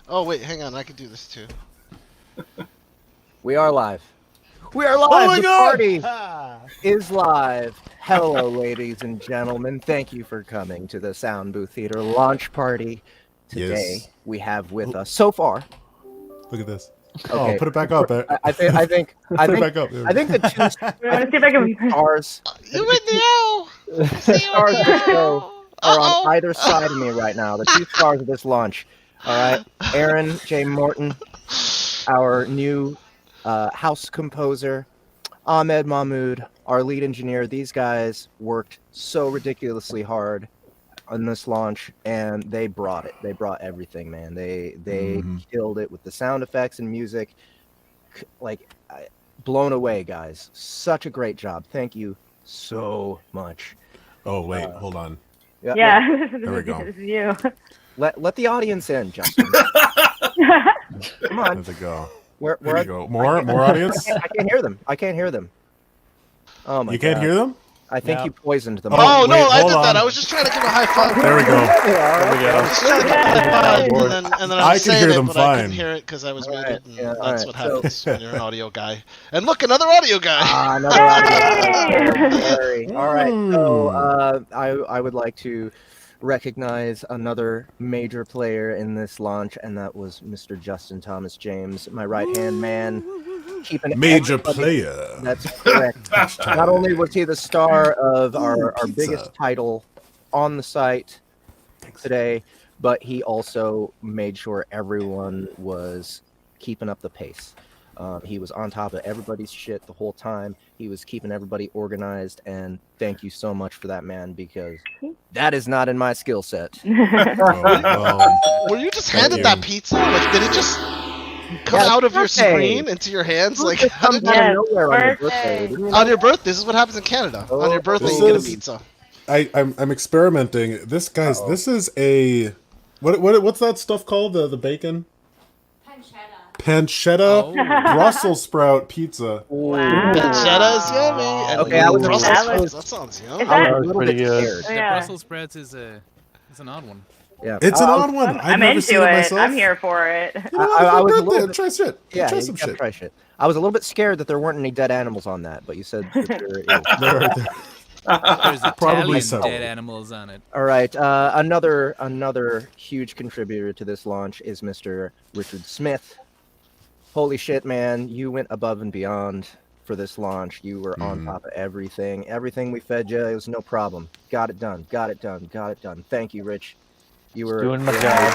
Oh wait, hang on. I can do this too. We are live. We are live. Oh my the God! party is live. Hello, ladies and gentlemen. Thank you for coming to the Soundbooth Theater launch party. Today we have with us so far. Look at this. Okay. Oh, put it back up. I think Put it back up. I think the two Let me see if I can. You stars. in the owl. The See you stars in of the the show owl. are on either side of me right now. The two stars of this launch. All right, Aaron J. Morton, our new house composer, Ahmed Mahmood, our lead engineer. These guys worked so ridiculously hard on this launch, and they brought it. They brought everything, man. They killed it with the sound effects and music. Blown away, guys. Such a great job. Thank you so much. Oh, wait. Hold on. Yeah. There we go. This is you. Let the audience in, Justin. Come on. There we go. Where There we go. More audience? I can't hear them. I can't hear them. Oh my You can't God. hear them? I think you poisoned them. Oh wait, no, I hold did that. on. I was just trying to give a high five. There we go. I was just trying to give a high five, and then I I was can saying hear it, them but I couldn't fine. hear it because I was muted. And yeah, that's alright, what happens when you're an audio guy. And look, another audio guy. Another audio. All right. So I would like to recognize another major player in this launch, and that was Mr. Justin Thomas James, my right-hand man. Keeping Major everybody- player. That's correct. Not only was he the star of our biggest title on the site today, but he also made sure everyone was keeping up the pace. He was on top of everybody's shit the whole time. He was keeping everybody organized, and thank you so much for that, man, because that is not in my skill set. Were you just handed that pizza? Like, did it just come out of your birthday. screen into your hands? Like, how did Out you... of nowhere on your birthday. birthday. Didn't you On know? your birthday, this is what happens in Canada. On your birthday, This you get a is- pizza. I'm experimenting. This, guys, this is a... What's that stuff called? The bacon? Pancetta Brussels sprout pizza. Wow. Pancetta is yummy. And Okay, I was Brussels that sprouts, looks- that sounds Is yummy. that- I was a little bit scared. Oh, The yeah. Brussels sprouts is an odd one. Yeah, It's an odd one. I've I'm never into seen it it. myself. I'm here for it. You know, I was a right little there. bit- Try shit. Yeah, Try you some gotta shit. try shit. I was a little bit scared that there weren't any dead animals on that, but you said that there is. They're right there. There's Probably Italian so. dead animals on it. All right, another huge contributor to this launch is Mr. Richard Smith. Holy shit, man! You went above and beyond for this launch. You were on top of everything. Everything we fed you, it was no problem. Got it done. Got it done. Got it done. Thank you, Rich. You were Doing my job.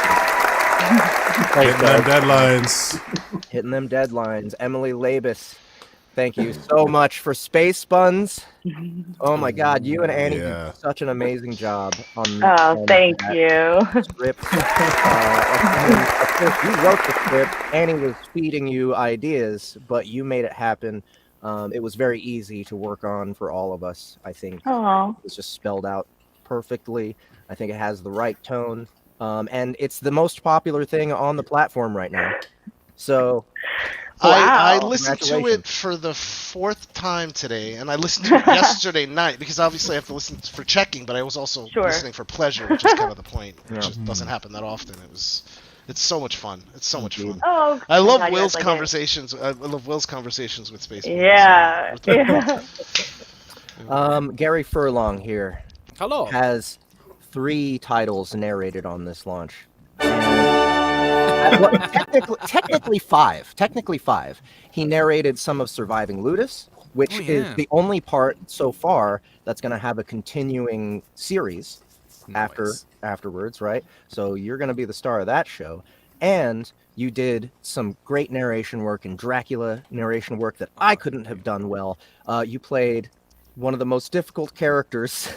Hitting them deadlines. hitting them deadlines. Emily Labus, thank you so much for Space Buns. Oh my God, you and Annie Yeah. did such an amazing job on. Oh, on thank that you. Script. Of course, you wrote the script. Annie was feeding you ideas, but you made it happen. It was very easy to work on for all of us. I think Oh, it was just spelled out perfectly. I think it has the right tone, and it's the most popular thing on the platform right now. So I Wow. listened to it Congratulations. for the 4th time today, and I listened to it yesterday night because obviously I have to listen for checking, but I was also Sure. listening for pleasure, which is kind of the point. It Yeah. just doesn't happen that often. It's so much fun. It's so much fun. oh. I love God, you Will's guys like it. conversations. I love Will's conversations with Space. Yeah. Yeah. Gary Furlong here Hello. has 3 titles narrated on this launch. Well, technically 5. Technically 5. He narrated some of Surviving Ludus, which is yeah. the only part so far that's going to have a continuing series Nice. afterwards, right? So you're going to be the star of that show. And you did some great narration work and Dracula narration work that I couldn't have done well. You played one of the most difficult characters.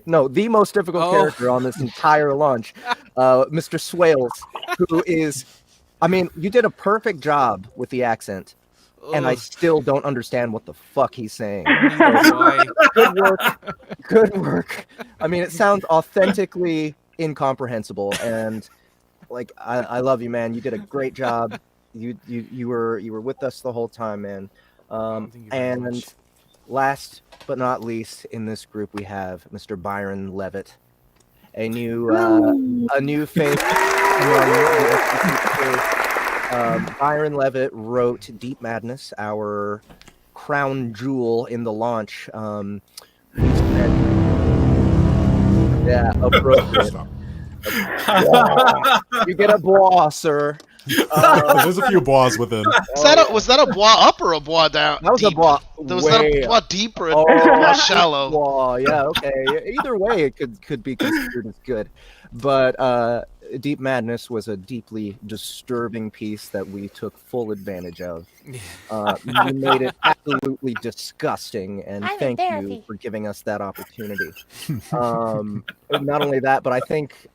No, the most difficult character on this entire launch, Mr. Swales, who is, I mean, you did a perfect job with the accent, and I still don't understand what the fuck he's saying. Neither do I. Good work. Good work. I mean, it sounds authentically incomprehensible, and like I love you, man. You did a great job. You were with us the whole time, man. Thank you very And much. last but not least, in this group we have Mr. Byron Levitt, a new face among the Byron Levitt wrote Deep Madness, our crown jewel in the launch. Yeah, appropriate. Stop. You get a bois, sir. There's a few bois within. Was that a bois up or a bois down? That was deep? a bois. Was that a bois deep or a Oh, bois shallow? Bois, yeah, okay. Either way, it could be considered as good. But Deep Madness was a deeply disturbing piece that we took full advantage of. You made it absolutely disgusting, and thank you for giving us that opportunity. Not only that, but I think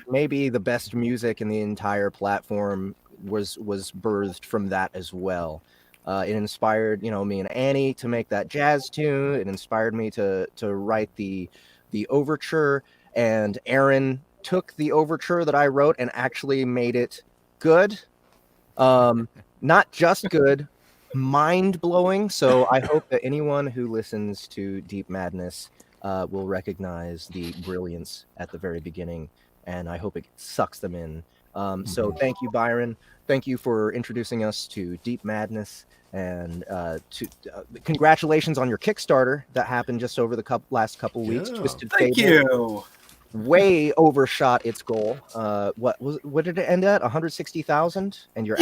maybe the best music in the entire platform was birthed from that as well. It inspired, me and Annie to make that jazz tune. It inspired me to write the overture, and Aaron took the overture that I wrote and actually made it good. Not just good, mind-blowing. So I hope that anyone who listens to Deep Madness will recognize the brilliance at the very beginning, and I hope it sucks them in. So thank you, Byron. Thank you for introducing us to Deep Madness, and congratulations on your Kickstarter that happened just over the last couple weeks. Yeah. Twisted Thank Fable you. way overshot its goal. What did it end at? 160,000, and you're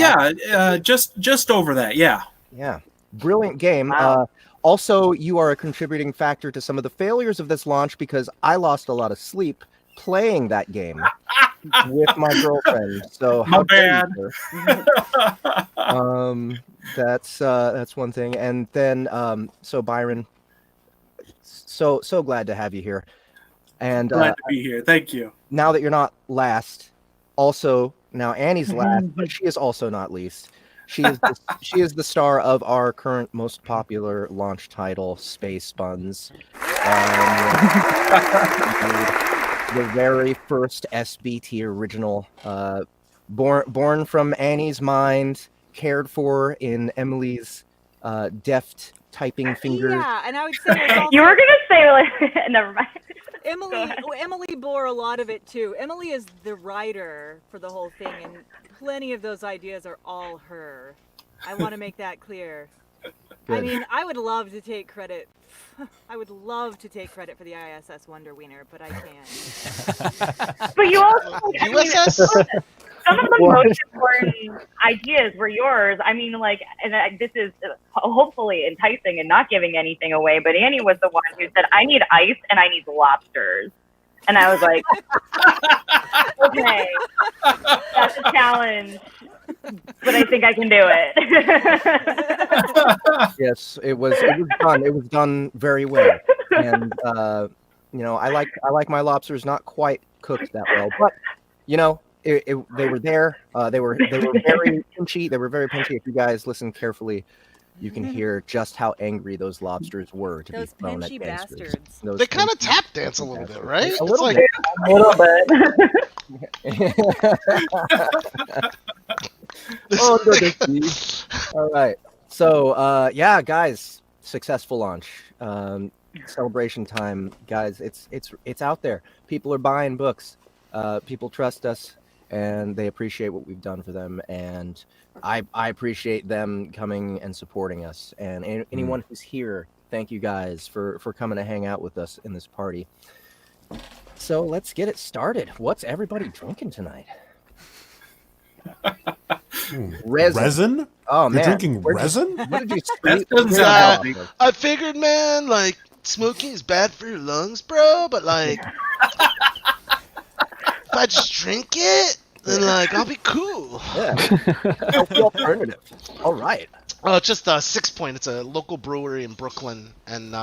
just over that. Yeah. Yeah, brilliant game. Wow. Also, you are a contributing factor to some of the failures of this launch because I lost a lot of sleep playing that game with my girlfriend. So My how dare bad. you, that's one thing. And then so Byron, so glad to have you here. And Glad to be here. Thank you. now that you're not last, also now Annie's last, but she is also not least. She is the star of our current most popular launch title, Space Buns. The very first SBT original, born from Annie's mind, cared for in Emily's deft typing fingers. Yeah, and I would say it was also, You were gonna say like, never mind. Emily bore a lot of it too. Emily is the writer for the whole thing, and plenty of those ideas are all her. I want to make that clear. I Good. mean, I would love to take credit. I would love to take credit for the ISS Wonder Wiener, but I can't. But you also, I mean, USS? some of the most important ideas were yours. I mean, like, this is hopefully enticing and not giving anything away, but Annie was the one who said, I need ice and I need lobsters. And I was like, okay, that's a challenge, but I think I can do it. Yes, it was done. It was done very well, and I like my lobsters not quite cooked that well, but they were there. They were very pinchy. They were very pinchy. If you guys listen carefully, you can hear just how angry those lobsters were to Those be thrown pinchy at gangsters. bastards. Those They kind of pinchy tap dance a little bit, right? A little It's bit. A little bit. Under the sea. All right. So, guys, successful launch. Celebration time, guys. It's out there. People are buying books. People trust us, and they appreciate what we've done for them. And I appreciate them coming and supporting us. And anyone who's here, thank you guys for coming to hang out with us in this party. So let's get it started. What's everybody drinking tonight? Resin? Oh You're man, drinking Where did resin? What did you That doesn't Yeah. sound healthy. I figured, man, like, smoking is bad for your lungs, bro, but, like, if I just drink it, then, like, I'll be cool. Yeah. Healthy alternative. All right. Just 6 Point. It's a local brewery in Brooklyn, and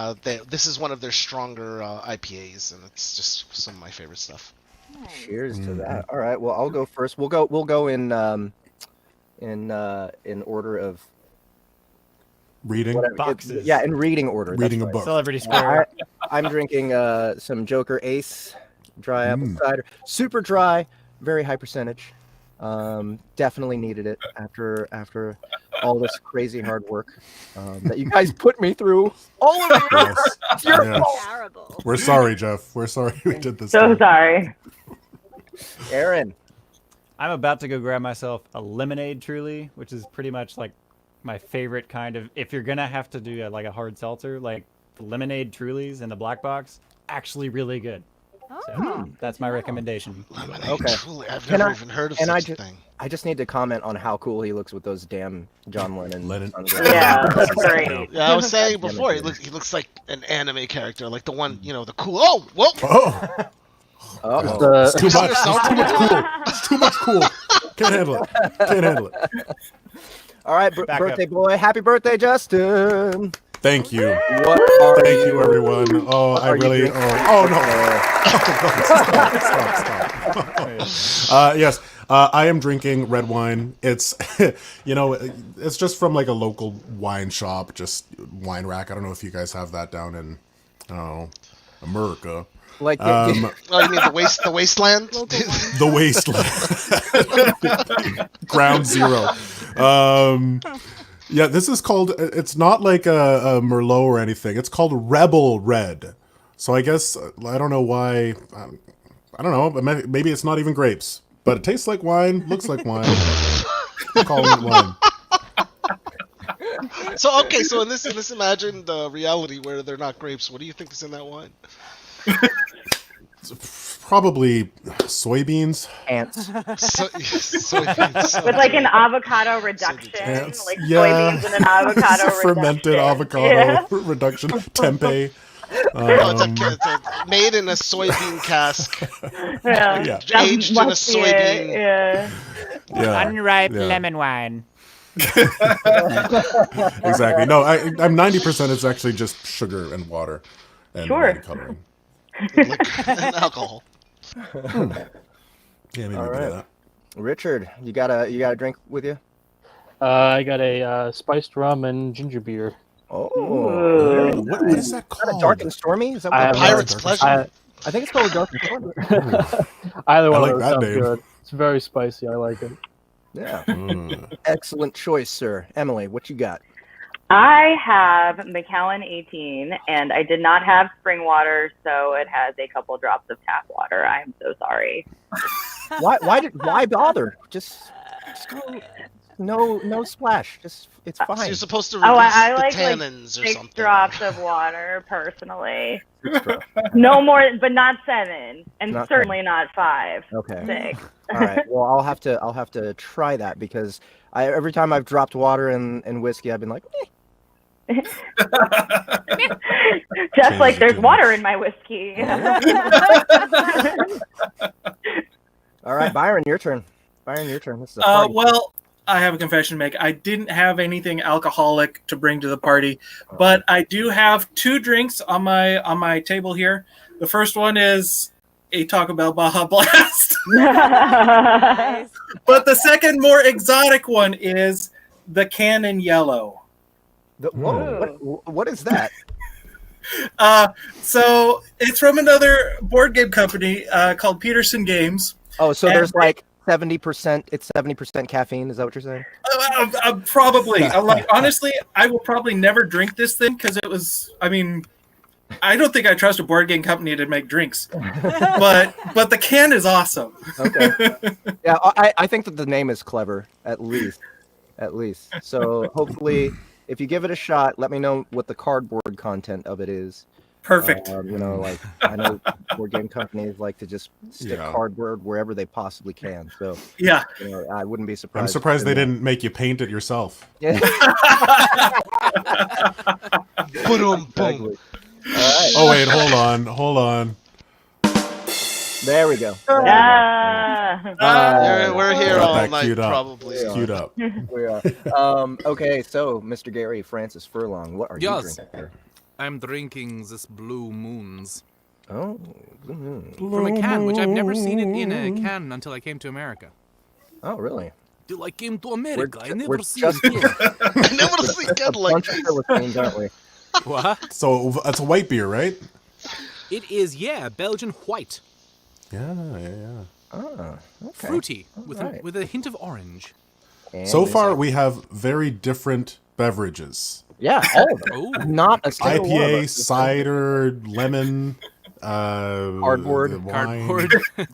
this is one of their stronger IPAs, and it's just some of my favorite stuff. Cheers to that. All right. Well, I'll go first. We'll go in order of Reading? whatever. Boxes. Yeah, in reading order. Reading that's a book. Celebrity Square. I'm drinking some Joker Ace dry apple cider. Super dry, very high percentage. Definitely needed it after all this crazy hard work that you guys put me through. All of you. Yes. It's your Yes. fault. Terrible. We're sorry, Jeff. We're sorry we did this. to So you. sorry. Aaron. I'm about to go grab myself a lemonade truly, which is pretty much like my favorite kind of. If you're gonna have to do like a hard seltzer, like the lemonade trulies in the black box, actually really good. So that's my recommendation. Lemonade Okay. Truly. I've Can never I- even heard of and such a thing. I just need to comment on how cool he looks with those damn John Lennon. sunglasses. Yeah, that's great. Yeah, I was saying before, he looks like an anime character, like the one, the cool. Oh, whoa! Oh, Uh-oh. it's too much. It's too much cool. It's too much cool. Can't handle it. Can't handle it. All right, Back birthday boy. Happy birthday, Justin. Thank you. What are Thank you, everyone. Oh, I are you really. drinking? Oh no. Stop. Yes, I am drinking red wine. It's, it's just from like a local wine shop, just wine rack. I don't know if you guys have that down in, America. Like, Oh, you mean the wasteland? The wasteland. Ground zero. Yeah, this is called. It's not like a Merlot or anything. It's called Rebel Red. So I guess I don't know why. I don't know. Maybe it's not even grapes, but it tastes like wine. Looks like wine. Calling it wine. So in this imagined reality where they're not grapes, what do you think is in that wine? Probably soybeans. ants. Soybeans. With like an avocado reduction, Ants. like Yeah. soybeans and an avocado Fermented reduction. avocado Yeah. reduction. Tempeh. No, it's made in a soybean cask, Yeah. Yeah. That aged in a must be it, soybean. Yeah. Yeah. Unripe Yeah. lemon wine. Exactly. No, I'm 90%. It's actually just sugar and water and Sure. wine coloring. Liquor and alcohol. Yeah, maybe All we right. do that. Richard, you got a drink with you? I got a spiced rum and ginger beer. Oh, Ooh. What is that Is that called? a dark and stormy? Is that I what have Pirate's no- pleasure. I think it's called a dark and stormy. Either one like of those that sounds name. good. It's very spicy. I like it. Yeah. Mm. Excellent choice, sir. Emily, what you got? I have Macallan 18, and I did not have spring water, so it has a couple drops of tap water. I'm so sorry. Why bother? Just go. No splash. Just it's So fine. you're supposed to Oh, release I the like tannins or 6 something. drops of water, personally. No more, but not 7, and Not certainly not 5, Okay. 6. All right. Well, I'll have to try that because every time I've dropped water in whiskey, I've been like, Just like Changes there's too water much. in my whiskey. all right, Byron, your turn. This is a party. Well, I have a confession to make. I didn't have anything alcoholic to bring to the party, but I do have 2 drinks on my table here. The first one is a Taco Bell Baja Blast, Nice. but the second, more exotic one is the Cannon Yellow. What is that? So it's from another board game company called Peterson Games. Oh, so And- there's like 70%. It's 70% caffeine. Is that what you're saying? Probably. I'm like, honestly, I will probably never drink this thing because it was. I mean, I don't think I trust a board game company to make drinks, but the can is awesome. Okay. Yeah, I think that the name is clever. At least. So hopefully, if you give it a shot, let me know what the cardboard content of it is. Perfect. Like I know board game companies like to just stick Yeah. cardboard wherever they possibly can. So Yeah. I wouldn't be surprised. I'm surprised they if- didn't make you paint it yourself. Yeah. Boom, boom. Exactly. All right. Oh wait, hold on. There we go. We're here Got all that night, queued up. probably. Yeah. Queued up. We are. Okay, so Mr. Gary Francis Furlong, what are you Yes. drinking here? I'm drinking this Blue Moons Oh, Blue Moon. from a can, which I've never seen it in a can until I came to America. Oh, really? Till I came to America, I we're never seen just- it here. I never see A good like bunch of this. Philistines, aren't we? What? So it's a white beer, right? It is, yeah, Belgian white, Yeah. Ah, okay. fruity, with Alright. with a hint of orange. And So they far, say- we have very different beverages. yeah, all of them. Oh, Not a single one of IPA, us is- cider, lemon, Cardboard. the wine.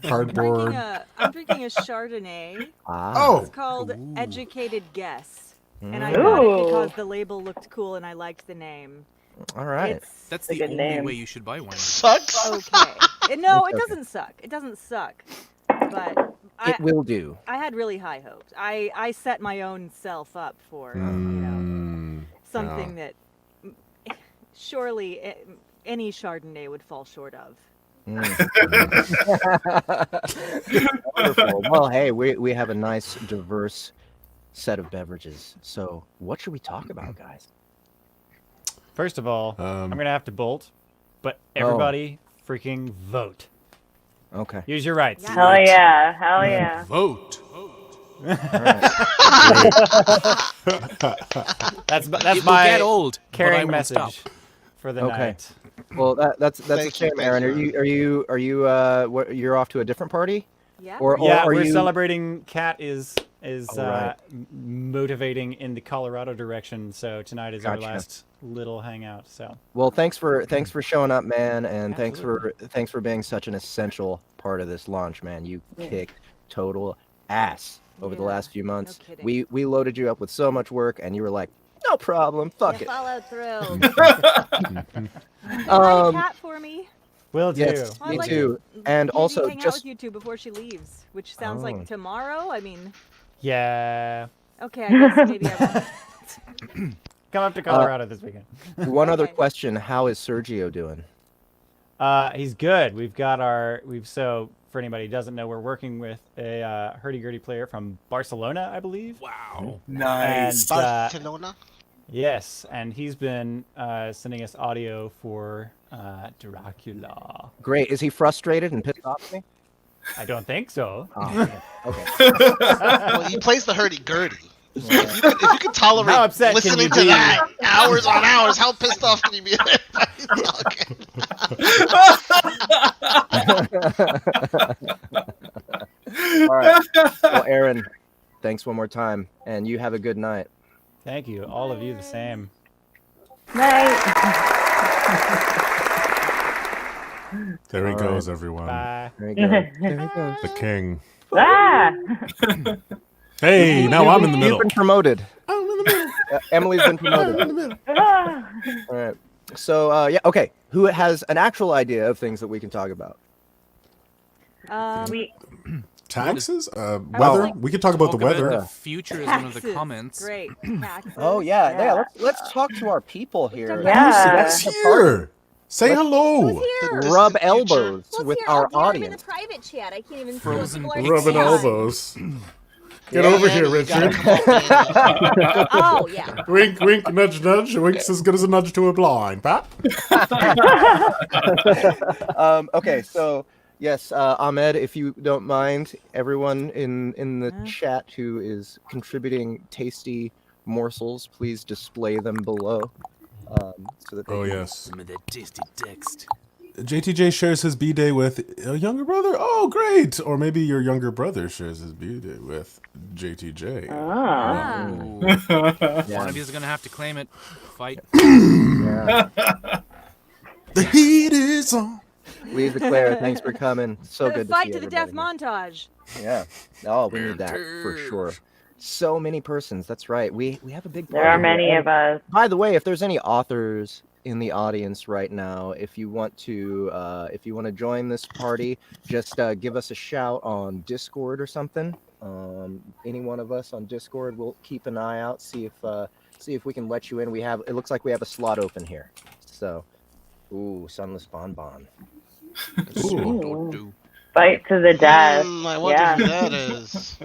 Cardboard. I'm drinking a Chardonnay. Oh. It's called Ooh. Educated Guess. And I Mm. got it Ooh. because the label looked cool and I liked the name. All right. It's That's a the good only name. way you should buy wine. Sucks. okay. No, it Okay. doesn't suck. It doesn't suck. But It will do. I had really high hopes. I set my own self up for, you know, Mm, something that surely any Chardonnay would fall short of. Wonderful. Well, hey, we have a nice, diverse set of beverages. So, what should we talk about, guys? First of all, I'm gonna have to bolt, but Oh. everybody freaking vote. Okay. Use your rights. Yeah. Hell yeah. Hell yeah. Vote. That's It will my get old. but I carrying won't message stop. for the Okay. night. Well, that's a Thank you, shame, Aaron. thank Are you what, you're off to a different party? Yeah. Or Yeah, are we're you celebrating. Kat is All right. motivating in the Colorado direction, so tonight is our Gotcha. last little hangout. So Well, thanks for showing up, man, and thanks for being such an essential part of this launch, man. You kicked total ass over the Yeah, last few months. kidding. We loaded you up with so much work, and you were like, no problem, fuck You it. followed through. Buy a Um, cat for me. will do. yes, I'd me like too. to And maybe also, hang out just with you two before she leaves, which sounds Oh. like tomorrow. I mean, Yeah, okay, I guess maybe I won't. come up to Colorado this weekend. one other Okay. question: how is Sergio doing? He's good. So for anybody who doesn't know, we're working with a hurdy-gurdy player from Barcelona, I believe. Wow. Nice. And, Barcelona. Yes, and he's been sending us audio for Dracula. Great. Is he frustrated and pissed off at me? I don't think so. Oh, man. Okay. Well, he plays the hurdy-gurdy. If you could tolerate How upset can listening you to be? that hours on hours, how pissed off can you be? Okay. All right. Well, Aaron, thanks one more time, and you have a good night. Thank you. All of you the same. Night. there he All goes, right. everyone. Bye. There you go. There he goes. The king. Ah. Hey, now I'm in the middle. You've been promoted. I'm in the middle. Emily's been I'm in promoted. the middle. Ah. All right. So, yeah, okay. Who has an actual idea of things that we can talk about? We Taxes? Weather? We could talk about the Talk weather. the future is one of the Taxes. comments. Great. Taxes. Oh, yeah. Yeah, Yeah. let's talk to our people here. Yeah. That's here. Say hello. The Rub distant elbows future. with our audience. private chat. I can't even Frozen see big Rubbing Yeah. elbows. Get Yeah, over man, here, you gotta Richard. come up, man. Oh yeah. Wink, wink, nudge, nudge. A wink's as good as a nudge to a blind, Pat. Okay, so yes, Ahmed, if you don't mind, everyone in the chat who is contributing tasty morsels, please display them below. So that they Oh, can- yes. Some of that tasty text. JTJ shares his B-Day with a younger brother. Oh, great. Or maybe your younger brother shares his B-Day with JTJ. Ah. Ooh. Yeah. One of you is gonna have to claim it. Fight. Yeah. The heat is on. Please declare. Thanks for coming. So The good to fight see to the death everybody montage. here. Yeah. Oh, we need that for sure. So many persons. That's right. We have a big. There party are here. many And of us. by the way, if there's any authors in the audience right now, if you want to join this party, just give us a shout on Discord or something. Any one of us on Discord, we'll keep an eye out, see if we can let you in. It looks like we have a slot open here. So, ooh, Sunless Bonbon. Ooh. Fight to the death. I wonder Yeah. who that is.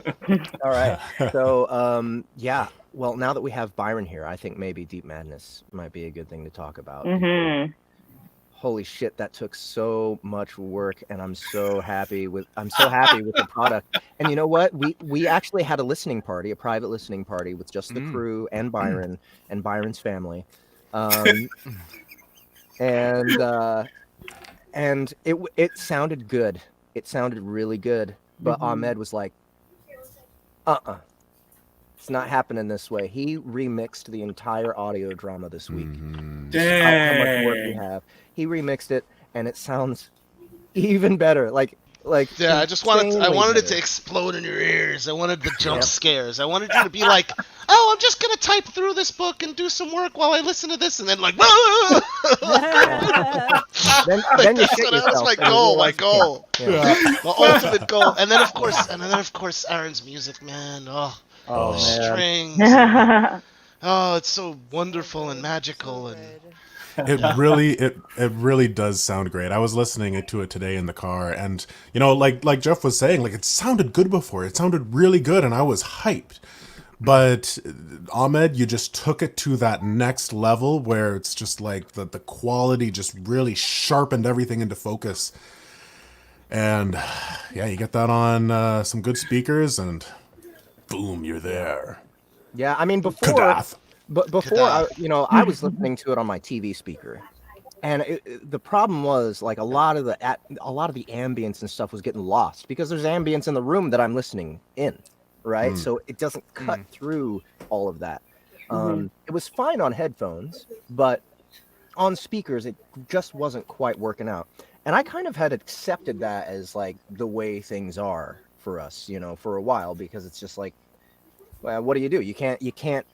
All right. So, yeah. Well, now that we have Byron here, I think maybe Deep Madness might be a good thing to talk about. Mm-hmm. Holy shit, that took so much work, and I'm so happy with the product. And you know what? We actually had a listening party, a private listening party with just the crew and Byron and Byron's family. And it sounded good. It sounded really good. But Ahmed was like, it's not happening this way. He remixed the entire audio drama this week. How much work we have. He remixed it, and it sounds even better. Like Yeah, I insanely wanted it better. to explode in your ears. I wanted the jump Yep. scares. I wanted you to be like, "Oh, I'm just gonna type through this book and do some work while I listen to this," and then like, "Whoa!" Then Like, you that's shit what that was yourself. my and you goal. My realize you can't. goal. Yeah. The ultimate goal. And then of course, Aaron's music, man. Oh, Oh the man. strings. Oh, it's so wonderful and magical and. It really does sound great. I was listening to it today in the car, and like Jeff was saying, like it sounded good before. It sounded really good, and I was hyped. But Ahmed, you just took it to that next level where it's just like the quality just really sharpened everything into focus. And yeah, you get that on some good speakers, and boom, you're there. Yeah, I mean before Kadath. before I was listening to it on my TV speaker. And the problem was like a lot of the ambience and stuff was getting lost because there's ambience in the room that I'm listening in, right? So it doesn't cut through all of that. It was fine on headphones, but on speakers it just wasn't quite working out. And I kind of had accepted that as like the way things are for us, for a while, because it's just like, well, what do? You can't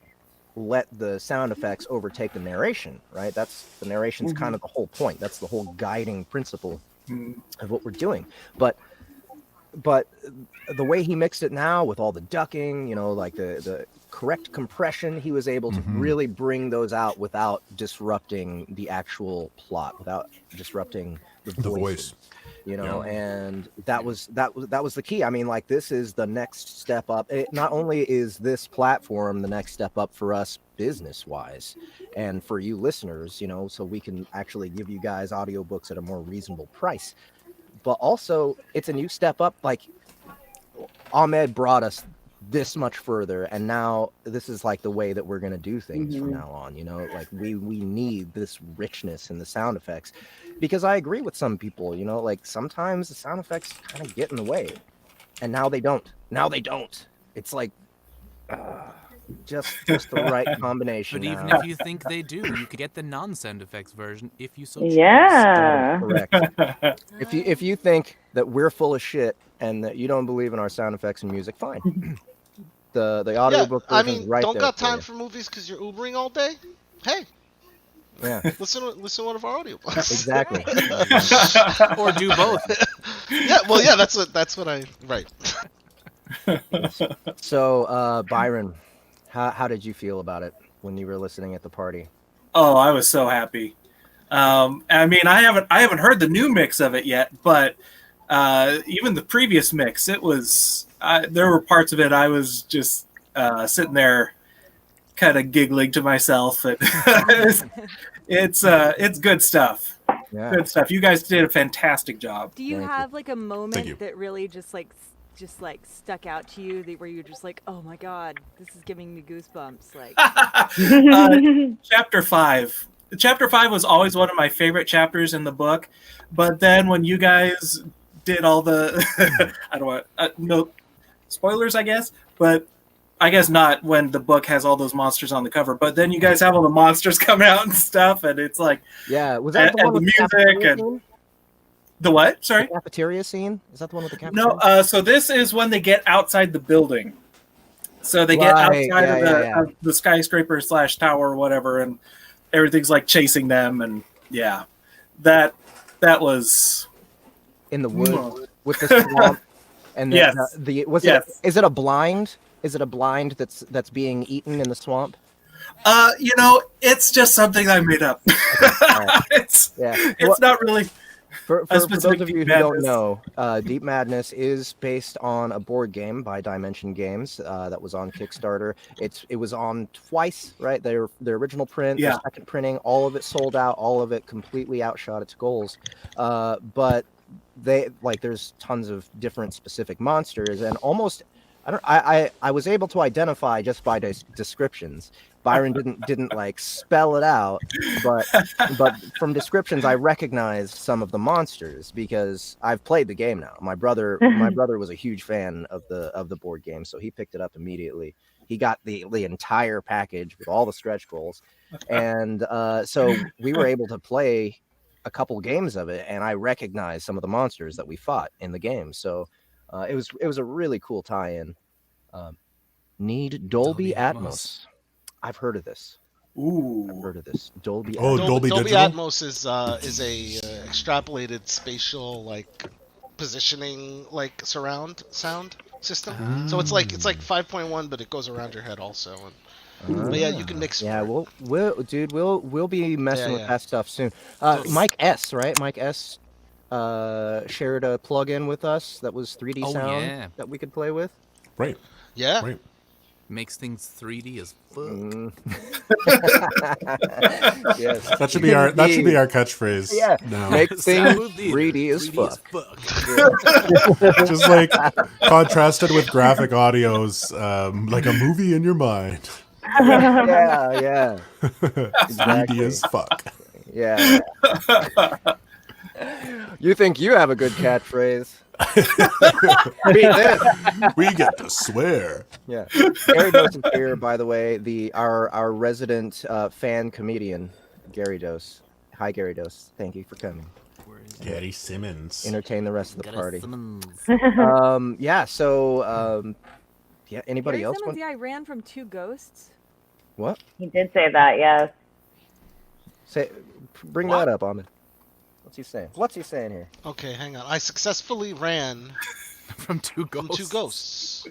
let the sound effects overtake the narration, right? The narration's kind of the whole point. That's the whole guiding principle of what we're doing. But the way he mixed it now with all the ducking, like the correct compression, he was able to really bring those out without disrupting the actual plot, without disrupting the voice. And that was the key. I mean, like, this is the next step up. Not only is this platform the next step up for us business wise and for you listeners, so we can actually give you guys audiobooks at a more reasonable price, but also it's a new step up. Like, Ahmed brought us this much further, and now this is like the way that we're going to do things from now on. Like we need this richness in the sound effects, because I agree with some people, like sometimes the sound effects kind of get in the way, and now they don't. It's like just the right combination. But even now. if you think they do, you could get the non-sound effects version if you so choose. Yeah. Correct. If you think that we're full of shit and that you don't believe in our sound effects and music, fine. The audiobook version's right don't there got for time you. for movies because you're Ubering all day? Hey, Yeah, listen to one of our audiobooks. exactly. Or do both. Yeah, that's what I right. So, Byron, how did you feel about it when you were listening at the party? Oh, I was so happy. I mean, I haven't heard the new mix of it yet, but even the previous mix, it was there were parts of it I was just sitting there, kind of giggling to myself. And it's good stuff. Yeah. Good stuff. You guys did a fantastic job. Do you Thank you. have like a you. moment that really just stuck out to you, where you're just like, oh my god, this is giving me goosebumps? Like, Chapter 5. Chapter 5 was always one of my favorite chapters in the book, but then when you guys did all the I don't want no spoilers, I guess, but I guess not when the book has all those monsters on the cover, but then you guys have all the monsters coming out and stuff, and it's like, Yeah, was that the and one with the the music cafeteria and scene? the what? Sorry? The cafeteria scene? Is that the one with the cafeteria? No, so this is when they get outside the building. So they get Right, outside yeah. of the skyscraper / tower or whatever, and everything's like chasing them, and yeah, that was In the woods with the swamp, and Yes. Is it a blind? Is it a blind that's being eaten in the swamp? It's just something I made up. It's not really. For those specific of you who Deep don't Madness. know, Deep Madness is based on a board game by Dimension Games that was on Kickstarter. It was on twice, right? Their original print, Yeah. their second printing, all of it sold out, all of it completely outshot its goals. But there's tons of different specific monsters, and almost I was able to identify just by descriptions. Byron didn't like spell it out, but from descriptions I recognized some of the monsters because I've played the game now. My brother was a huge fan of the board game, so he picked it up immediately. He got the entire package with all the stretch goals, and so we were able to play a couple games of it, and I recognized some of the monsters that we fought in the game. So it was a really cool tie-in. Need Dolby Atmos. I've heard of this. Ooh. I've heard of this. Dolby Oh, Atmos. Dolby Dolby Digital? Atmos is a extrapolated spatial like positioning like surround sound system. So it's like 5.1, but it goes around your head also. But yeah, you can mix. Yeah, for it. we'll be messing with yeah. that stuff soon. Totally. Mike S, right? Mike S shared a plug-in with us that was 3D Oh, sound yeah. that we could play with. Right. Yeah. Right. Makes things 3D as fuck. Yes. That should be our catchphrase. Yeah. Now. Make things Soundbooth Theater, 3D as fuck. Just like contrasted with graphic audios, like a movie in your mind. Yeah. 3D as fuck. Yeah. You think you have a good catchphrase? Beat this. We get to swear. Yeah. Gary Dose is here, by the way, our resident fan comedian, Gary Dose. Hi, Gary Dose. Thank you for coming. Gary Simmons. Entertain the rest of the Gary party. Simmons. Yeah. So, yeah. Anybody Gary else? Simmons, yeah, I ran from 2 ghosts. What? He did say that, yes. Bring that up, Ahmed. What's he saying here? Okay, hang on. I successfully ran From 2 from ghosts. 2 ghosts.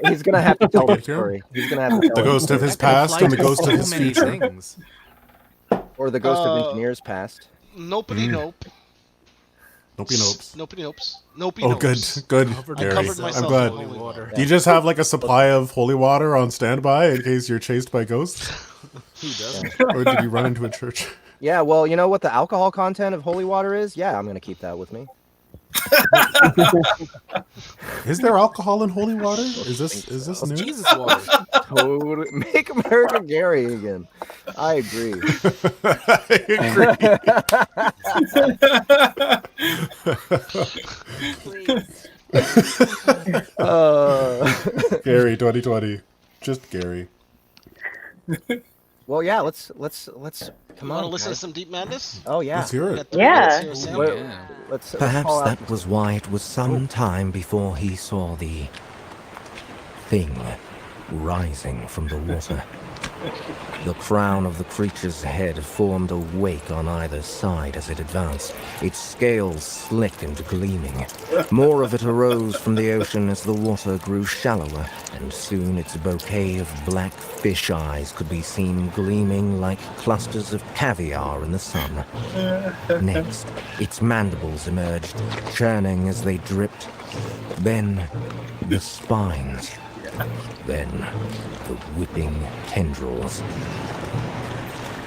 He's gonna have to tell the story. He's gonna have to tell The ghost of his past and the ghost of his So many future. things. or the ghost of engineers past. Nopey nope. Nopey nopes. Nopey nopes. Nopey Oh, nopes. good, Covered Gary. covered I'm myself glad. in holy water. Do you just have like a supply of holy water on standby in case you're chased by ghosts? Who doesn't? Or did you run into a church? Yeah, well, you know what the alcohol content of holy water is? Yeah, I'm gonna keep that with me. Is there alcohol in holy water? Is this new? Jesus water. Totally. Make America Gary again. I agree. Please. Gary 2020. Just Gary. Well, yeah. Let's come You on. want to listen to guys. some Deep Madness? Oh yeah. Let's hear We it. got 3 Yeah. minutes here, Sam. Well, Yeah. let's Perhaps call out- that was why it was some time before he saw the thing rising from the water. The crown of the creature's head formed a wake on either side as it advanced, its scales slick and gleaming. More of it arose from the ocean as the water grew shallower, and soon its bouquet of black fish eyes could be seen gleaming like clusters of caviar in the sun. Next, its mandibles emerged, churning as they dripped. Then, the spines. Then, the whipping tendrils.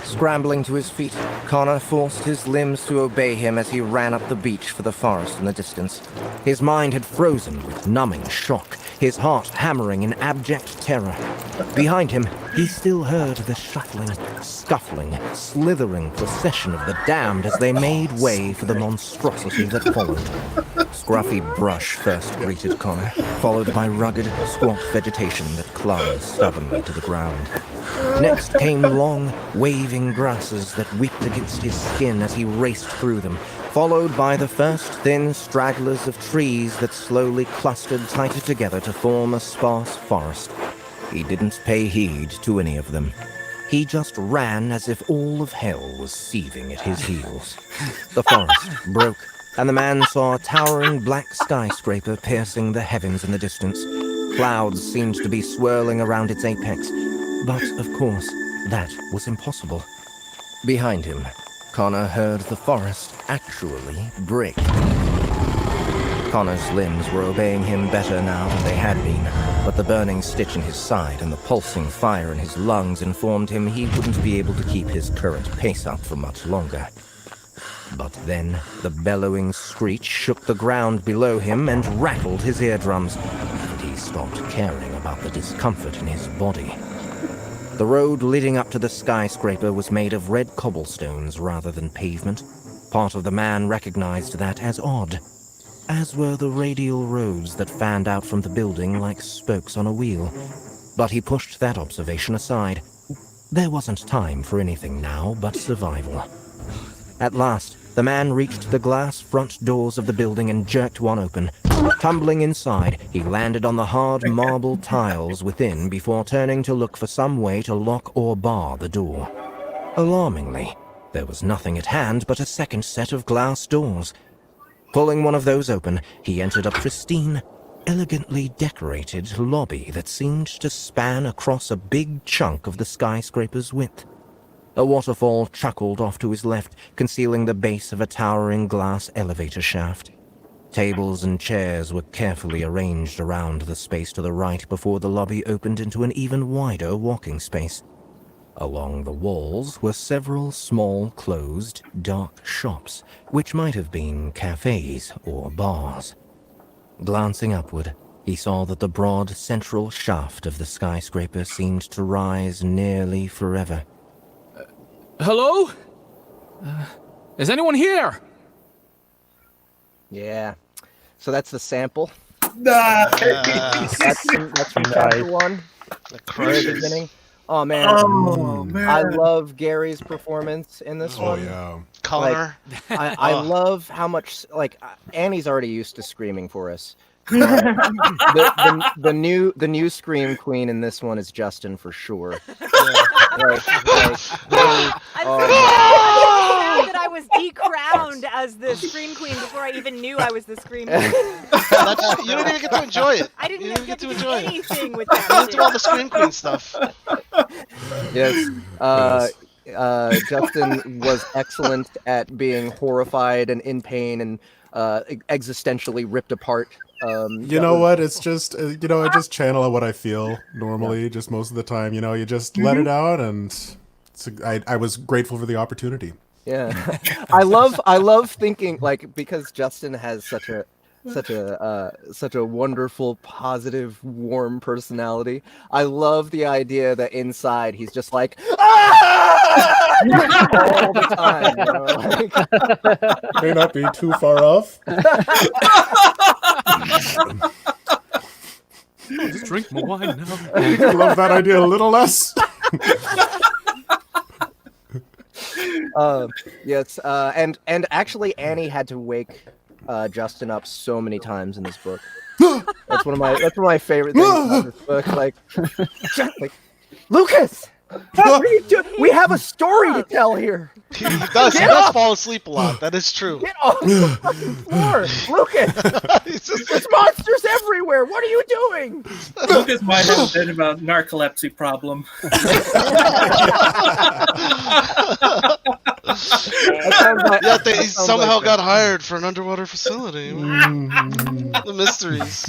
Scrambling to his feet, Connor forced his limbs to obey him as he ran up the beach for the forest in the distance. His mind had frozen with numbing shock, his heart hammering in abject terror. Behind him, he still heard the shuffling, scuffling, slithering procession of the damned as they made way for the monstrosity that followed. Scruffy brush first greeted Connor, followed by rugged, squat vegetation that clung stubbornly to the ground. Next came long, waving grasses that whipped against his skin as he raced through them, followed by the first thin stragglers of trees that slowly clustered tighter together to form a sparse forest. He didn't pay heed to any of them. He just ran as if all of hell was seething at his heels. The forest broke, and the man saw a towering black skyscraper piercing the heavens in the distance. Clouds seemed to be swirling around its apex, but of course, that was impossible. Behind him, Connor heard the forest actually break. Connor's limbs were obeying him better now than they had been, but the burning stitch in his side and the pulsing fire in his lungs informed him he wouldn't be able to keep his current pace up for much longer. But then, the bellowing screech shook the ground below him and rattled his eardrums, and he stopped caring about the discomfort in his body. The road leading up to the skyscraper was made of red cobblestones rather than pavement. Part of the man recognized that as odd, as were the radial roads that fanned out from the building like spokes on a wheel. But he pushed that observation aside. There wasn't time for anything now but survival. At last, the man reached the glass front doors of the building and jerked one open. Tumbling inside, he landed on the hard marble tiles within before turning to look for some way to lock or bar the door. Alarmingly, there was nothing at hand but a second set of glass doors. Pulling one of those open, he entered a pristine, elegantly decorated lobby that seemed to span across a big chunk of the skyscraper's width. A waterfall chuckled off to his left, concealing the base of a towering glass elevator shaft. Tables and chairs were carefully arranged around the space to the right before the lobby opened into an even wider walking space. Along the walls were several small, closed, dark shops, which might have been cafes or bars. Glancing upward, he saw that the broad central shaft of the skyscraper seemed to rise nearly forever. Hello? Is anyone here? Yeah. So that's the sample. Yes. That's from chapter 1. The Very crushers. beginning. Oh man. Oh man. I love Gary's performance in this Oh one. yeah. Connor. I Oh. love how much Annie's already used to screaming for us. The new scream queen in this one is Justin for sure. I'm Oh. sad that I was decrowned as the scream queen before I even knew I was the scream queen. That's, you didn't even get to enjoy it. I didn't You even get to do enjoy it. anything with You that. didn't do all the Scream Queen stuff. Yes. Justin was excellent at being horrified and in pain and existentially ripped apart. You know what? It's just I just channel what I feel normally, just most of the time. You just let it out, and I was grateful for the opportunity. Yeah, I love thinking because Justin has such a wonderful, positive, warm personality. I love the idea that inside he's just like all the time. May not be too far off. I'll just drink my wine now. I love that idea a little less. Yes, and actually Annie had to wake Justin up so many times in this book. That's one of my favorite things about this book. Like Lucas, what are you doing? We have a story to tell here. He does fall asleep a lot. That is true. Get off the fucking floor, Lucas. There's monsters everywhere. What are you doing? Lucas might have a bit of a narcolepsy problem. Yet he somehow got hired for an underwater facility. The mysteries.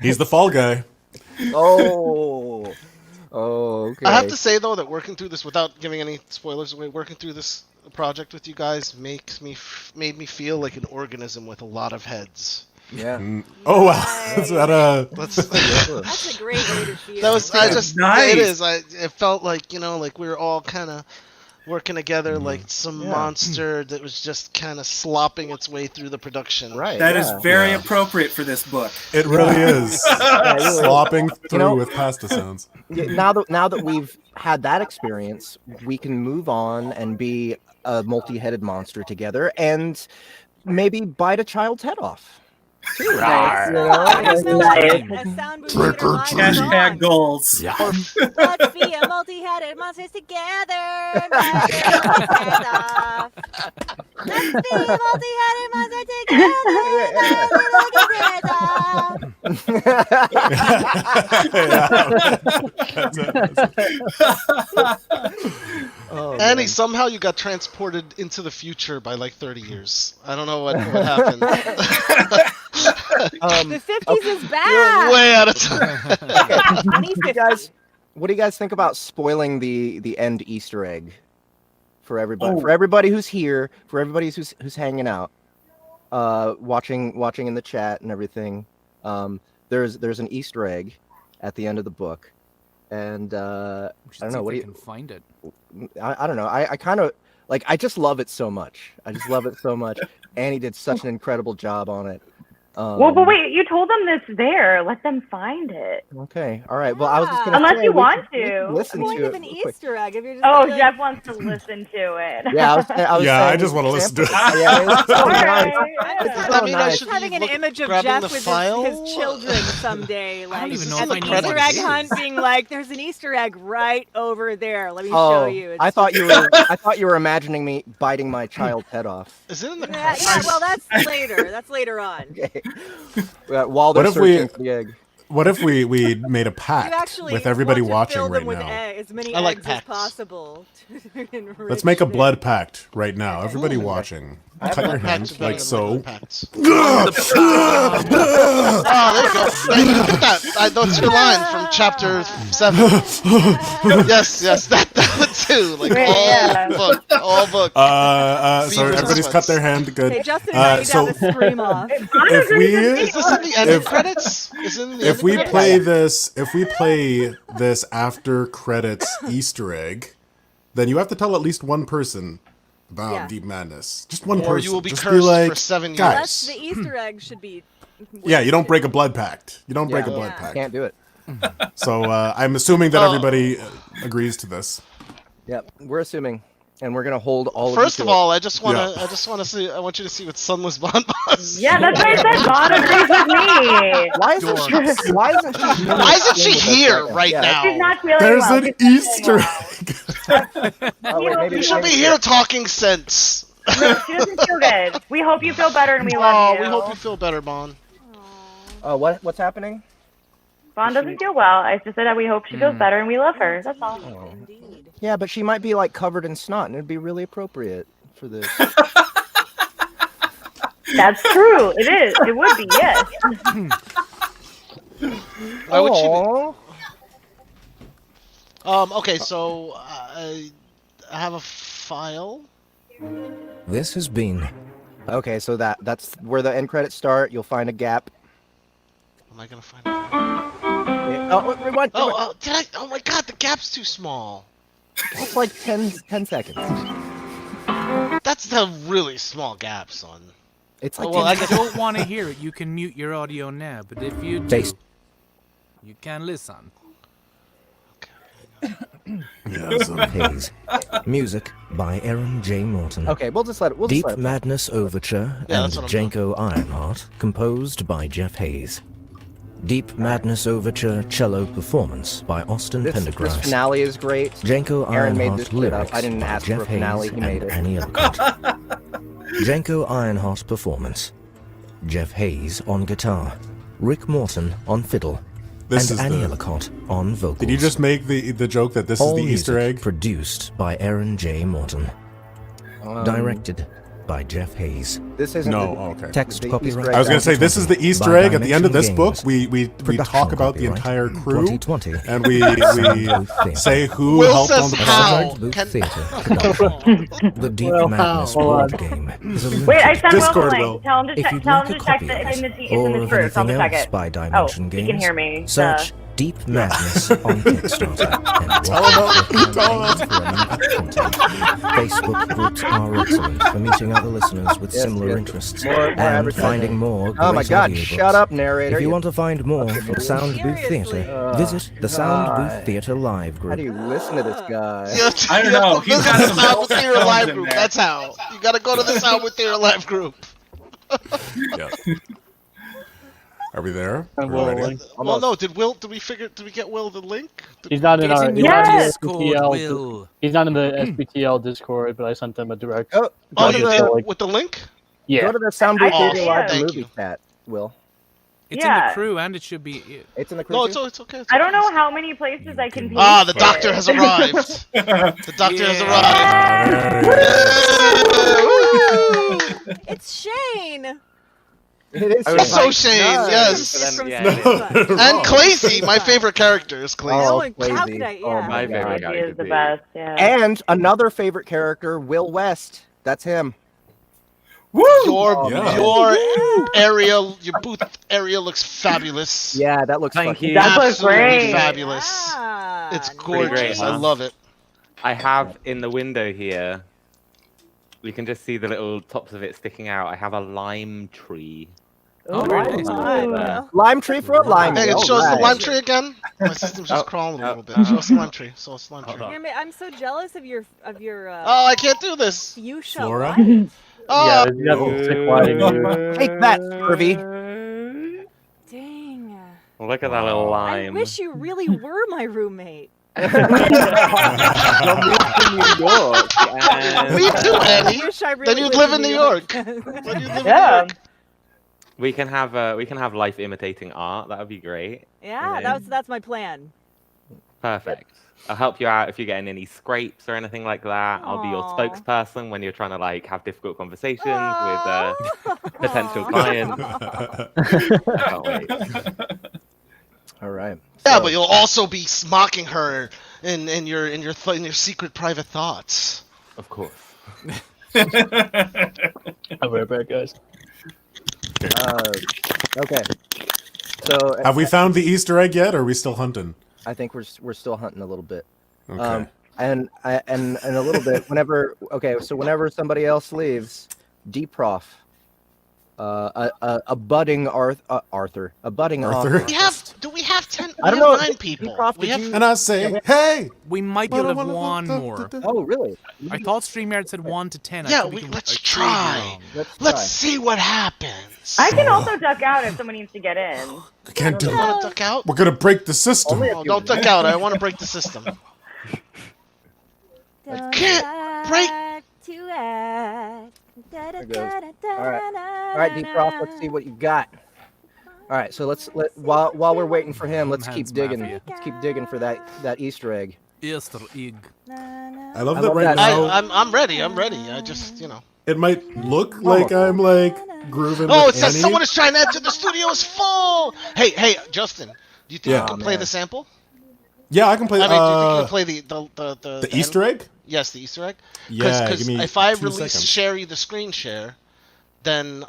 He's the fall guy. Oh, okay. I have to say though that working through this, without giving any spoilers away, working through this project with you guys made me feel like an organism with a lot of heads. Yeah. Oh wow. Is that That's That's a great way to feel. that was Nice. it is. It felt like like we were all kind of working together like some monster that was just kind of slopping its way through the production. Right. That is very Yeah. appropriate for this book. It really is. really- Slopping through know- with pasta sounds. Yeah, now that we've had that experience, we can move on and be a multi-headed monster together and maybe bite a child's head off. Too, you know? Nice. Nice. A Soundbooth Trick or Theater live Hashtag song. goals. Let's be a multi-headed monsters together. Bite their heads off. Let's be a multi-headed monster Annie, somehow you got transported into the future by like 30 years. I don't know what happened. The 50s is You're back. way out of time. What do you guys think about spoiling the end Easter egg for everybody? For everybody who's here, for everybody who's hanging out, watching in the chat and everything. There's an Easter egg at the end of the book, and I don't know. What do you can find it? I don't know. I kind of I just love it so much. I just love it so much. Annie did such an incredible job on it. Well, but wait, you told them it's there. Let them find it. Okay, all right. Well, I was just gonna Unless say, you we want could- we could to. listen Point to of it an real quick. Easter egg if you're just Oh, like, Jeff wants to listen to it. Yeah, I was Yeah, I saying just want to listen to it. Yeah, it's so All nice. right, It's yeah. so Does that mean I nice. should having an look- image of grabbing Jeff the with file? his children someday, like even know at if the I know Easter what egg it hunt, is. being like, "There's an Easter egg right over there. Let me Oh, show you." It's I thought just- I thought you were imagining me biting my child's head off. Is it in the Yeah, credits? well, that's later. That's later on. Okay. While they're What if we- searching for the egg. What if we made a You pact actually with everybody want to watching fill them right with now? as many I like eggs as packs. possible. Let's make a blood pact right now. Everybody watching. Cut your Pacts hand are better like than so. regular pacts. Oh, there you go. Hey, look at that. That's your line from chapter 7. yes, that one too. Like Yeah. all book. So Beavers everybody's and cut their hand. Good. Hey, Justin and I need so to have a scream off. if we Is this in the end if- credits? Is it in the if end we credits? play this after credits Easter egg, then you have to tell at least one person about Yeah. Deep Madness. Just one Or person. you will be Just cursed like, for 7 years. guys. Unless the Easter egg should be. Yeah, you don't break a blood pact. You don't break a Yeah. blood Yeah. pact. Can't do it. So I'm assuming that Oh. everybody agrees to this. Yep, we're assuming, and we're gonna hold all. First of, of you to all, I just want to. Yeah. I just want to see. I want you to see what Sunless Bonbons. Yeah, that's what I said. Vaughn agrees with me. it. Why isn't she? Why isn't she? Why isn't she here right Yeah. now? She's not feeling There's well. an She's not Easter feeling egg. Oh, wait, maybe You should be here talking sense. well. No, she doesn't feel good. We hope you feel better, and we Oh, love you. we hope you feel better, Bon. Oh, what's happening? Vaughn doesn't feel well. I just said that we hope she feels better, and we love her. That's all. Indeed. Yeah, but she might be like covered in snot, and it'd be really appropriate for this. That's true. It is. It would be. Yes. Why would she be? Aw. Okay, so I have a file. This has been Okay, so that's where the end credits start. You'll find a gap. Am I gonna find it? Oh, rewind. Oh, did I? Oh my God, the gap's too small. It's like 10 seconds. That's a really small gap, son. It's like Oh, well, I If you guess. don't want to hear it, you can mute your audio now. But if you do, Based- you can listen. Yeah, so- Hayes. Music by Aaron J. Morton. Okay, we'll just let it. Deep Madness Overture Yeah, and that's what I'm doing. Janko Ironheart, composed by Jeff Hayes. Deep Madness Overture cello performance by Austin This Pendergrass. finale is great. Janko Aaron made Ironheart this shit up. lyrics I didn't by ask for Jeff a finale, Hayes he made and it. Annie Ellicott. Janko Ironheart performance. Jeff Hayes on guitar. Rick Morton on fiddle. This and is Annie the. Ellicott on vocals. Did you just make the joke that this All is the Easter music egg? produced by Aaron J. Morton. Directed by Jeff Hayes. This isn't. No, the, oh, okay. Text the copyright. Easter egg I was gonna say this is the Easter egg. At the end of this book, we Production talk about the copyright entire crew 2020. and we Soundbooth Theatre. say who Will helped says on the how. project. Soundbooth Can- Theatre production. The Deep Well, Madness how? board game is a Wait, I limited sent Will the Discord link. will. Tell him to If check. you'd Tell like him a to check copy the of in it, the or in the of group. Tell him anything to check else it. by Oh, Dimension he Games, can hear me. search Deep Madness on Kickstarter and watch Facebook groups are excellent for meeting other listeners with Yes, similar yes. interests More and advertising. finding more Oh my great God! audiobooks. Shut up, narrator. If you want to find more from Soundbooth Seriously. Theatre, visit the Soundbooth Theatre Live How group. do you listen to this guy? I don't know. He's got some Sound with Theater films Live in group. there. That's how. You gotta go to the Sound with Theater Live group. Yeah. Are we there? I'm Are we ready? rolling. Well, no. Did we get Will the link? He's not in It's our in he's your not in the Discord, SBTL Will. He's not in the SBTL Discord, but I sent him a direct. Oh, Oh, go to you the, did with the link? Yeah. go to the Soundbooth Oh, Theater Live thank movie you. chat. Will. It's in Yeah. the crew, and it should be. It's in the crew. No, too? it's okay. It's I don't okay. know how many places I can. Ah, the paste doctor it. has arrived. The doctor has Yeah. arrived. Woo! It's Shane. It is. It's so Shane, Nice. yes. From yeah, Soundbooth. And Clazy, my favorite character is Clazy. Oh, How Clazy. could I? Oh Yeah. my My God. favorite He guy is could the be. best. Yeah. And another favorite character, Will West. That's him. Your Yeah. area, your booth area looks fabulous. Yeah, that looks. Thank fucking- you. That looks Absolutely great. fabulous. Ah, It's nice. gorgeous. great, I huh? love it. I have in the window here. You can just see the little tops of it sticking out. I have a lime tree. Oh, very nice. Lime tree for a lime. Hey, All show us the right. lime tree again. My system's just crawling a little bit. Show us the lime tree. Show us the lime tree. I'm so jealous of your Oh, I can't do this. fuchsia Flora? light. Oh, Yeah, you have a sick lighting, dude. Take that, Scurvy. Dang. Look at that little I lime. wish you really were my roommate. You're moved to New York. And, me too, Annie. I wish I really Then you'd lived live in New York. Then you'd live in New Yeah. York. we can have life imitating art. That would be great. Yeah, that's my plan. Perfect. I'll help you out if you're getting any scrapes or anything like that. I'll be your Aw. spokesperson when you're trying to like have difficult conversations with potential clients. Can't wait. All right. Yeah, So- but you'll also be mocking her in your secret private thoughts. Of course. I'll be right back, guys. Okay. So Have we found the Easter egg yet, or are we still hunting? I think we're still hunting a little bit. Okay. And a little bit whenever somebody else leaves, Deprof, a budding Arthur, a budding Arthur? author. Do we have 10? I don't we have know. 9 people. Deprof, We did have you- And I say, hey! We might be able to have one more. Oh, really? I thought StreamYard said 1 to 10. I Yeah, could be let's I could be try. wrong. Let's see what happens. I can also duck out if someone needs to get in. I can't do You it. want to duck out? We're gonna break the system. Only- Oh, don't duck out. I want to break the system. Can't break. There goes. All right, Deprof, let's see what you got. All right, so while we're waiting for him, let's keep Hands digging. Mafia. Let's keep digging for that Easter egg. Easter egg. I love I that love right that. now. I'm ready. I'm ready. I just, It might look like I'm like grooving. Oh, it with says Annie. someone is trying to enter the studio is full. Hey, Justin. Do you think Yeah. you can play the sample? Yeah, I can play. I mean, do you think you can play the Easter egg. Yes, the Easter egg. Yeah, give me if I 2 release seconds. Sherry the screen share, then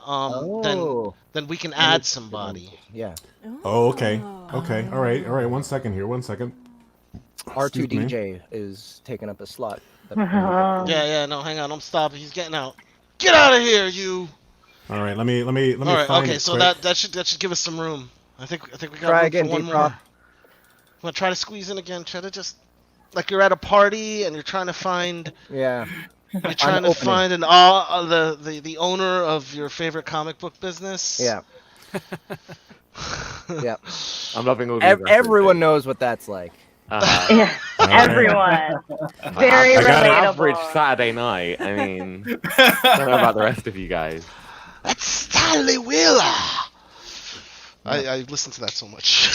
then we can add somebody. Yeah. Oh, okay. Okay. All right. 1 second here. 1 second. R2DJ is taking up a slot. Yeah, no, hang on, don't stop. He's getting out. Get out of here, you. All right. Let me. All All right, find okay, it so quick. that should give us some room. I think we got Try room again, for one Deprof. more. I'm gonna try to squeeze in again. Try to just like you're at a party and you're trying to find Yeah. you're trying to opening. find the owner of your favorite comic book business. Yeah. Yeah. I'm loving all these Everyone knows what that's like. references. Everyone. Very Like an relatable. average Saturday night. I mean, I don't know about the rest of you guys. That's Stanley Wheeler. I listen to that so much.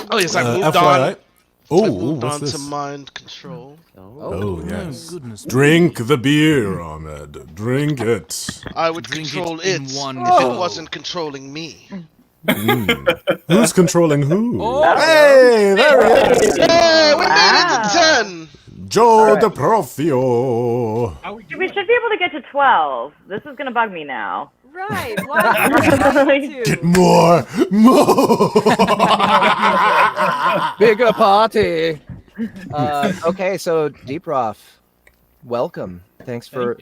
Oh yes, I moved FYI. on. Oh, Moved what's on this? to mind control. Oh, yes. Goodness. Drink the beer, Ahmed. Drink it. I would Drink control it in it one if go. it wasn't controlling me. Who's controlling who? Oh. Hey, there he is. Hey, we made it to 10. Joe DeProfio. We should be able to get to 12. This is going to bug me now. Right. Why? Get more. Bigger party. Okay, so Deprof, welcome. Thanks for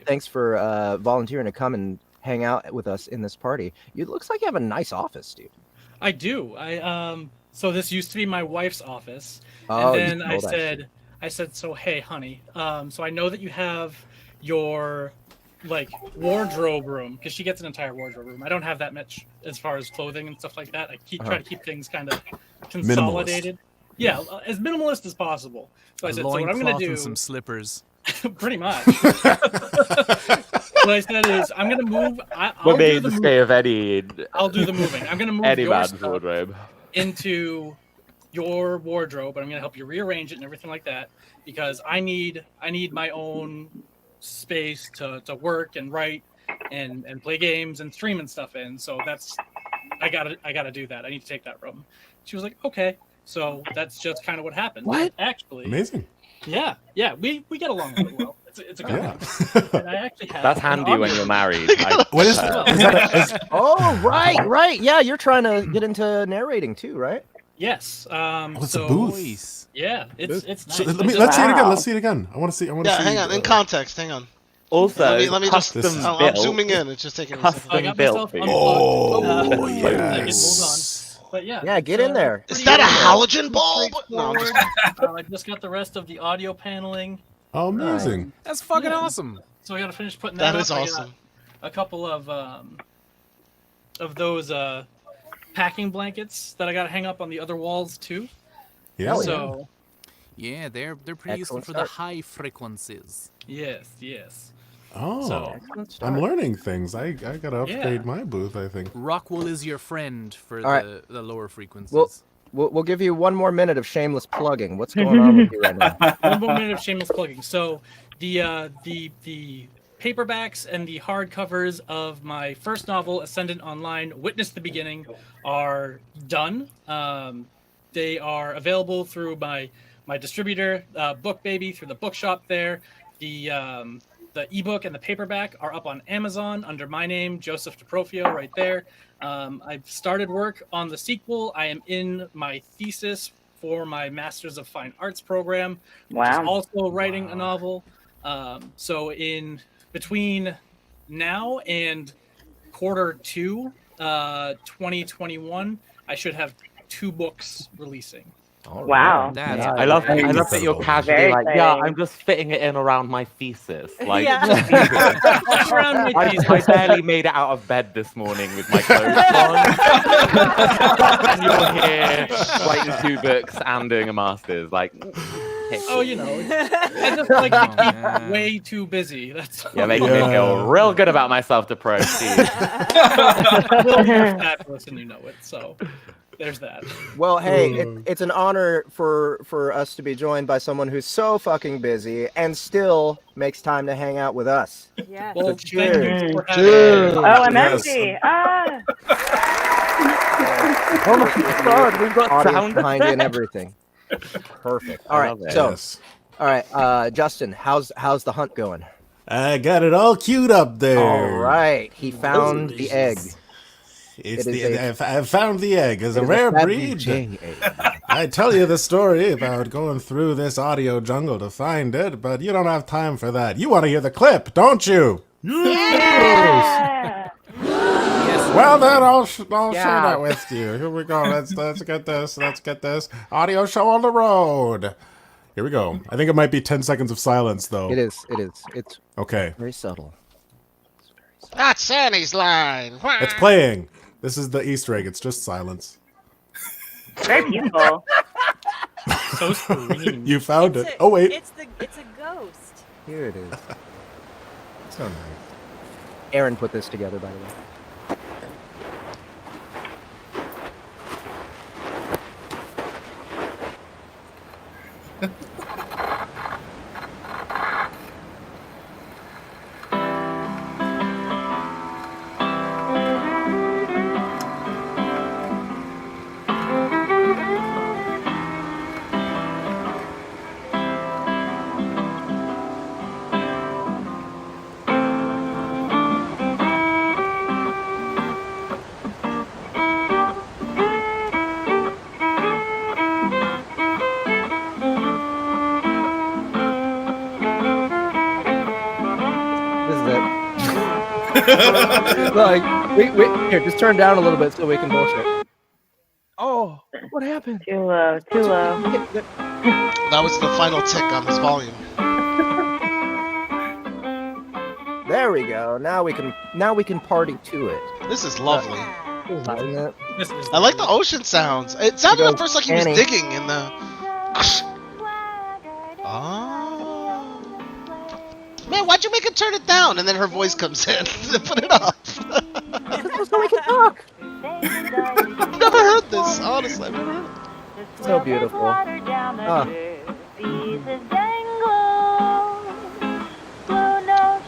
volunteering to come and hang out with us in this party. It looks like you have a nice office, dude. I do. So this used to be my wife's office, Oh, and then you I told us. said, so hey, honey, so I know that you have your like wardrobe room, because she gets an entire wardrobe room. I don't have that much as far as clothing and stuff like that. I try to keep things kind of consolidated. Yeah, as minimalist as possible. So I said, so what I'm going to do, and some slippers. pretty much. What I said is, I'm going to move. What made the stay of Eddie? I'll do the moving. I'm going to move Eddie your Man's stuff wardrobe. into your wardrobe, and I'm going to help you rearrange it and everything like that, because I need my own space to work and write and play games and stream and stuff in. So that's I gotta do that. I need to take that room. She was like, okay. So that's just kind of what happened. What? Actually, Amazing. yeah, we get along really well. It's a good Yeah. thing. And I actually have That's an handy when audio- you're married. What is Oh, right. Yeah, you're trying to get into narrating too, right? Yes. it's so a booth. yeah, it's nice. So, I let's just- see it again. Let's see it again. I want to see. Yeah, hang on. In context, hang on. Also, let me just. custom I'm built. zooming in. It's just taking me a Custom second. I got built myself for you. unplugged. Oh, Hold on. yes. But yeah. Yeah, it's, get in there. Is pretty that a good. halogen bulb? No, I'm just. I just got the rest of the audio paneling. Oh, amazing. That's fucking Yeah. awesome. So I got to finish putting that That up. is I got awesome. a couple of those packing blankets that I got to hang up on the other walls too. Yeah. So Yeah, they're pretty useful Excellent for start. the high frequencies. yes. Oh, So Excellent I'm start. learning things. I gotta upgrade Yeah. my booth, I think. Rockwool is your friend for All right. the lower frequencies. We'll give you one more minute of shameless plugging. What's going on with you right now? 1 more minute of shameless plugging. So the paperbacks and the hardcovers of my first novel, Ascendant Online, Witness the Beginning, are done. They are available through my distributor, Book Baby, through the bookshop there. The ebook and the paperback are up on Amazon under my name, Joseph DeProfio, right there. I've started work on the sequel. I am in my thesis for my Masters of Fine Arts program, which is also writing a novel. So in between now and Q2 2021, I should have 2 books releasing. Wow. That's I love that you're incredible. casually Very like, yeah, exciting. I'm just fitting it in around my thesis. Like, Around my I thesis. barely made it out of bed this morning with my clothes on. And you're here writing 2 books and doing a master's. Like, Oh, you know, I just like to keep way too busy. That's you're making me feel real good about myself to proceed. Will, you're fabulous and you know it. So there's that. Well, hey, it's an honor for us to be joined by someone who's so fucking busy and still makes time to hang out with us. Yes. Well, cheers. thank you for having Cheers. me. Oh, I'm empty. Ah. Oh my god, we've got Audience sound behind it and effects. everything. Perfect. I All right, love it. so Yes. all right, Justin, how's the hunt going? I got it all queued up there. All right, he found the egg. It's It is I found the egg. It's a It is rare Fabergé breed. egg. I tell you the story about going through this audio jungle to find it, but you don't have time for that. You want to hear the clip, don't you? Yeah. Well then, I'll share Yeah. that with you. Here we go. Let's get this. Let's get this audio show on the road. Here we go. I think it might be 10 seconds of silence though. It is. It's Okay. very subtle. That's Sandy's line. It's playing. This is the Easter egg. It's just silence. Very beautiful. So serene. You found It's it. a- Oh wait. It's a ghost. Here it is. So nice. Aaron put this together, by the way. This is it. Like, we here, just turn down a little bit so we can bullshit. Oh, what happened? Too low. Too low. That was the final tick on his volume. There we go. Now we can party to it. This is lovely. Isn't it? This is I like the ocean sounds. It sounded at goes first like he was Annie. digging in the. Oh. Man, why'd you make it turn it down? And then her voice comes in to put it up. So we can talk. I've never heard this, honestly. I've never heard it. So beautiful. Ah.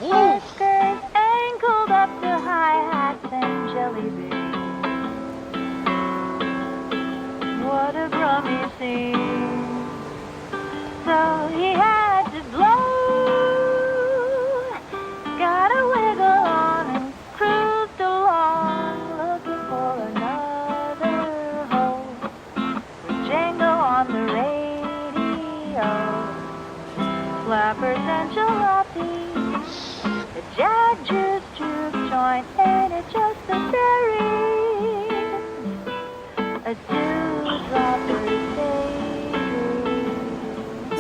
Ooh. Angled up to hi-hats and jelly beans. What a grummy scene. So he had to blow. Got a wiggle on and cruised along, looking for another hole. With Django on the radio. Flappers and jalopies.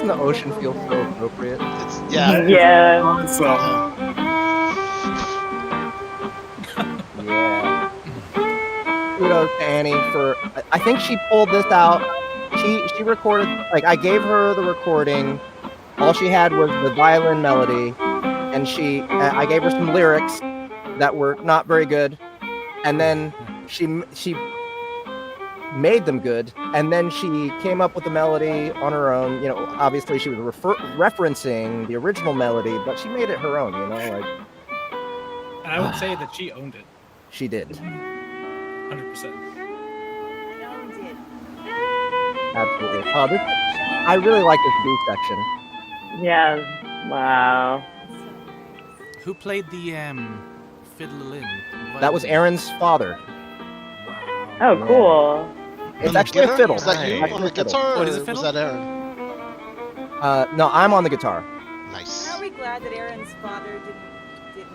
Doesn't the ocean feel so appropriate? Yeah. Awesome. Yeah. Kudos to Annie for. I think she pulled this out. She recorded, like, I gave her the recording. All she had was the violin melody, and I gave her some lyrics that were not very good, and then she made them good, and then she came up with the melody on her own. You know, obviously she was referencing the original melody, but she made it her own. You know, like. And I would say that she owned it. She did. 100%. Absolutely. I really like this B section. Yeah. Wow. Who played the fiddle-in? That was Aaron's father. Oh, cool. It's actually a fiddle. Was that you on the guitar, or is it was fiddle? that Aaron? No, I'm on the guitar. Nice. Are we glad that Aaron's father didn't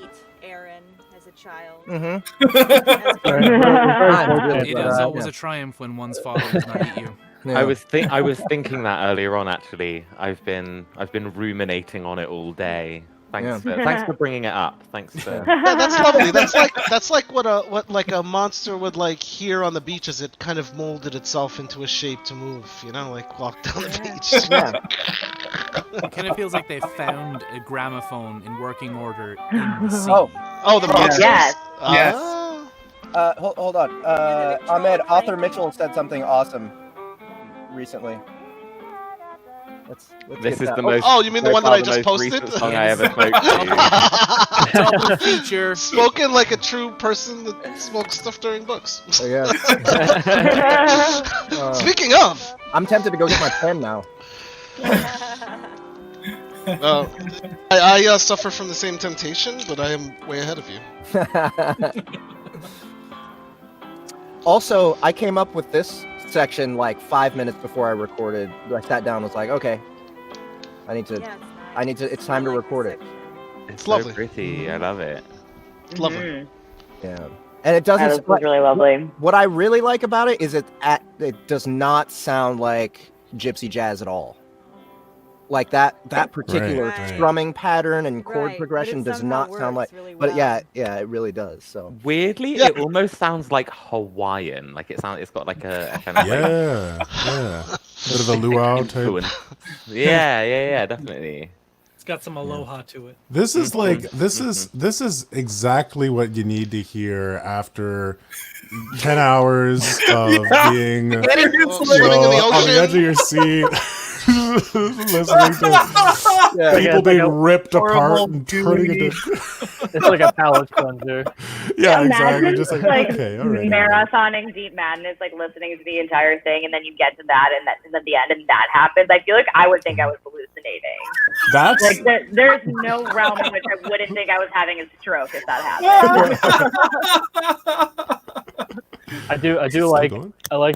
eat Aaron as a child? Mm-hmm. It is always a triumph when one's father does not eat you. I was thinking that earlier on. Actually, I've been ruminating on it all day. Thanks for bringing it up. Thanks for. Yeah, that's lovely. That's like what a monster would like hear on the beach as it kind of molded itself into a shape to move. You know, like walk down the beach. Yeah. It kind of feels like they found a gramophone in working order in the sea. Oh, the monsters. Yes. Yes. Hold on. Ahmed, Author Mitchell said something awesome recently. Let's This get is that. the most. Oh, you mean the one that I just most posted? recent song I ever smoked to. Double feature. Spoken like a true person that smokes stuff during books. Oh, yeah. Speaking of, I'm tempted to go get my pen now. I suffer from the same temptation, but I am way ahead of you. Also, I came up with this section like 5 minutes before I recorded. I sat down and was like, okay, it's time to record it. It's so lovely. Pretty. I love it. It's lovely. Yeah. And it doesn't. That was really lovely. What I really like about it is it does not sound like gypsy jazz at all. Like that particular strumming pattern and chord progression does not sound like. Really but well. yeah, it really does. So weirdly, it almost sounds like Hawaiian. Like it's got like a kind of yeah. Bit of a luau type. Yeah, definitely. It's got some aloha to it. This is like this is exactly what you need to hear after 10 hours of being on the edge of your seat. Listening to people being ripped apart and turning into. It's like a palate cleanser. Yeah, exactly. Imagine, Just like okay, all right. Marathoning Deep Madness, like listening to the entire thing, and then you get to that, and at the end, and that happens. I feel like I would think I was hallucinating. That's like there's no realm in which I wouldn't think I was having a stroke if that happened. I do like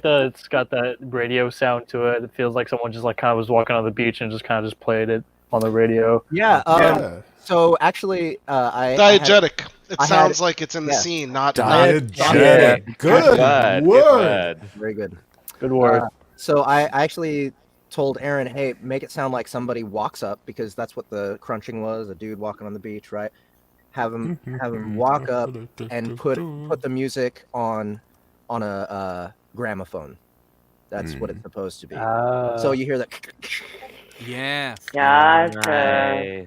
that it's got that radio sound to it. It feels like someone just like kind of was walking on the beach and just kind of just played it on the radio. Yeah. So actually, diegetic. It sounds like it's in the scene, not diegetic. Good word. Very good. Good word. So I actually told Aaron, hey, make it sound like somebody walks up, because that's what the crunching was, a dude walking on the beach, right? Have him walk up and put the music on a gramophone. That's what it's supposed to be. So you hear that. Yeah. Gotcha.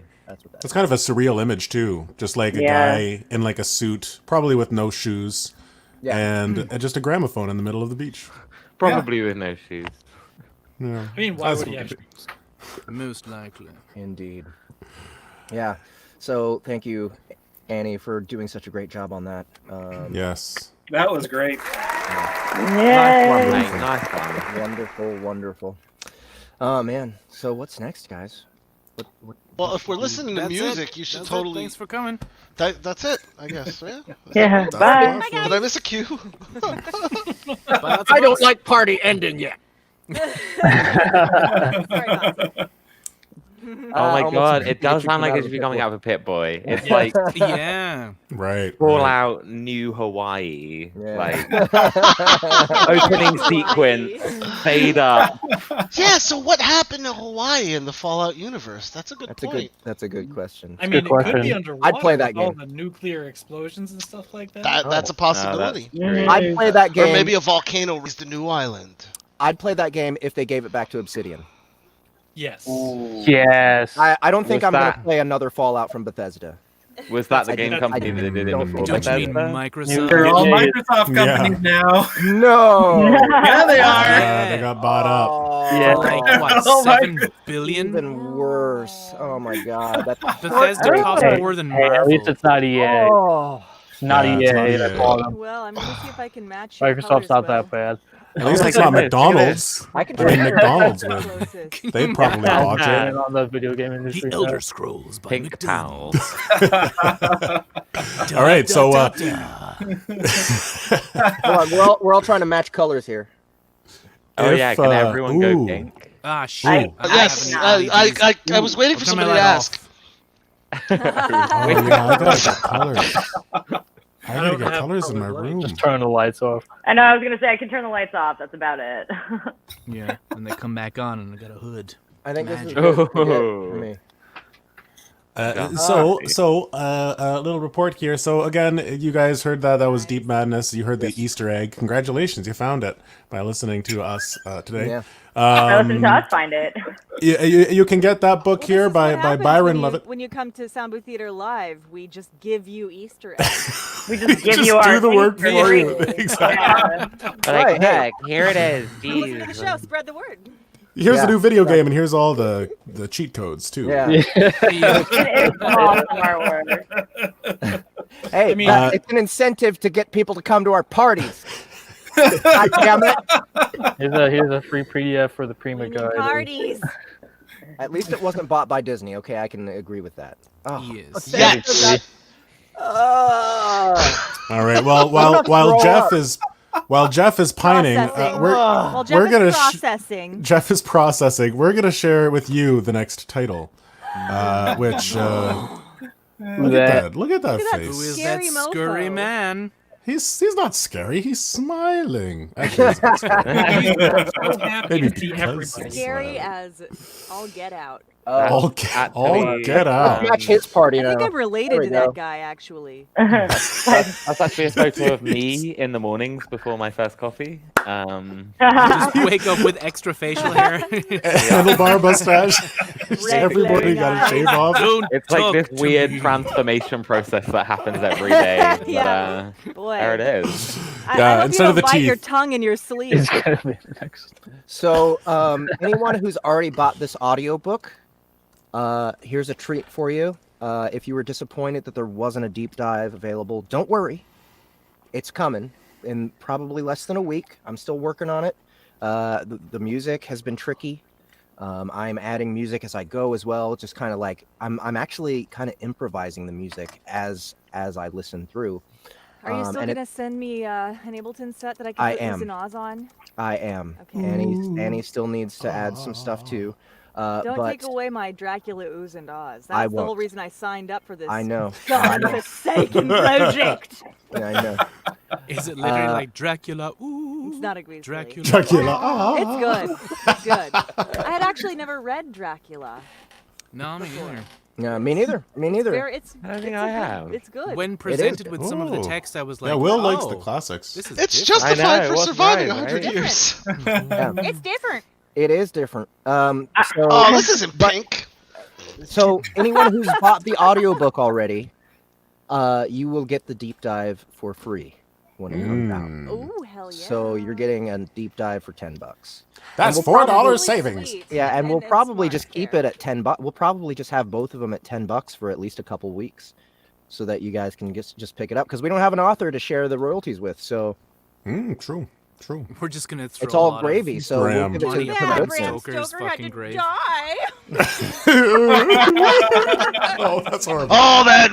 It's kind of a surreal image too. Just like a guy in like a suit, probably with no shoes, and just a gramophone in the middle of the beach. Probably with no shoes. Yeah. I mean, why would he have shoes? Most likely. Indeed. Yeah. So thank you, Annie, for doing such a great job on that. Yes. That was great. Yeah. Nice one. Wonderful. Oh man. So what's next, guys? Well, if we're listening to music, you should totally. Thanks for coming. That's it, I guess. Yeah. Yeah. Bye. Did I miss a cue? I don't like party ending yet. Oh my almost god, a it does Pikachu sound like out it of should be a coming pit out of a Pit Boy. It's Yeah. like Yeah. Right. Fallout New Hawaii. Yeah. Like opening sequence, fade up. Yeah. So what happened to Hawaii in the Fallout universe? That's a good point. That's a good question. I mean, good it could be question. underwater I'd play that with all game. the nuclear explosions and stuff like that. That's a possibility. great. I'd play that game. Or maybe a volcano raised a new island. I'd play that game if they gave it back to Obsidian. Yes. Yes. I don't think Was I'm going that- to play another Fallout from Bethesda. Was that the I game did- company I that did it don't before think Don't you mean Bethesda? Microsoft? They're all Yeah. Microsoft companies now. No. Yeah, they are. They got bought up. Yeah. Like what? Oh my 7 billion? Even worse. Oh my god. That's Bethesda costs Hey, more than hey, at least Marvel. it's not EA. Oh. It's not Yeah, EA. it's not That's EA. all. Well, I'm gonna see if I can match your Microsoft's colors not well. that bad. At least my it's not goodness, McDonald's. I can I mean, try- McDonald's would. Closest. They'd probably watch it. Been on the video game industry. The Elder Scrolls by Pink McDonald's. All right, so Hold on, we're all trying to match colors here. Oh If, yeah, can everyone go ooh. pink? Ah, shit. Yes, haven't I was waiting for I'll turn my somebody to light ask. Oh, yeah, I gotta get colors. I gotta don't get have colors in my colored room. Just turn the lights off. I know. I was gonna say I can turn the lights off. That's about it. Yeah, and they come back on and I got a hood. I think this is Magic. good to get for me. A little report here. So again, you guys heard that was Deep Madness. You heard the Easter egg. Congratulations, you found it by listening to us today. Yeah. Listen to us find it. You can get that book Well, here this is by what happens Byron when you, Levitt. When you come to Soundbooth Theater Live, we just give you Easter eggs. We just give Just you our do the work things for free. you. Exactly. Yeah. Like, Right, hey. heck, here it is. Listen to the show. Jeez. Spread the word. Here's Yeah. a new video game, and here's all the cheat codes too. Yeah. It is awesome artwork. Hey, I mean- it's an incentive to get people to come to our parties. God damn it. Here's a free PDF for the Prima We need guide. parties. At least it wasn't bought by Disney. Okay, I can agree with that. Oh. Yes. Yes. All right. Well, while Jeff is pining, Processing. Well, Jeff we're is gonna processing. Jeff is processing. We're gonna share with you the next title, which look at that Look at that face. Who is Scary that scurry mofo. man? He's not scary. He's smiling. Actually, he's not scary. So happy Maybe to see because everybody. he's Scary as all get out. all get out. Let's match his party I now. think I'm related There we to go. that guy, actually. That's actually a photo of me in the mornings before my first coffee. Just wake up with extra facial hair. Handlebar mustache. Everybody got to shave off. Don't It's like talk this to weird me. transformation process that happens every day. But, Yeah. Boy. there it is. I Yeah, hope instead you of don't the bite your teeth. tongue in your sleep. It's gonna be the next. So, anyone who's already bought this audiobook, here's a treat for you. If you were disappointed that there wasn't a deep dive available, don't worry. It's coming in probably less than a week. I'm still working on it. The music has been tricky. I'm adding music as I go as well. Just kind of like I'm actually kind of improvising the music as I listen through. Are you still and going to send me an Ableton set that I can I put am. Ooze and Oz on? I am. Okay. Annie still needs to add some stuff too. Don't but take away my Dracula Ooze and Oz. I That's the whole won't. reason I signed up for this I know. I know. godforsaken project. Yeah, I know. Is it literally like Dracula? Ooh. It's not a Grease Dracula. Dracula. Ah. It's good. It's good. I had actually never read Dracula. No, me neither. Yeah, me neither. Me neither. It's I don't think it's I a good- have. It's good. When presented with some of the Ooh. text, I was like, Yeah, Will oh, likes the classics. This is It's different. I justified know, for it was surviving right, 100 right? years. Yeah, It's different. it is different. So, Oh, this isn't pink. so anyone who's bought the audiobook already, you will get the deep dive for free when it comes out. Ooh, hell yeah. So you're getting a deep dive for $10. That's And we'll $4 probably- savings. Sweet. Yeah, and we'll it's probably smart just keep care. it at $10. We'll probably just have both of them at $10 for at least a couple weeks, so that you guys can just pick it up because we don't have an author to share the royalties with. So True. We're just gonna throw it's a all lot gravy. Of So we'll Bram. give it to money the at Yeah, Bram producer. Bram Stoker's Stoker had fucking to grave. die. Oh, that's horrible. All that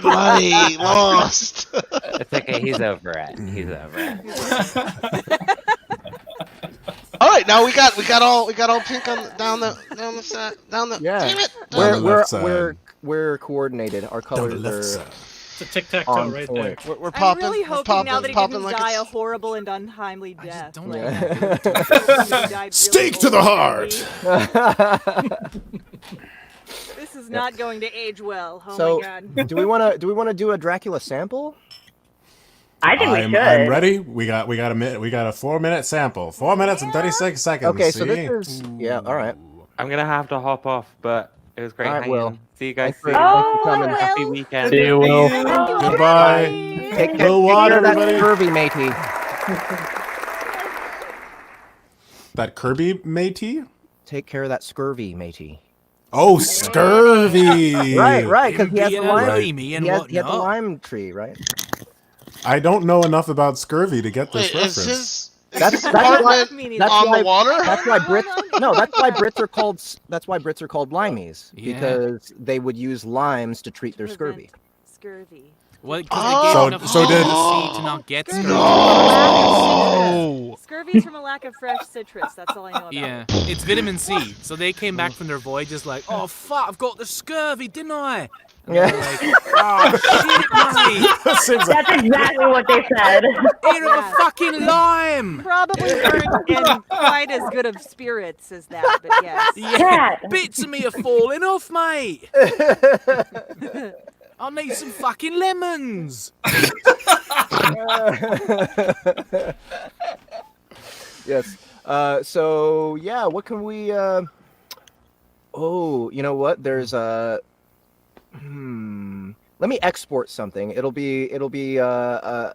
money lost. It's okay. He's over it. He's over it. All right, right, now we got all pink on down the Yeah. damn it. Down the left side. We're coordinated. Our Down the colors left are side. It's a tic-tac-toe on right point. there. We're I'm popping. really we're hoping popping, now that he popping didn't like die a it's... horrible and untimely death. Don't let Yeah. him do it to me. He died really Stake to old the and heart. heavy. This is not going to age well. Oh So, my god. do we want to do a Dracula sample? I think we should. I'm ready. We got a minute. We got a 4-minute sample. 4 minutes and 36 seconds. Okay, so see? this is all right. I'm gonna have to hop off, but it was great All right, hanging. Will. See you guys Thanks for- soon. thanks for coming. Happy weekend. See you, Will. Goodbye. Take Go water, care of that everybody. scurvy, matey. That Kirby matey? Take care of that scurvy, matey. Oh, scurvy. Right, because he has the Being lime. grimy and He has the whatnot. lime tree, right? I don't know enough about scurvy to get this Wait, reference. is That's his why- apartment Me neither. that's on why- the water? That's why Brits. No, that's why Brits are called. That's why Brits are called limeys Yeah. because they would use limes to treat their scurvy. Scurvy. Well, because Oh. they gave So- enough so did- vitamin C to not get Scurvy. scurvy. No. Scurvy's from a lack of fresh citrus. That's all I know about Yeah, it. it's vitamin C. So they came back from their voyages like, oh fuck, I've got the scurvy, didn't I? And Yeah. they're like, oh shit, mate, Seems That's exactly what they said. here are the fucking lime. Probably weren't in quite as good of spirits as that, but yes. Yeah, Cat. bits of me are falling off, mate. I need some fucking lemons. Yes. So yeah, what can we? Oh, you know what? There's a. Let me export something. It'll be a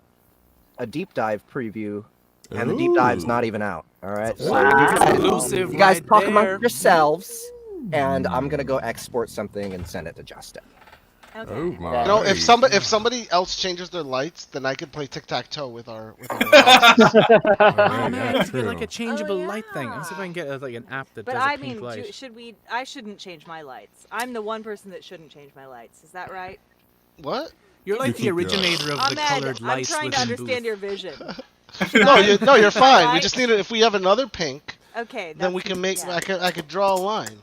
deep dive preview, and the deep dive's not even out. All right. So Exclusive you guys right talk there. amongst yourselves, and I'm gonna go export something and send it to Justin. Okay. Oh my. You know, if somebody else changes their lights, then I could play tic-tac-toe with our lights. Oh man, it's true. like a changeable Oh, light thing. yeah. Let's see if I can get like an app that But does I a pink mean, light. should we? I shouldn't change my lights. I'm the one person that shouldn't change my lights. Is that right? What? You're like the keep originator of the Ahmed, colored I'm lights trying to within understand Booth. your vision. No, you're fine. We Right? just need it. If we have another pink, Okay. then we that's- can make. yeah. I could draw a line.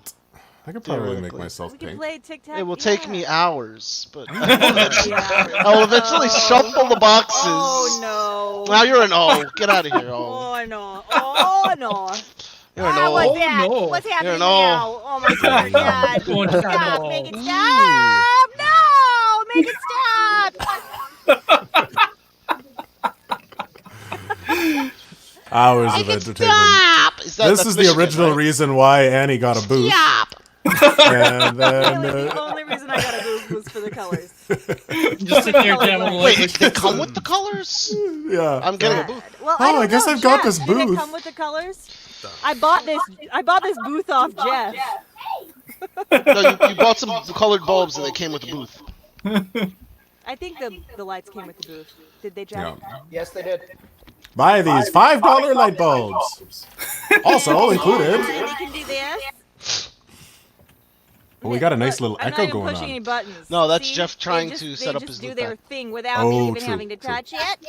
I could probably make Theoretically. myself We can pink. play tic-tac. It will take me hours, but Yeah. I will eventually shuffle the boxes. Oh no. Now you're an O. Get out of here, O. Oh no. Oh no. You're an Ah, what's O. that? no. What's happening You're an now? Oh my god. God. Going to Stop. no. Make it stop. No. Make it stop. Hours of entertainment. Stop! This is the original reason why Annie got a booth. Stop! And then Really, the only reason I got a booth was for the colors. Just sit there jamming Wait, like they come with the colors? yeah. I'm getting a booth. Well, Oh, I guess know, I've got Jeff, this Did booth. it come with the colors? I bought this booth off Jeff. No, you bought some colored bulbs and they came with the booth. I think the lights came with the booth. Did they, Jeff? Yeah. Yes, they did. Buy these $5 light bulbs. Also included. They can do this. Well, we got a nice Look, little I'm echo not even going pushing any on. buttons. No, that's See? Jeff trying They to just- set up they his just do loop their back. thing without me Oh, even true, having to true. touch it.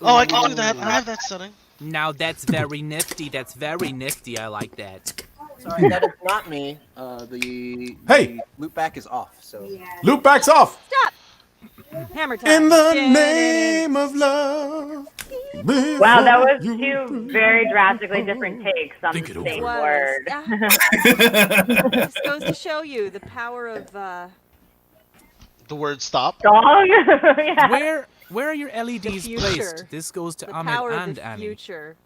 Oh, I can do that. I have that setting. Now that's very nifty. That's very nifty. I like that. Sorry, that is not me. The Hey! loop back is off. So Loop backs off. Stop. Hammer time. In the name of love. Wow, that was before you- two very drastically different takes on Think the it over. same Was. word. This goes to show you the power of The word stop. Dog? Yeah. Where are your LEDs future. placed? This goes to the Ahmed power and of the Annie. future.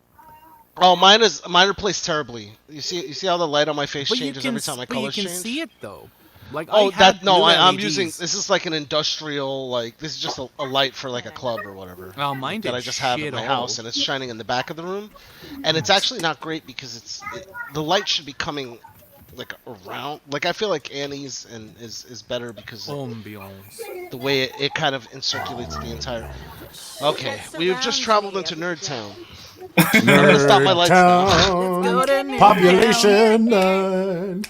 Oh, mine are placed terribly. You see how the light on my face But you changes can, every time my but you colors can change? see it though. Like Oh, I have blue I'm LEDs. using. This is like an industrial, like this is just a light for like a club or whatever. Oh, mine that did I just have in shit my all. house, and it's shining in the back of the room, and it's actually not great because the light should be coming like around. Like I feel like Annie's is better because of Ambiance. the way it kind of circulates the entire. Okay, That we've just surrounds traveled me into every Nerd day. Town. I'm gonna stop my lights now. Go to Nerd Population 9.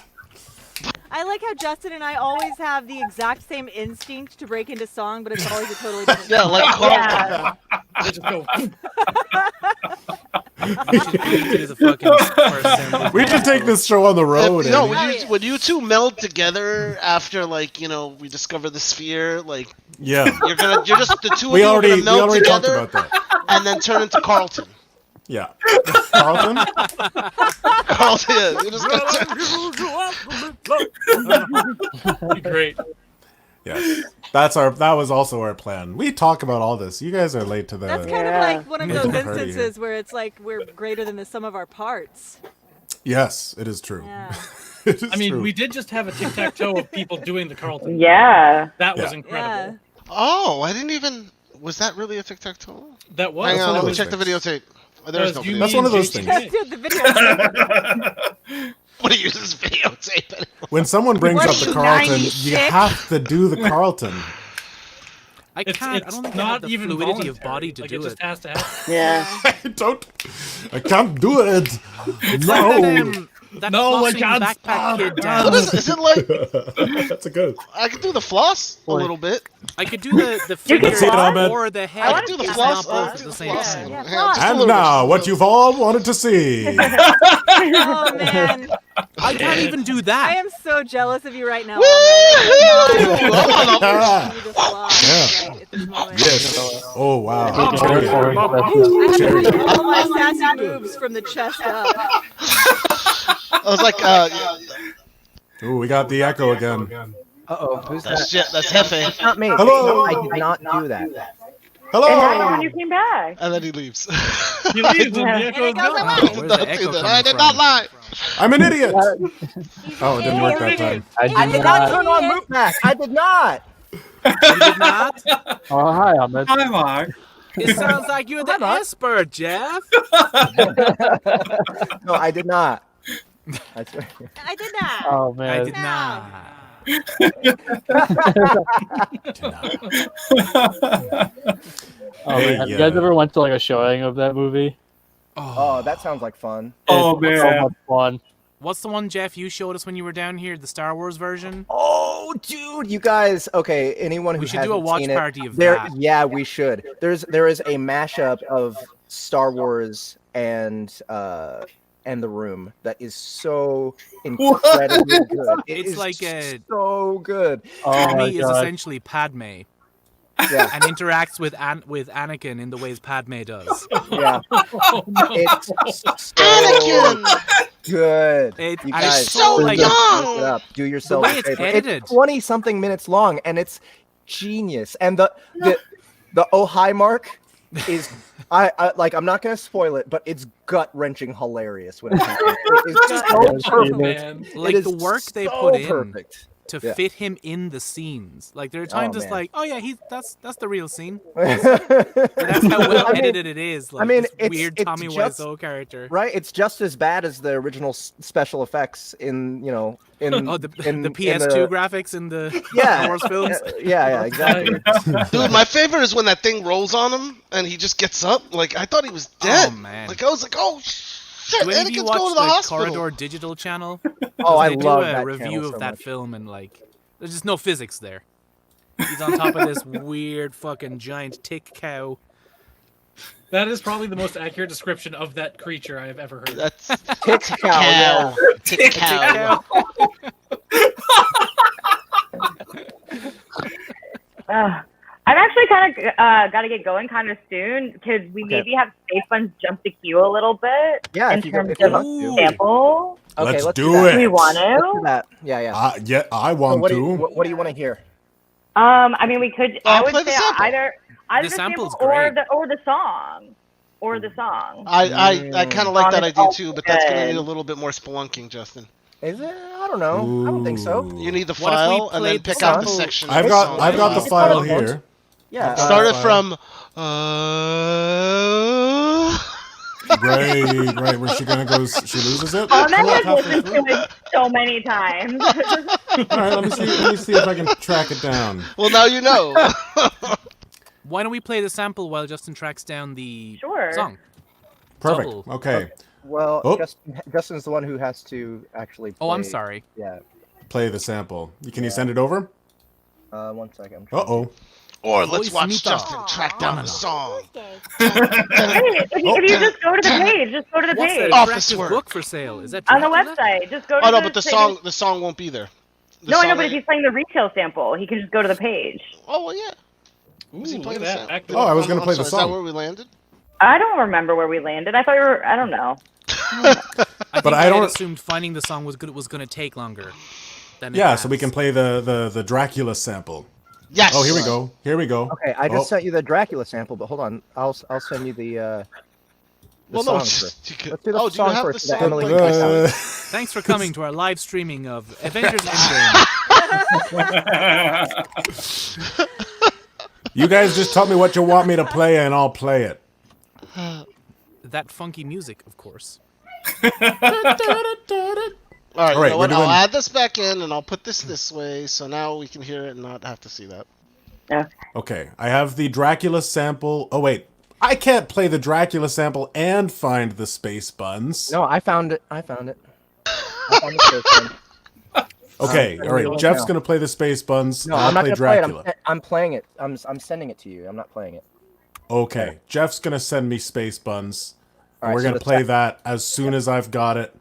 I like how Justin and I always have the exact same instinct to break into song, but it's always a totally different Yeah, like Yeah. They just go. We should do the fucking first Soundbooth. We should take this show on the road. No, Andy. when you two meld together after we discover the sphere, Yeah. you're just the two of We you are already gonna meld talked together about that. and then turn into Carlton. Yeah. Carlton? Carlton, yeah, you're just gonna Great. Yes. That was also our plan. We talk about all this. You guys are late to the That's kind of like one of those Party here. instances where it's like we're greater than the sum of our parts. Yes, it is true. Yeah. It is I mean, true. we did just have a tic-tac-toe of people doing the Carlton. Yeah. That was Yeah. incredible. Oh, I didn't even. Was that really a tic-tac-toe? That was. Hang one on, of let me those check the things. videotape. There's no You video. That's mean one of those JT? things. Dude, the video. What do you use this videotape anymore? When someone brings What up are the you, Carlton, 96? you have to do the Carlton. I It's, can't. I it's don't think I not have the even fluidity of voluntary. body to Like, do it just it. has to happen. Yeah. I can't do it. It's No. like that No, I flossing can't backpack stop. kid What dance. is it like? That's a good. I can do the floss a little bit. I could do the You figure can see it, Ahmed. or the I head. can do the It's floss. not both at the same floss. time. Yeah, Hang on, just a And little bit, now, just a what little you've all wanted to see. Oh man, I can't even do I that. am so jealous of you right now. Woo! Ahmed. Hold on, Ah, You just lost Yeah. right at this moment. yes. Oh, wow. I had to do all my sassy moves from the chest up. I was like, Ooh, we got the echo again. Uh-oh, who's that? that's Hefe. It's not me. Hello. I did not do that. It happened when Hello. you came back. And then he leaves. He leaves and the Yeah. echo And it goes goes. away. I did Where's not the do echo that. coming I did from? not lie. I'm an idiot. Oh, it didn't work that time. I did not turn on loop back. I did not. You did not? Oh, hi, Ahmed. Hi, Mark. It sounds like you're the expert, Jeff. No, I did not. I swear. I did that. Oh I man. did not. Oh man. You guys ever went to like a showing of that movie? Oh, that sounds like fun. Oh, It's so man. much fun. What's the one, Jeff, you showed us when you were down here? The Star Wars version? Oh, dude, you guys. Okay, anyone who We should do a hasn't watch seen it, party of there. that. Yeah, we should. There is a mashup of Star Wars and The Room that is so incredibly good. It It's is like a so good. Oh my Tommy is god. essentially Padme Yeah, and interacts with Anakin in the ways Padme does. yeah. Oh, no. It's so Anakin! good. It's You I'm guys, so look young! it up. Do yourself way a it's favor. edited. It's 20-something minutes long, and it's genius. And the oh hi mark is I like I'm not gonna spoil it, but it's gut wrenching hilarious when it happens. It is so Yes, perfect. Man. like It the is work they so put in perfect. to Yeah. fit him in the scenes. Like there are times it's man. like, oh yeah, that's the real scene. Right? That's how well I mean- edited it is. Like mean, this it's- weird it's Tommy just- Wiseau character. It's just as bad as the original special effects in Oh, the in PS2 graphics in the Yeah. Star Wars films. Yeah, exactly. Dude, my favorite is when that thing rolls on him and he just gets up. Like, I thought he was dead. Oh man. Like, I was like, oh, shit, Do any of you Anakin's watch going the to the hospital. Corridor Digital channel? Oh, I They do love a that review channel of so that much. film and like there's just no physics there. He's on top of this weird fucking giant tick cow. That is probably the most accurate description of that creature I have ever heard. That's Tick cow. Tick cow. I'm actually kind of got to get going kind of soon because we Okay. maybe have space funds jump the queue a little bit Yeah, in if you terms go- of Ooh. sample. Okay, Let's let's do that. it. Do we want Let's do to? that. Yeah. Yeah, I So want what to. do you, what do you want to hear? I mean, we could. I play would the say sample. either The the sample's sample or great. the song, or the song. I kind of like that Song is idea too, but that's going to good. need a little bit more spelunking, Justin. Is it? I don't know. I don't think so. Ooh. You need the What if we file and then played the pick out the song? section. I've of got song I've you got the want. file on. here. Yeah. Start it file. from. Right. Where she kind of goes, she loses it. Oh, man Come on, has halfway listened through. to it so many times. All right, let me see if I can track it down. Well, now you know. Why don't we play the sample while Justin tracks down the Sure. song? Perfect. Double. Okay. Well, Oh. Justin's the one who has to actually. Oh, I'm play- sorry. Yeah. Play the sample. Can you send it over? 1 second. Uh oh. Or let's Voice watch Mita. Justin track down the song. Hey, if you just go to the page, just go to the What's that page Office attractive work. book for sale? Is that on the Dracula? website. Just go to Oh no, the but the page. song won't be there. The No, I know, song but if he's playing the retail sample, he can just go to the page. Oh well, yeah. Ooh, Is he look playing at the that. sound? Back to Oh, I was I'm gonna play the sorry, Is that song. where we landed? I don't remember where we landed. I thought you were. I don't know. I I had don't- assumed finding the song was going to take longer. Than it Yeah, so we has. can play the Dracula sample. Yes. Oh, here we go. Here we go. Okay, I just Oh. sent you the Dracula sample, but hold on. I'll send you the Well, song no, first. it's just, you could, Let's do the oh, do you song have first the so that song? Emily like, can I saw it. Thanks for coming to our live streaming of Avengers Endgame. You guys just tell me what you want me to play, and I'll play it. That funky music, of course. All right, All right, you know what? we're I'll doing- add this back in, and I'll put this way, so now we can hear it and not have to see that. Yeah. Okay, I have the Dracula sample. Oh wait, I can't play the Dracula sample and find the space buns. No, I found it. I found the space bun. Okay, all right. right Jeff's now. gonna play the space buns. No, I'll I'm not play gonna play Dracula. it. I'm playing it. I'm sending it to you. I'm not playing it. Okay, Jeff's gonna send me space buns. All And right, we're so gonna the play sec- that as soon as I've got it.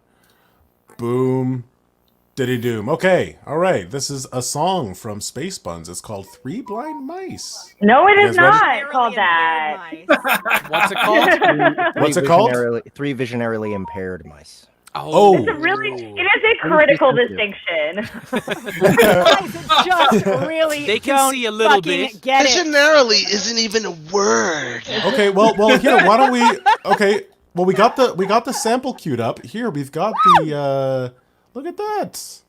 Boom. Diddy doom. Okay, all right. This is a song from Space Buns. It's called Three Blind Mice. No, it You is guys ready? not called that. What's it called? What's it called? Three visionarily impaired mice. Oh. It's a really. It is a critical distinction. Guys, it's just really They can don't see a little fucking bit. Get it. Visionarily isn't even a word. Okay, well, here. Why don't we? Okay, well, we got the sample queued up. Here, we've got the. Look at that.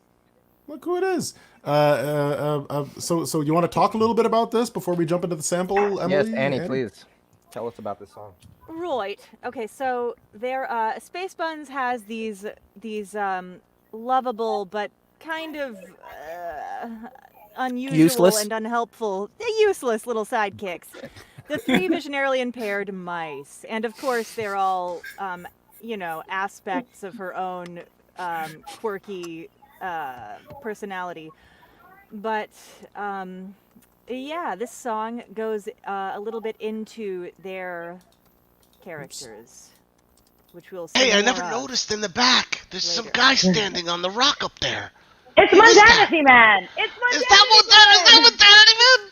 Look who it is. So you want to talk a little bit about this before we jump into the sample, Emily? Yes, Annie, please tell us about this song. Right. Okay. So there, Space Buns has these lovable but kind of unusual Useless? and unhelpful, useless little sidekicks. The three visionarily impaired mice, and of course they're all, aspects of her own quirky personality. But yeah, this song goes a little bit into their characters, which we'll see. Hey, I more never of. noticed in the back. There's some later. guy standing on the rock up there. It's Who is that? Mundanity Man. It's Mundanity Is that what Mundanity Man?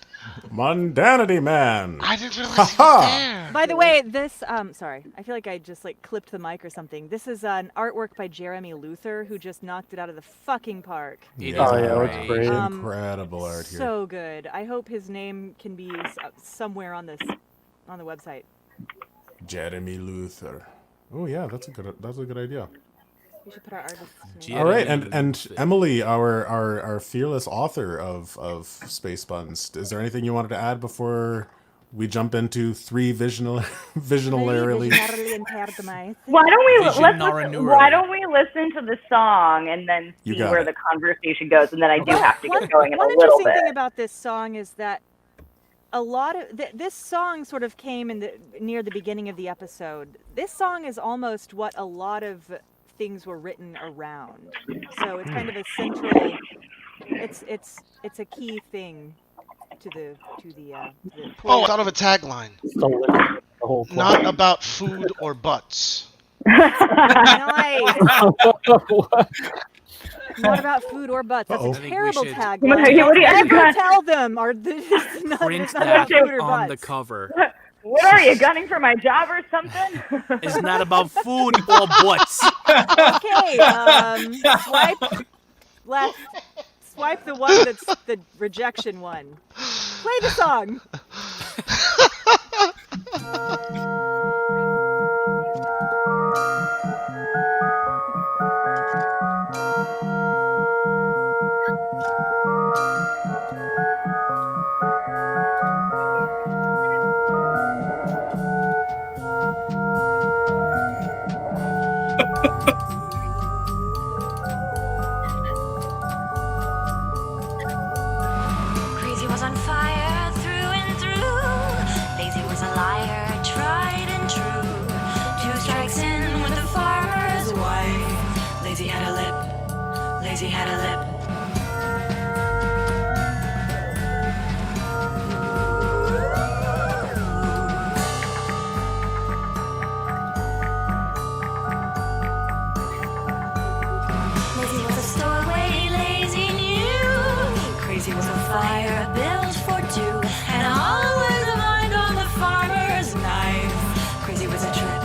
Mundanity Man. I didn't realize he Ha-ha. was there. By the way, this sorry, I feel like I just clipped the mic or something. This is an artwork by Jeremy Luther, who just knocked it out of the fucking park. It Oh, is yeah, that's great. great. Incredible art here. So good. I hope his name can be somewhere on the website. Jeremy Luther. Oh yeah, that's a good idea. We should put our artist name. Yeah. All right, Jeremy and Luther. Emily, our fearless author of Space Buns, is there anything you wanted to add before we jump into three visionarily? Visionarily impaired mice. Why don't we Visionaranurally. why don't we listen to the song and then You see got where it. the conversation goes, and then I do have to One, get going in a one little interesting bit. thing about this song is that a lot of this song sort of came near the beginning of the episode. This song is almost what a lot of things were written around. So it's kind of a central. It's a key thing to the Oh, I thought of a tagline. The whole Not about food or butts. Nice. Not about food or butts. That's Uh-oh. a I think we terrible should- tagline. What are you Never gonna- tell them. Or it's not, Print it's not that about food or on the butts. cover. What are you gunning for my job or something? It's not about food or butts. Okay, swipe left. Swipe the one that's the rejection one. Play the song. Crazy was on fire through and through. Lazy was a liar, tried and true. 2 strikes in with the farmer's wife. Lazy had a lip. Lazy had a lip. fire built for two, and always a mind on the farmer's knife. Crazy was a trip,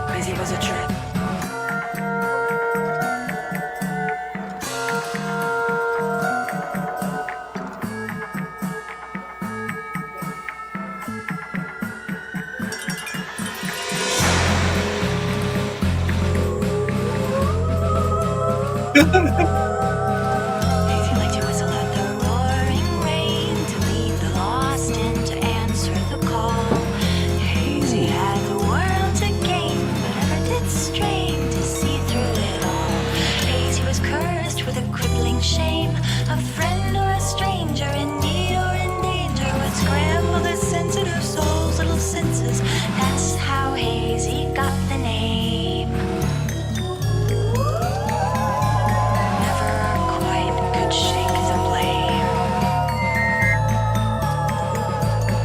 crazy was a trip. Hazy like to whistle at the roaring rain, to lead the lost in, to answer the call. Hazy had the world to gain, but ever did strain to see through it all. Hazy was cursed with a crippling shame, a friend or a stranger in need or in danger would scramble the sensitive soul's little senses. That's how Hazy got the name. Never quite could shake the blame.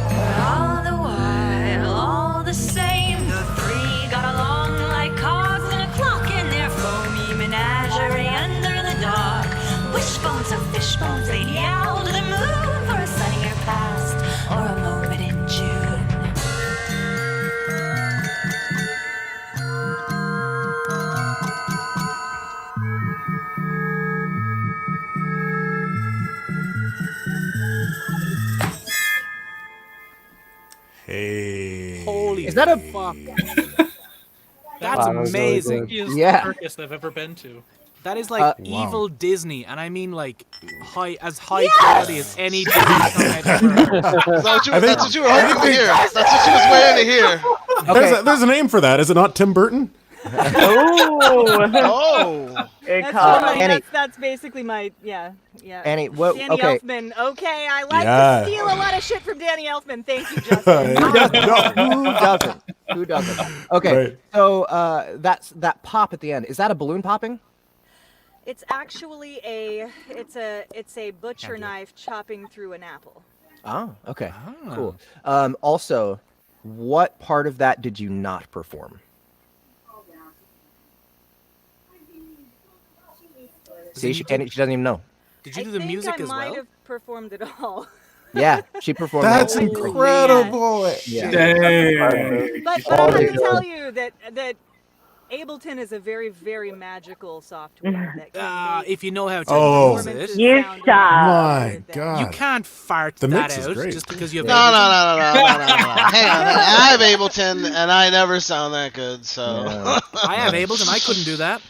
But all the while, all the same, the three got along like cogs in a clock in their foamy menagerie under the dock. Wishbones of fishbones, they'd yowl to the moon for a sunnier past or a moment in June. Hey. Holy Is that a- fuck? That's Wow, that was really amazing. good. Is Yeah. the darkest I've ever been to. That is like Wow. evil Disney, and I mean like high quality as any Disney song I've ever heard. That's what you were hoping to hear. That's what she was waiting to hear. Okay. There's a name for that. Is it not Tim Burton? Oh. Good That's, call. totally- Annie. that's basically my yeah. Annie, what? Danny Okay. Elfman. Okay, I like Yeah. to steal a lot of shit from Danny Elfman. Thank you, Justin. No. Who doesn't? Who doesn't? Okay. Right. So that pop at the end. Is that a balloon popping? It's actually it's a butcher knife chopping through an apple. Oh, okay. Cool. Also, what part of that did you not perform? See, she can't. She doesn't even know. Did you do the music I as might well? have performed it all. Yeah, she performed. That's the whole thing. incredible. Yeah. Dang. But I have to tell you that Ableton is a very, very magical software. That can make If you know how to Oh. use it, performances You sound stop. My good. God. you can't fart The that mix is out great. just because you have No. Hang on. I have Ableton, and I never sound that good. So Yeah. I have Ableton. I couldn't do that.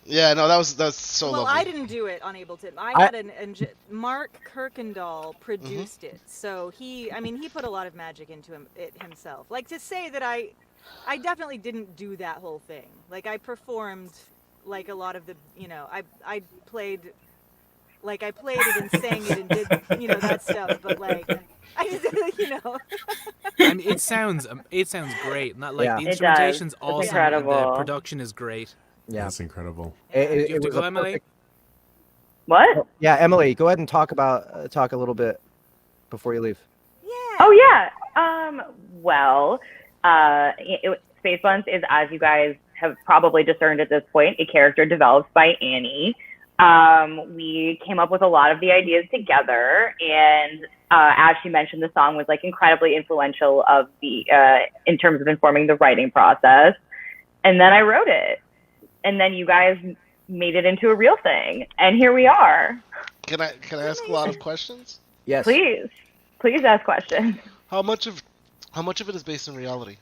yeah, no, that's so Well, lovely. I didn't do it on Ableton. I had Mark Kirkendall produced it, so he put a lot of magic into it himself. Like, to say that I definitely didn't do that whole thing. Like, I performed like a lot of the, I played it and sang it and did, that stuff. But like, I just, I mean, it sounds great. Not like Yeah. the It does. instrumentation's It's awesome. And the incredible. production is great. Yeah. That's incredible. It You have to was go, a Emily? perfect- What? Yeah, Emily, go ahead and talk a little bit before you leave. Oh yeah. Well, Space Buns is, as you guys have probably discerned at this point, a character developed by Annie. We came up with a lot of the ideas together, and as she mentioned, the song was like incredibly influential of the in terms of informing the writing process. And then I wrote it, and then you guys made it into a real thing, and here we are. Can I ask a lot of questions? Yes. Please ask questions. How much of it is based in reality?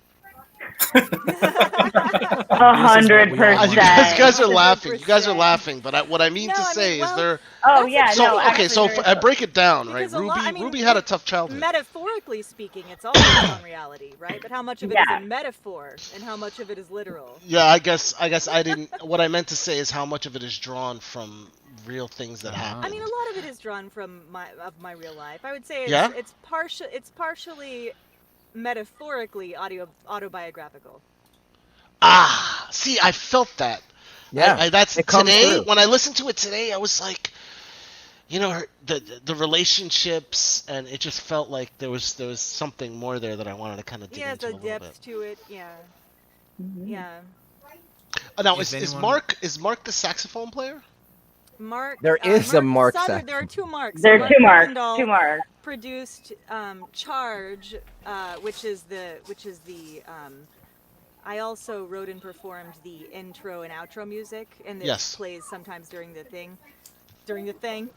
100%. You guys are laughing. You guys are laughing. But what I mean to say is there. Oh yeah. So no, okay, actually, so there is I break it down, right? Because a lot- Ruby had a tough childhood. metaphorically speaking, it's all based on reality, right? But how much of it is Yeah. a metaphor and how much of it is literal? Yeah, I guess I didn't. What I meant to say is how much of it is drawn from real things that happen. I mean, a lot of it is drawn from my real life. I would say it's, Yeah? it's partially metaphorically autobiographical. Ah, see, I felt that. Yeah, that's it comes today. through. When I listened to it today, I was like, the relationships, and it just felt like there was something more there that I wanted to kind of dig Yeah, into the a little bit. depth to it. Yeah, yeah. Now, If is anyone- Mark the saxophone player? Mark. There is a Mark Sutter, saxophone. there are two Marks. There are Mark two marks. Kirkendall Two marks. Produced Charge, which is the. I also wrote and performed the intro and outro music, and it Yes. plays sometimes during the thing,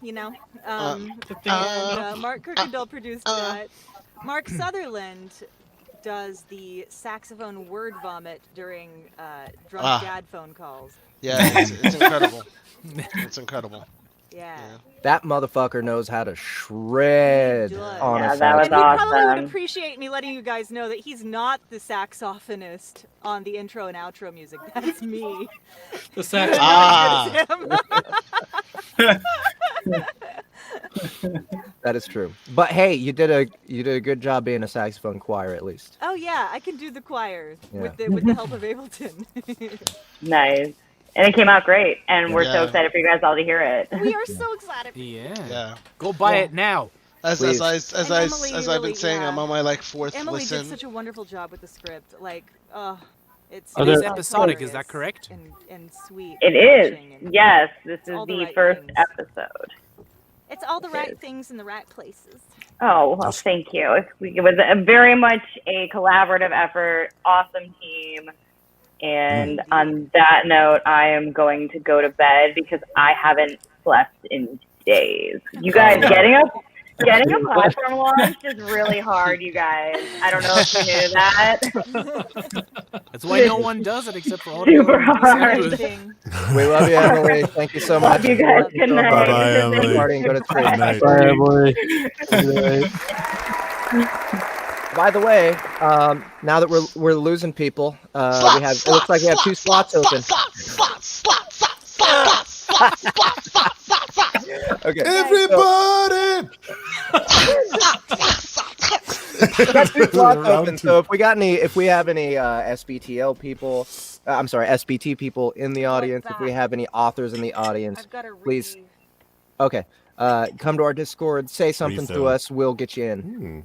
you know. Mark Kirkendall produced that. Mark Sutherland does the saxophone word vomit during drunk dad phone calls. Yeah, it's incredible. It's incredible. Yeah. That motherfucker knows how to shred on a Yeah, that was And he probably would awesome. appreciate me letting you guys know that he's not the saxophonist on the intro and outro music. That's me. The sax. That is true. But hey, you did a good job being a saxophone choir at least. Oh yeah, I can do the choir Yeah. with the help of Ableton. Nice. And it came out great, and we're so Yeah. excited for you guys all to hear it. We are so excited. Yeah. Go buy it now. As And I've Emily been saying, I'm on my like fourth Emily listen. did such a wonderful job with the script. Like, it's It is so episodic, is that hilarious correct? And sweet. It and is. touching and Yes, this is all the the right first things. episode. It's all the right things in the right places. Oh, well, thank you. It was very much a collaborative effort, awesome team. And on that note, I am going to go to bed because I haven't slept in days. You guys, getting a platform launch is really hard, you guys. I don't know if you knew that. That's why no one does it except for all Super the hard. We love you, Emily. Thank you so much. Love you guys. Good night. Bye-bye, Emily. Party and go to sleep. Good night. Bye, Emily. Good night. By the way, now that we're losing people, we have it looks like we have 2 slots open. Okay. Everybody! We got 2 slots open, so if we have any SBTL people, I'm sorry, SBT people in the audience, if we have any authors in the audience, please. Okay, come to our Discord, say something to Refill. us, we'll get you in.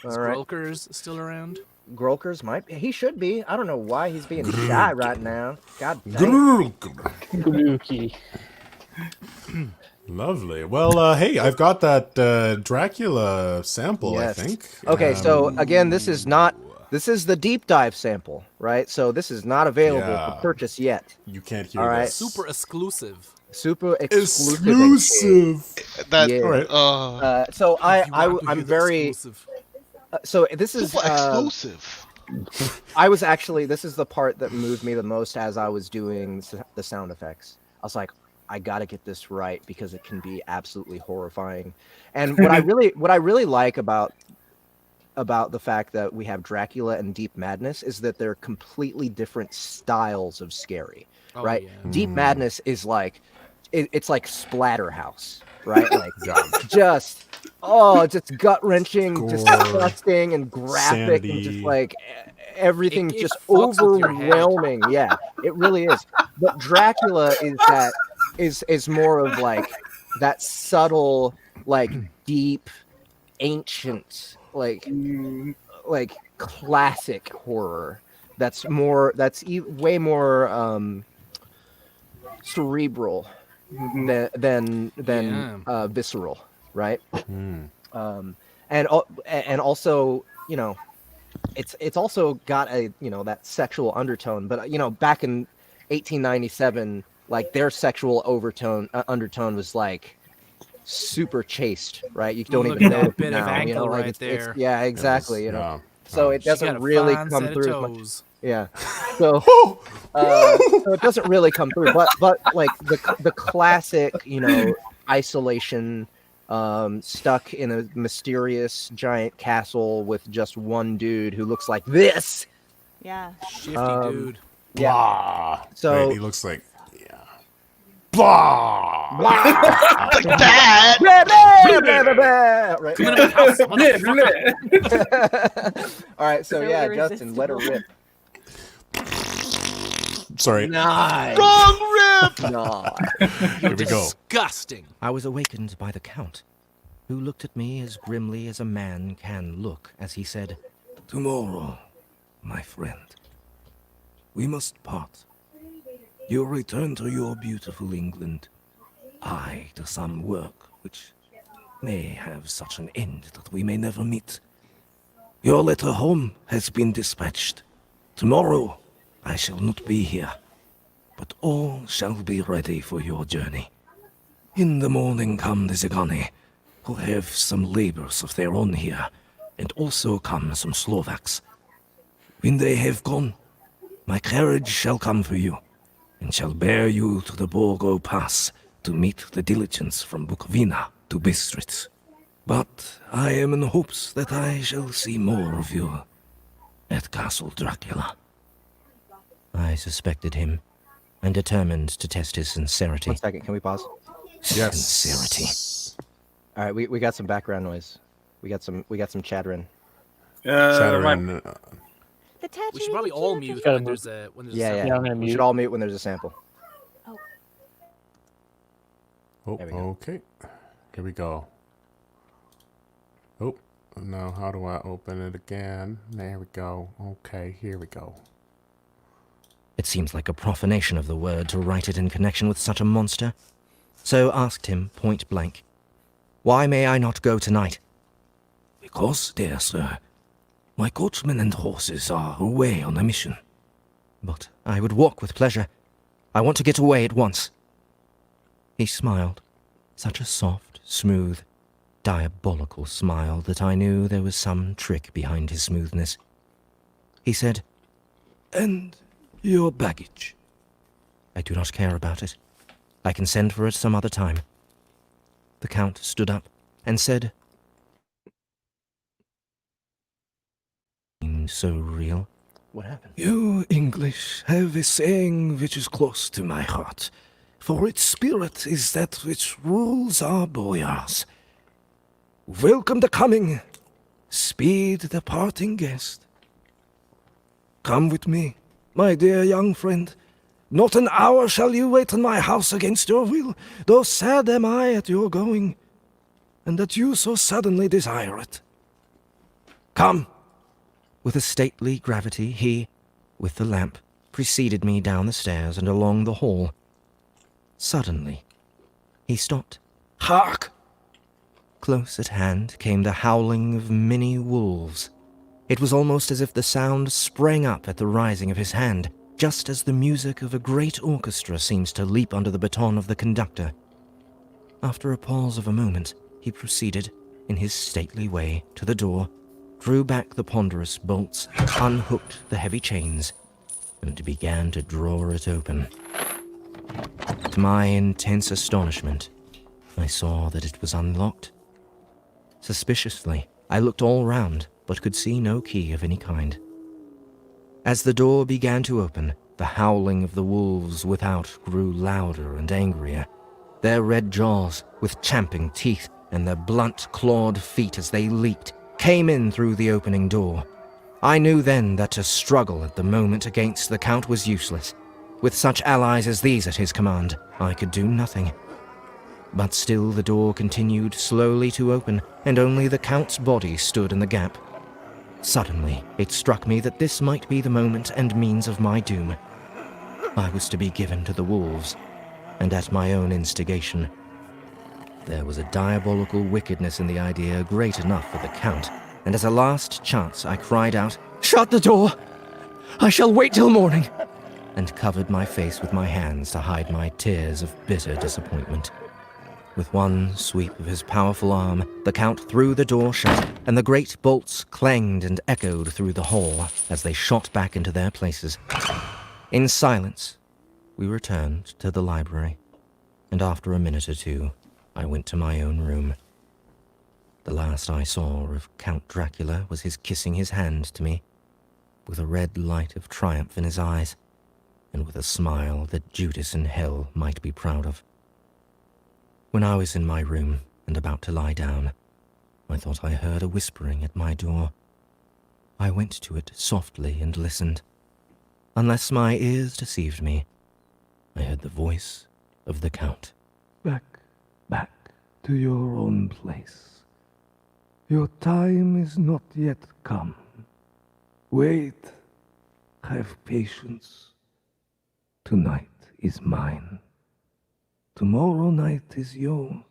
Is All right. Grolker's still around? Grolkers might be. He should be. I don't know why he's being shy right now. God dang. Grooky. Lovely. Well, hey, I've got that Dracula sample, Yes. I think. Okay, so again, this is the deep dive sample, right? So this is not available Yeah. for purchase yet. You can't hear All right. this. Super exclusive. Super exclusive. That. Yeah. All right. So If you want to I'm hear the very. exclusive. So this is Super exclusive. I was actually this is the part that moved me the most as I was doing the sound effects. I was like, I gotta get this right because it can be absolutely horrifying. And what I really like about the fact that we have Dracula and Deep Madness is that they're completely different styles of scary, Oh, right? yeah. Deep Madness is like it's like Splatterhouse, right? Like just gut wrenching, disgusting, and graphic, and just Sanity. like everything It just fucks with your head. overwhelming. Yeah, it really is. But Dracula is more of like that subtle, like deep, ancient, like classic horror. That's way more cerebral than visceral, right? And also, you know, it's also got a, you know, that sexual undertone. But you know, back in 1897, like their sexual undertone was like super chaste, right? You don't Look even at know that it bit of now, you ankle know, like right it's there. yeah, exactly, you know. Yeah. So it She got doesn't a really fine come set of through as much. toes. Yeah. So so it doesn't really come through, but like the classic, you know, isolation, stuck in a mysterious giant castle with just one dude who looks like this. Yeah. Shifty dude. Yeah. Blah. So Wait, he looks like blah. Like that. Right. Come into my house, motherfucker. All right, so So yeah, Justin, let her rip. Sorry. Nice. Wrong rip. No. Here we go. Disgusting. I was awakened by the Count, who looked at me as grimly as a man can look as he said, "Tomorrow, my friend, we must part. You'll return to your beautiful England, I to some work which may have such an end that we may never meet. Your letter home has been dispatched. Tomorrow I shall not be here, but all shall be ready for your journey. In the morning come the Zagani, who have some labors of their own here, and also come some Slovaks. When they have gone, my carriage shall come for you, and shall bear you to the Borgo Pass to meet the diligence from Bukovina to Bistritz. But I am in hopes that I shall see more of you at Castle Dracula. I suspected him, and determined to test his sincerity. 1 second, can we pause? Yes. Sincerity. All right, we got some background noise. We got some chattering. Chattering. We should probably all mute Gotta when there's a Yeah, sample. Yeah, I'm gonna we mute. should all mute when there's a sample. Oh, There we go. okay. Here we go. Oh, now how do I open it again? There we go. Okay, here we go. It seems like a profanation of the word to write it in connection with such a monster. So asked him point blank, "Why may I not go tonight?" Because, dear sir, my coachman and horses are away on a mission. But I would walk with pleasure. I want to get away at once. He smiled, such a soft, smooth, diabolical smile that I knew there was some trick behind his smoothness. He said, And your baggage? "I do not care about it. I can send for it some other time." The Count stood up and said, "Seemed so real." What happened? You English have a saying which is close to my heart, for its spirit is that which rules our boyars. Welcome the coming, speed the parting guest. Come with me, my dear young friend. Not an hour shall you wait in my house against your will, though sad am I at your going, and that you so suddenly desire it. Come. With a stately gravity, he, with the lamp, preceded me down the stairs and along the hall. Suddenly, he stopped. Hark! Close at hand came the howling of many wolves. It was almost as if the sound sprang up at the rising of his hand, just as the music of a great orchestra seems to leap under the baton of the conductor. After a pause of a moment, he proceeded, in his stately way, to the door, drew back the ponderous bolts, unhooked the heavy chains, and began to draw it open. To my intense astonishment, I saw that it was unlocked. Suspiciously, I looked all round, but could see no key of any kind. As the door began to open, the howling of the wolves without grew louder and angrier. Their red jaws, with champing teeth, and their blunt, clawed feet as they leaped, came in through the opening door. I knew then that to struggle at the moment against the Count was useless. With such allies as these at his command, I could do nothing. But still the door continued slowly to open, and only the Count's body stood in the gap. Suddenly, it struck me that this might be the moment and means of my doom. I was to be given to the wolves, and at my own instigation. There was a diabolical wickedness in the idea great enough for the Count, and as a last chance I cried out, "Shut the door! I shall wait till morning!" and covered my face with my hands to hide my tears of bitter disappointment. With one sweep of his powerful arm, the Count threw the door shut, and the great bolts clanged and echoed through the hall as they shot back into their places. In silence, we returned to the library, and after a minute or two, I went to my own room. The last I saw of Count Dracula was his kissing his hand to me, with a red light of triumph in his eyes, and with a smile that Judas in hell might be proud of. When I was in my room and about to lie down, I thought I heard a whispering at my door. I went to it softly and listened. Unless my ears deceived me, I heard the voice of the Count. Back to your own place. Your time is not yet come. Wait, have patience. Tonight is mine. Tomorrow night is yours.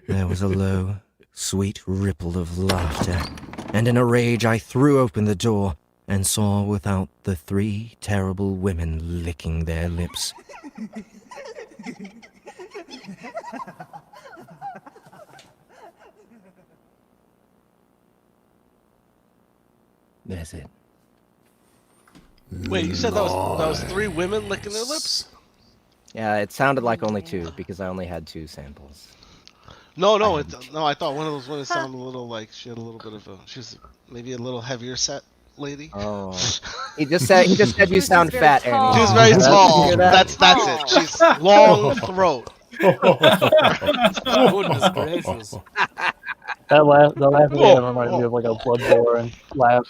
There was a low, sweet ripple of laughter, and in a rage I threw open the door and saw without the 3 terrible women licking their lips. That's it. Wait, you said that was 3 women licking their lips? Yeah, it sounded like only 2 because I only had 2 samples. No, I thought one of those women sounded a little like she had a little bit of a. She was maybe a little heavier set lady. Oh, he just said you sound fat, Annie. She was very tall. That's it. She's long throat. Goodness gracious. That laugh again reminded me of like a Bloodborne laugh.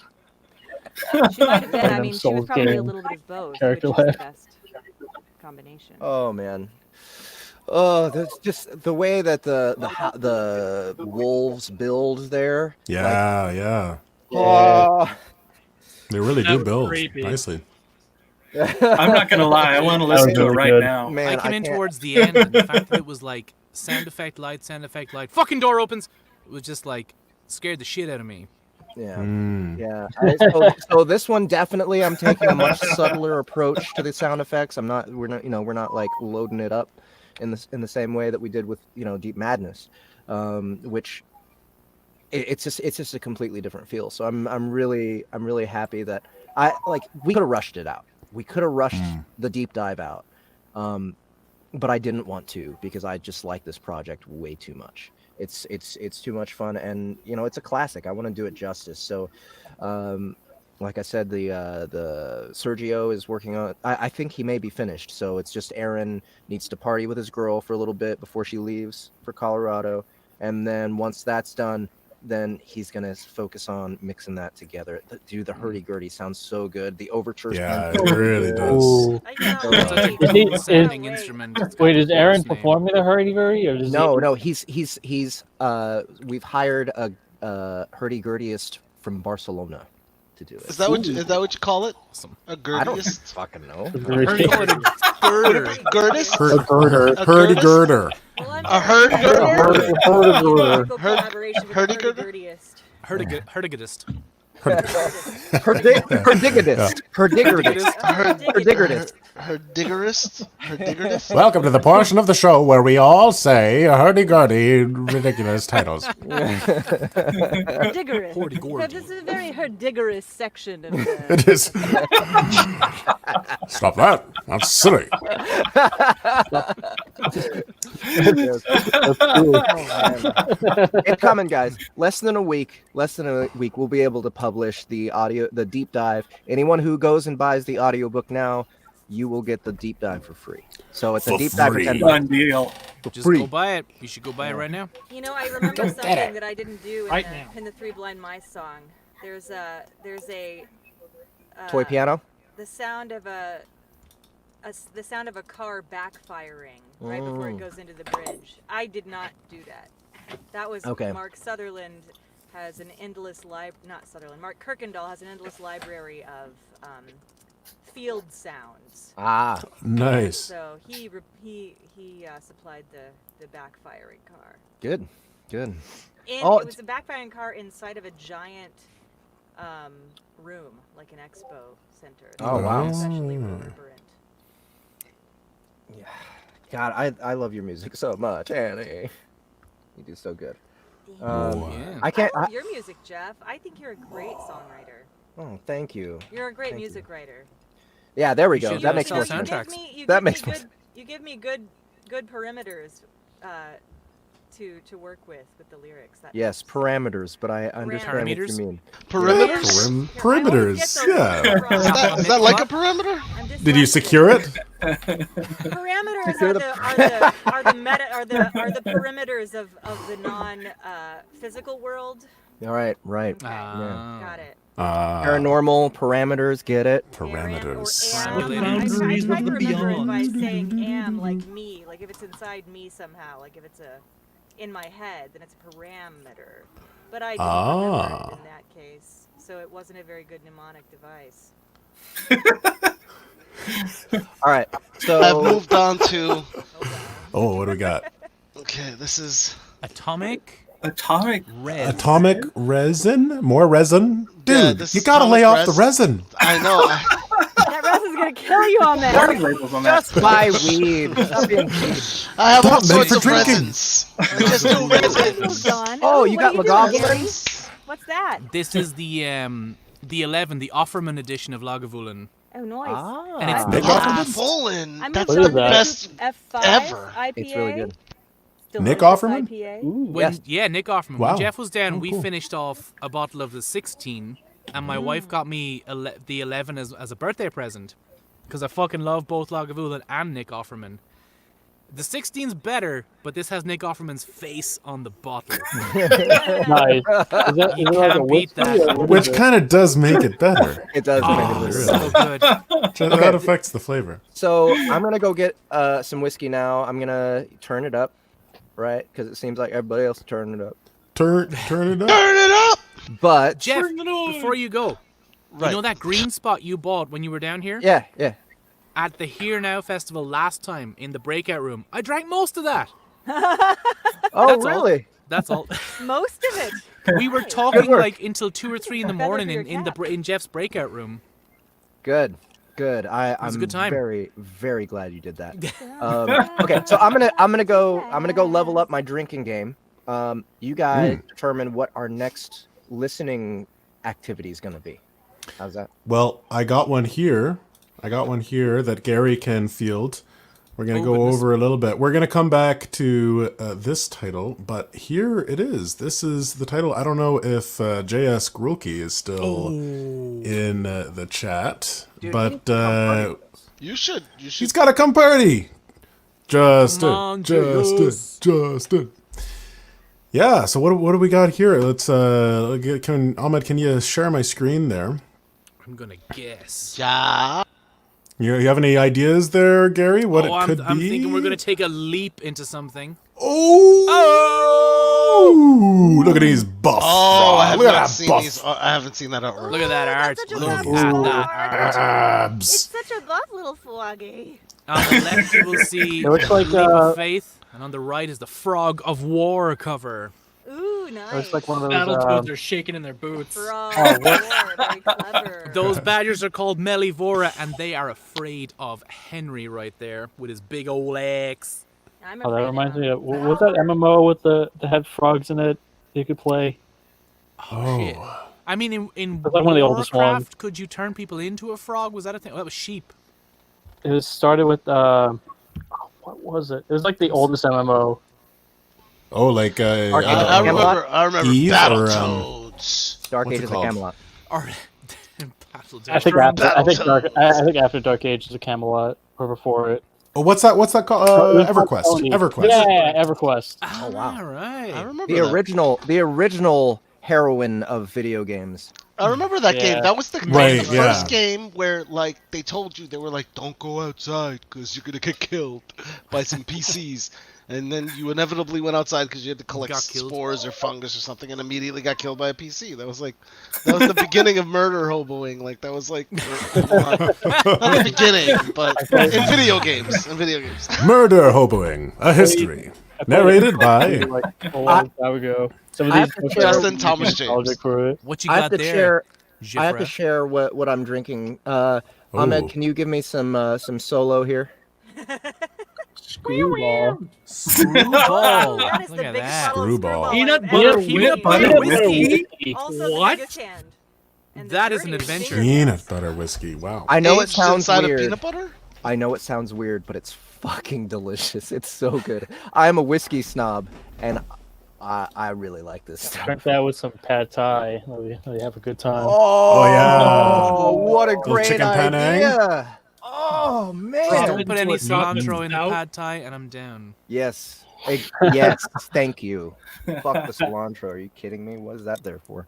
She might have been. I Random mean, she was Souls probably a game little bit of both, which character is the laugh. best combination. Oh man. Oh, that's just the way that the wolves build there. Yeah, yeah. Oh. They really That do was build creepy. nicely. I'm not gonna lie, I want to listen to it really right good. now. Man, I came in can't- towards the end, and the fact that it was like sound effect, light, fucking door opens. It was just like scared the shit out of me. Yeah. Mm. Yeah. So this one definitely I'm taking a much subtler approach to the sound effects. We're not like loading it up in the same way that we did with, Deep Madness. Which it's just a completely different feel. So I'm really happy that we could have rushed it out. We could have rushed the deep dive out. But I didn't want to because I just like this project way too much. It's too much fun, and it's a classic. I want to do it justice. So, like I said, the Sergio is working on. I think he may be finished. So it's just Aaron needs to party with his girl for a little bit before she leaves for Colorado, and then once that's done, then he's gonna focus on mixing that together. Dude, the hurdy-gurdy sounds so good. The overtures. Yeah, it really does. Ooh. Such a Is he- cool sounding instrument. It's got Wait, the is Aaron coolest name. performing the hurdy-gurdy, or does No, he's we've hired a hurdy-gurdyist from Barcelona to do it. Is that what you call it? Awesome. A I don't gurdiest? fucking know. Girdist? Girder. Hurdy-girder. A herd girder? Hurdy-gurdyist. Herdigadist. Herdigadist. Herdigadist. Herdigerist? Welcome to the portion of the show where we all say hurdy-gurdy ridiculous titles. Herdigerous. Hordy-gordy. This is a very herdigerous section of the... It is. Stop that. That's silly. It's coming, guys. Less than a week, we'll be able to publish the deep dive. Anyone who goes and buys the audiobook now, you will get the deep dive for free. So it's For a deep dive for free. $10. Done deal. Just go buy it. You should go buy it right now. I remember something that I didn't do in Right the now. Pin the Three Blind Mice song. There's a Toy piano. the sound of a car backfiring right before it goes into the bridge. I did not do that. That was Okay. Mark Sutherland has an endless Mark Kirkendall has an endless library of field sounds. Ah, Nice. So he supplied the backfiring car. good. And Oh, it was a backfiring car inside of a giant room, like an expo center. Oh, So wow. especially reverberant. Yeah. God, I love your music so much, Annie. You do so good. Yeah. I can't. I love your music, Jeff. I think you're a great songwriter. Oh, thank you. You're a great Thank you. music writer. Yeah, there we You go. should That do makes some more sound- sense. soundtracks. That makes more sense. You give me good perimeters to work with the lyrics. That Yes, helps. parameters, but I understand what you Parameters? mean. Perimeters? Perimeters, yeah. Is that like a perimeter? Did you secure it? Parameters Secure are the- the perimeters of the non physical world. All right, right. Got it. Paranormal parameters, get it? Parameters. I Boundaries try of to the remember if beyond. I saying am like me, like if it's inside me somehow, like if it's in my head, then it's a parameter. But I didn't remember it in that case, so it wasn't a very good mnemonic device. All right. So I've moved on to. Oh, what do we got? Okay, this is Atomic Res. Atomic resin? More resin? Dude, Yeah, this you is gotta lay atomic off the resin. I know. That resin's gonna kill you on that. Warning labels on that. just buy weed. Stop being cheap. I have all Stop, man, sorts for of drinking. resins. We just do resins. John. Oh, Ooh, you what got are doing, Gary? Lagavulin? What's that? This is the 11, the Offerman edition of Lagavulin. Oh, nice. And it's Nick blast. Offerman? I'm That's What the is that? best F5 ever. IPA. It's really good. Nick Delicious Offerman? IPA. When, Yeah, Nick Offerman. Wow. When Jeff was down, Oh, we cool. finished off a bottle of the 16, and my wife got me the 11 as a birthday present, because I fucking love both Lagavulin and Nick Offerman. The 16's better, but this has Nick Offerman's face on the bottle. Nice. Is that, You is it like a can't beat whiskey that. or what is Which it? kind of does make it better. It does make it Oh, really so good. good. That affects the flavor. So I'm gonna go get some whiskey now. I'm gonna turn it up, right? Because it seems like everybody else is turning it up. Turn it up. Turn it up. But Jeff, before you go, you know that green spot you bought when you were down here? yeah. At the Here Now Festival last time in the breakout room, I drank most of that. Oh, That's all. really? That's all. Most of it. We were Good talking work. like until 2 or 3 in the Feather morning for your in Jeff's breakout room. Good. I'm was a good time. very, very glad you did that. Okay, so I'm gonna go level up my drinking game. You guys determine what our next listening activity is gonna be. How's that? Well, I got one here. That Gary can field. We're going to Oh, go goodness. over a little bit. We're going to come back to this title, but here it is. This is the title. I don't know if JS Grulke is still in the chat, Dude, but You should. he's got to come party. Come on, Justin. Yeah, so what do we got here? Let's Ahmed, can you share my screen there? I'm gonna guess. Yeah. You have any ideas there, Gary? What it could I'm be? thinking we're gonna take a leap into something. Oh! Look at these buff. Oh, I Look at haven't that seen buff these. I haven't seen that artwork. Look at that art. such a Look at lovely that art. abs. It's such a buff little foggy. On the left, you will see It looks like, Leap of Faith, and on the right is the Frog of War cover. Ooh, nice. It looks like one of those. Battletoads are shaking in their boots. Frog Oh, War, very clever. Those badgers are called Melivora, and they are afraid of Henry right there with his big old axe. I'm Oh, that afraid reminds of me them. of was that MMO with the had frogs in it you could play? Shit. I mean, in That's like one of the oldest ones. Warcraft, could you turn people into a frog? Was that a thing? Oh, that was sheep. It was started with what was it? It was like the oldest MMO. Oh, like I remember. Eve or, Battletoads. Dark What's it Ages of called? Camelot. Or Battle I think after Dark Age is a Camelot or before it. Oh, what's that called? EverQuest. EverQuest. Yeah, EverQuest. Oh wow. All right. I remember The that. original heroine of video games. I remember that Yeah. game. That was the Right, the yeah. first game where like they told you, they were like, don't go outside because you're gonna get killed by some PCs. And then you inevitably went outside because you had to collect Got killed. spores or fungus or something, and immediately got killed by a PC. That was the beginning of murder hoboing. Like that was like not the beginning, but in video games. Murder Hoboing, a history. Narrated by. Like a long time ago. Some of I these have to folks share- are Justin Thomas nostalgic James. for it. What you I got have to there? share. I have to Jeffra? share what I'm drinking. Ahmed, can you give me some solo here? Screwball. Screwball. That is Look the at biggest that. bottle of Screwball. Screwball Peanut I've butter ever whip, seen. peanut butter whiskey. Also the What? biggest hand. And the That is an dirtiest adventure. fingernails. Peanut butter whiskey. Wow. I know it Aged sounds inside weird. of peanut butter. I know it sounds weird, but it's fucking delicious. It's so good. I'm a whiskey snob, and I really like this stuff. Drink that with some pad thai. Let me have a good time. Oh, yeah. What a Little great chicken Penang. idea! Oh Please man! don't put any into a nut cilantro in the out. pad thai, and I'm down. Yes, yes. Thank you. Fuck the cilantro. Are you kidding me? What is that there for?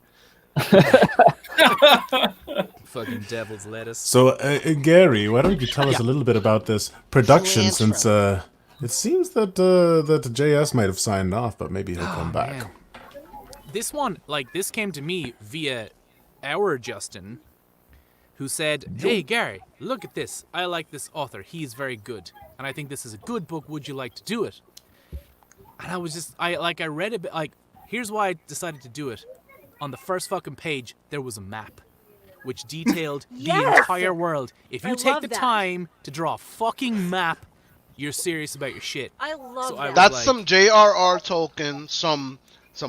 Fucking devil's lettuce. So, Gary, why don't you tell us a little bit about this production? Cilantro. Since it seems that that JS might have signed off, but maybe he'll come back. Man. This one, like, this came to me via our Justin. who said, "Hey Gary, look at this. I like this author. He's very good, and I think this is a good book. Would you like to do it?" And I was just, I read a bit. Like, here's why I decided to do it. On the first fucking page, there was a map, which detailed the entire world. If you take the time to draw a fucking map, you're serious about your shit. I love that. That's some J.R.R. Tolkien, some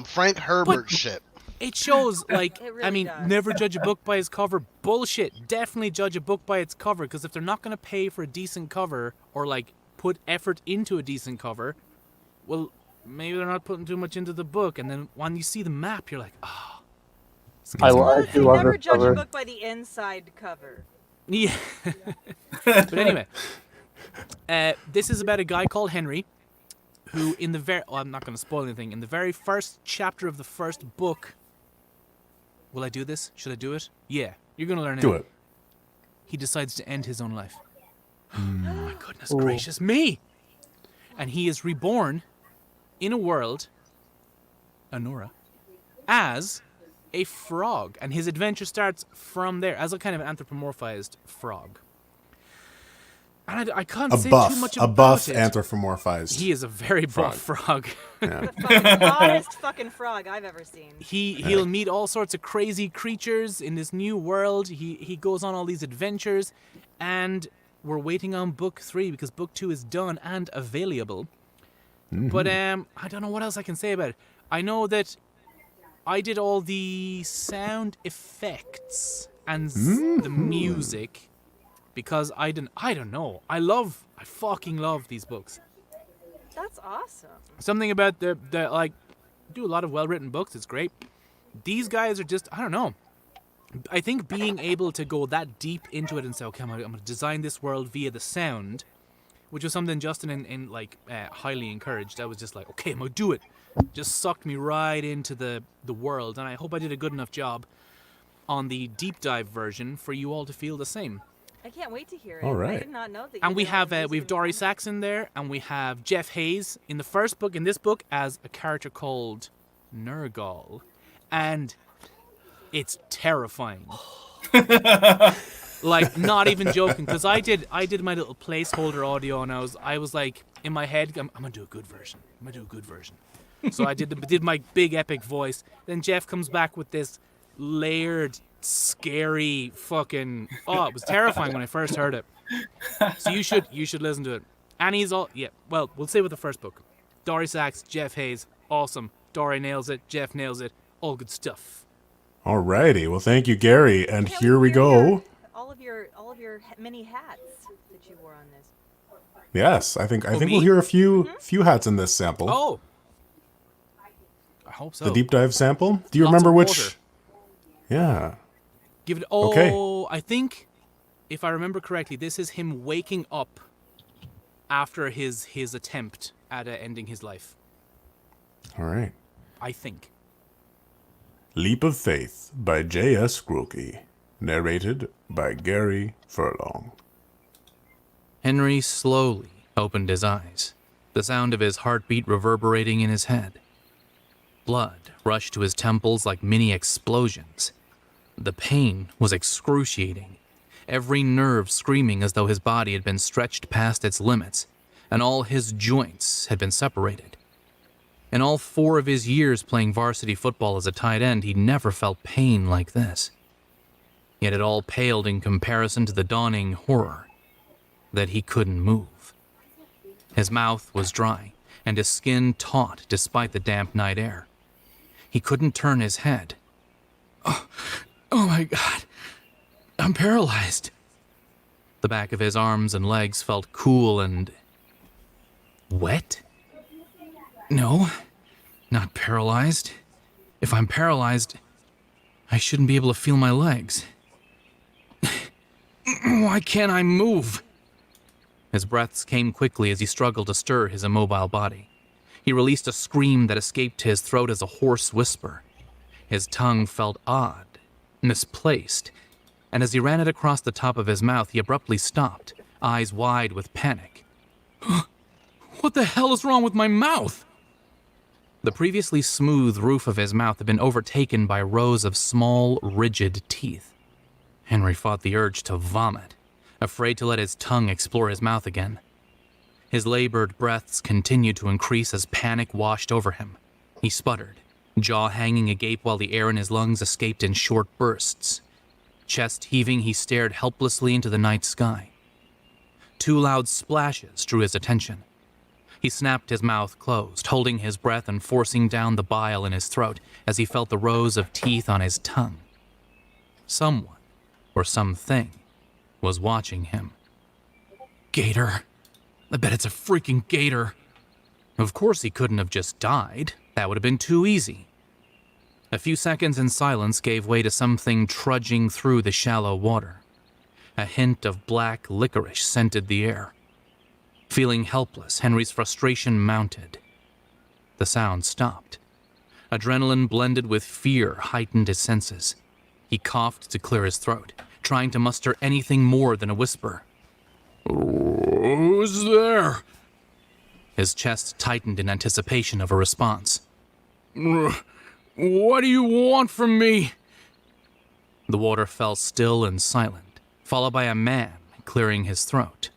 Frank Herbert shit. It shows, like, It really I mean, does. never judge a book by its cover. Bullshit. Definitely judge a book by its cover, because if they're not going to pay for a decent cover or, like, put effort into a decent cover, well, maybe they're not putting too much into the book. And then when you see the map, you're like, oh. I do love Never this judge cover. a book by the inside cover. Yeah. But anyway, this is about a guy called Henry, who in the very, I'm not going to spoil anything, in the very first chapter of the first book, will I do this? Should I do it? Yeah, you're going to learn Do it. it. He decides to end his own life. My goodness gracious me! And he is reborn in a world, Anora, as a frog. And his adventure starts from there, as a kind of anthropomorphized frog. And I can't say too much about A buff it. anthropomorphized. He is a very buff frog. Yeah. The fucking hottest fucking frog I've ever seen. He'll meet all sorts of crazy creatures in this new world. He goes on all these adventures, and we're waiting on book 3 because book 2 is done and available. But I don't know what else I can say about it. I know that I did all the sound effects and the music because I don't know. I fucking love these books. That's awesome. Something about the like, do a lot of well-written books. It's great. These guys are just, I don't know. I think being able to go that deep into it and say, okay, I'm going to design this world via the sound, which was something Justin highly encouraged. I was just like, okay, I'm going to do it. Just sucked me right into the world, and I hope I did a good enough job on the deep dive version for you all to feel the same. I can't wait to hear it. All I right. did not know that. And we have Dory Saxon there, and we have Jeff Hayes in the first book, in this book, as a character called Nergal, and it's terrifying. Like, not even joking, because I did my little placeholder audio, and I was like, in my head, I'm gonna do a good version. So I did my big epic voice. Then Jeff comes back with this layered, scary fucking. Oh, it was terrifying when I first heard it. So you should listen to it. And he's all Well, we'll say with the first book. Dory Sachs, Jeff Hayes, awesome. Dory nails it. Jeff nails it. All good stuff. Alrighty. Well, thank you, Gary. And Can't here we wait to hear go. all of your many hats that you wore on this. Yes, I think me? we'll hear a few hats in this sample. Oh. I hope so. The deep dive sample. Do you Lots remember of which? water. Yeah. Give it. Okay. Oh, I think, if I remember correctly, this is him waking up after his attempt at ending his life. All right. I think. Leap of Faith by J.S. Grokey. Narrated by Gary Furlong. Henry slowly opened his eyes, the sound of his heartbeat reverberating in his head. Blood rushed to his temples like mini explosions. The pain was excruciating, every nerve screaming as though his body had been stretched past its limits, and all his joints had been separated. In all 4 of his years playing varsity football as a tight end, he never felt pain like this. Yet it all paled in comparison to the dawning horror that he couldn't move. His mouth was dry, and his skin taut despite the damp night air. He couldn't turn his head. Oh my God, I'm paralyzed. The back of his arms and legs felt cool and wet. No, not paralyzed. If I'm paralyzed, I shouldn't be able to feel my legs. Why can't I move? His breaths came quickly as he struggled to stir his immobile body. He released a scream that escaped his throat as a hoarse whisper. His tongue felt odd, misplaced, and as he ran it across the top of his mouth, he abruptly stopped, eyes wide with panic. What the hell is wrong with my mouth? The previously smooth roof of his mouth had been overtaken by rows of small, rigid teeth. Henry fought the urge to vomit, afraid to let his tongue explore his mouth again. His labored breaths continued to increase as panic washed over him. He sputtered, jaw hanging agape while the air in his lungs escaped in short bursts. Chest heaving, he stared helplessly into the night sky. 2 loud splashes drew his attention. He snapped his mouth closed, holding his breath and forcing down the bile in his throat as he felt the rows of teeth on his tongue. Someone, or something, was watching him. Gator. I bet it's a freaking gator. Of course he couldn't have just died. That would have been too easy. A few seconds in silence gave way to something trudging through the shallow water. A hint of black licorice scented the air. Feeling helpless, Henry's frustration mounted. The sound stopped. Adrenaline blended with fear heightened his senses. He coughed to clear his throat, trying to muster anything more than a whisper. Who's there? His chest tightened in anticipation of a response. What do you want from me? The water fell still and silent, followed by a man clearing his throat.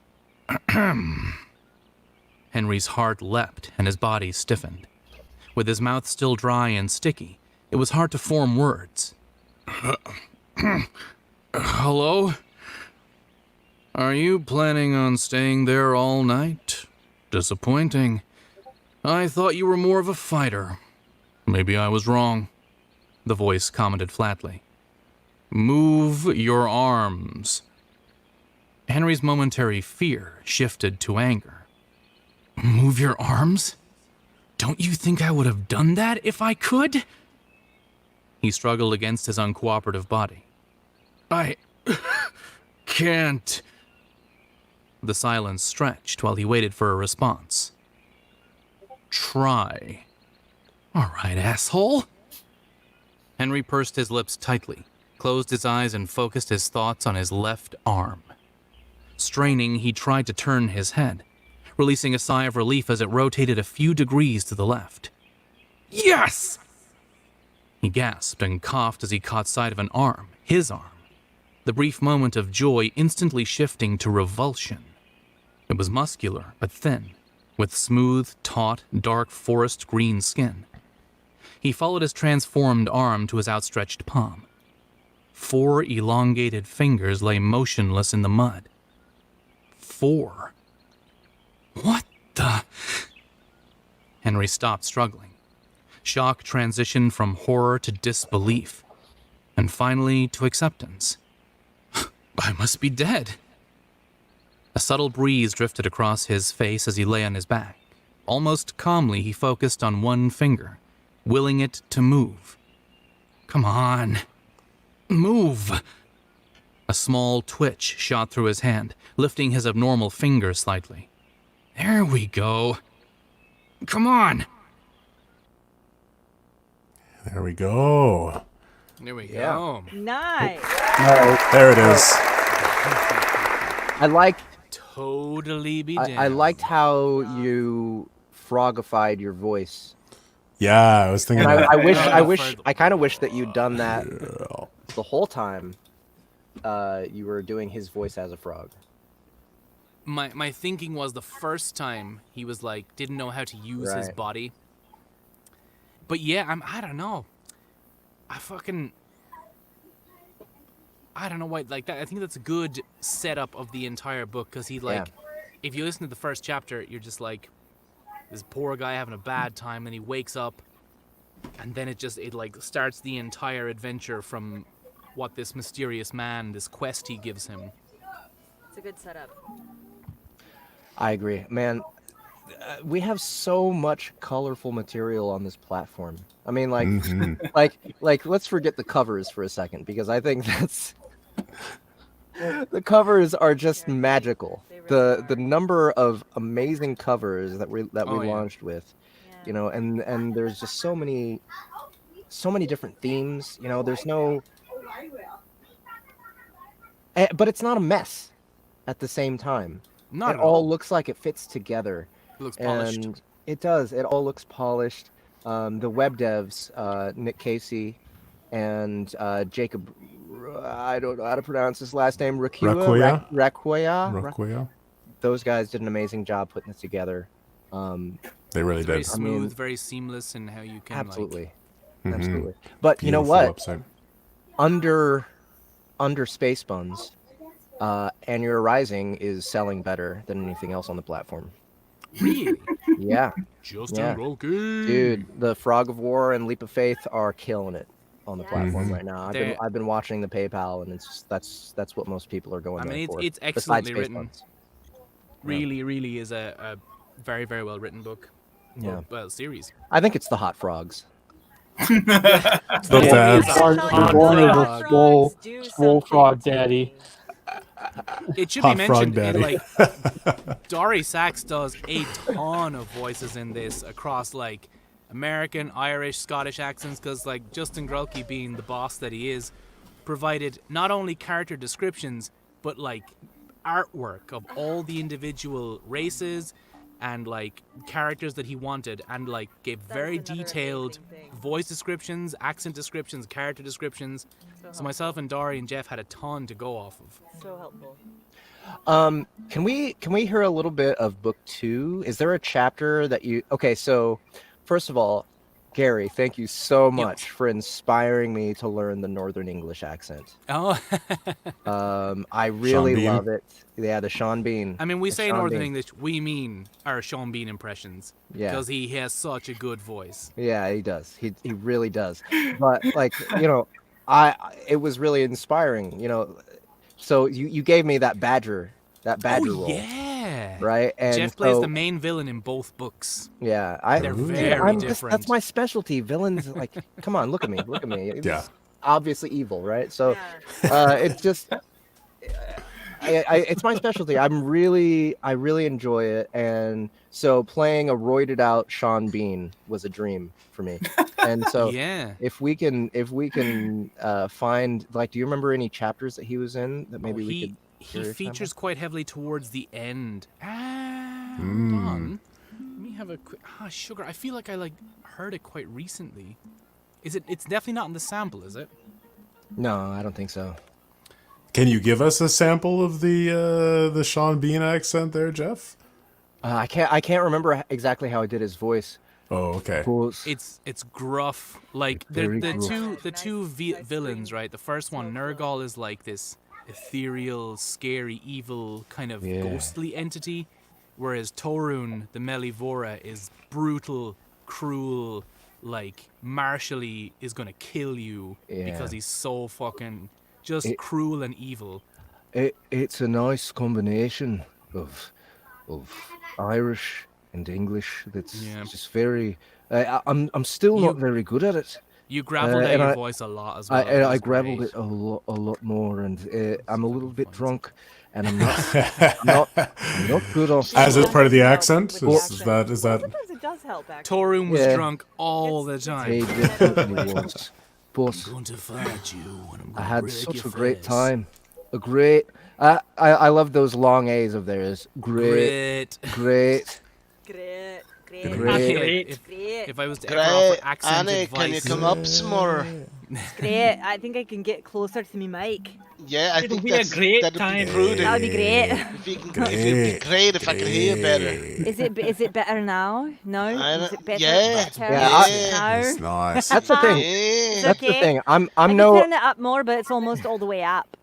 Henry's heart leapt and his body stiffened. With his mouth still dry and sticky, it was hard to form words. Hello? Are you planning on staying there all night? Disappointing. I thought you were more of a fighter. Maybe I was wrong. The voice commented flatly. Move your arms. Henry's momentary fear shifted to anger. Move your arms? Don't you think I would have done that if I could? He struggled against his uncooperative body. I can't. The silence stretched while he waited for a response. Try. All right, asshole. Henry pursed his lips tightly, closed his eyes, and focused his thoughts on his left arm. Straining, he tried to turn his head, releasing a sigh of relief as it rotated a few degrees to the left. Yes! He gasped and coughed as he caught sight of an arm, his arm. The brief moment of joy instantly shifting to revulsion. It was muscular but thin, with smooth, taut, dark forest green skin. He followed his transformed arm to his outstretched palm. 4 elongated fingers lay motionless in the mud. 4. What the? Henry stopped struggling. Shock transitioned from horror to disbelief, and finally to acceptance. I must be dead. A subtle breeze drifted across his face as he lay on his back. Almost calmly, he focused on one finger, willing it to move. Come on. Move. A small twitch shot through his hand, lifting his abnormal finger slightly. There we go. Come on. There we go. There we go. Nice. There it is. I liked. Totally be damned. I liked how you frogified your voice. Yeah, I was thinking. And I that. I kind of wish that you'd done that the whole time. You were doing his voice as a frog. My thinking was the first time he was like didn't know how to use his body. But yeah, I don't know. I don't know why like that. I think that's a good setup of the entire book because he like, if you listen to the first chapter, you're just like, this poor guy having a bad time, and he wakes up, and then it like starts the entire adventure from what this mysterious man, this quest he gives him. It's a good setup. I agree, man. We have so much colorful material on this platform. I mean, like, like let's forget the covers for a second because I think that's the covers are just magical. The number of amazing covers that we launched with, you know, and there's just so many different themes. You know, there's no, but it's not a mess at the same time. Not it all looks like it fits together. It looks polished. And it does. It all looks polished. The web devs, Nick Casey and Jacob. I don't know how to pronounce his last name. Rakuya? Rakuya. Those guys did an amazing job putting this together. They really It's very did. smooth, very seamless in how you can Absolutely, Mhm. absolutely. But you know Beautiful what? website. Under Space Buns, And Your Rising is selling better than anything else on the platform. Really? Yeah. Justin Roki. Dude, the Frog of War and Leap of Faith are killing it on the platform Mhm. right now. They're- I've been watching the PayPal, and it's that's what most people are going I there mean, for. it's besides excellently Space written. Buns. Really is a very, very well written book. Yeah. Well, series. I think it's the Hot Frogs. Those You're dads. born as a Frog. swole, Do swole frog daddy. It should Hot be frog mentioned, it, daddy. like, Dory Sachs does a ton of voices in this across, like, American, Irish, Scottish accents, because, like, Justin Grolke, being the boss that he is, provided not only character descriptions, but, like, artwork of all the individual races and, like, characters that he wanted, and, like, gave very detailed voice descriptions, accent descriptions, character descriptions. So myself and Dory and Jeff had a ton to go off of. So helpful. Can we hear a little bit of book 2? Is there a chapter that you? Okay, so first of all, Gary, thank you so much for inspiring me to learn the Northern English accent. Oh. I really Bean? love it. Yeah, the Sean Bean. I mean, we The say Sean Northern Bean. English, we mean our Sean Bean impressions. Yeah. Because he has such a good voice. Yeah, he does. He really does. But like, it was really inspiring, So you gave me that badger role. Yeah. Right? And Jeff plays so- the main villain in both books. Yeah, They're dude, very that's different. my specialty. Villains, like, come on, look at me. It's Yeah. obviously evil, right? So, it's just, it's my specialty. I really enjoy it, and so playing a roided out Sean Bean was a dream for me. And so, Yeah. if we can find, like, do you remember any chapters that he was in that maybe we could? He hear features quite heavily towards the end. Hold Mm. on. Let me have a quick. Sugar. I feel like I heard it quite recently. Is it? It's definitely not in the sample, is it? No, I don't think so. Can you give us a sample of the Sean Bean accent there, Jeff? I can't remember exactly how I did his voice. Oh, okay. It's gruff. Like Very the gruff. two villains, right? The first one, Nurgle, is like this ethereal, scary, evil kind of ghostly entity, whereas Torun, the Melivora, is brutal, cruel, like martially is gonna kill you because he's so fucking just cruel and evil. It's a nice combination of Irish and English. That's just very. I'm still not very good at it. You gravelled out your voice a lot as well. I gravelled it a lot more, and I'm a little bit drunk, and I'm not good off. As it's part of the accent? Is that? Sometimes it does help, actually. Torun was drunk all the time. He definitely was. But I'm going to fight you, and I'm I gonna had break such your a great face. time. A great. I love those long A's of theirs. Great. Great. If I was to ever offer Great. accent Annie, advice, can you come up some more? Great. I think I can get closer to me mic. Yeah, I It'll think be a great that'd time. be prudent. That would be great. If it'd be great if I could hear better. Is it better now? No? Is it better? Yeah. Better? Yeah, now? It's nice. That's the thing. It's That's okay. the thing. I'm I can no. turn it up more, but it's almost all the way up.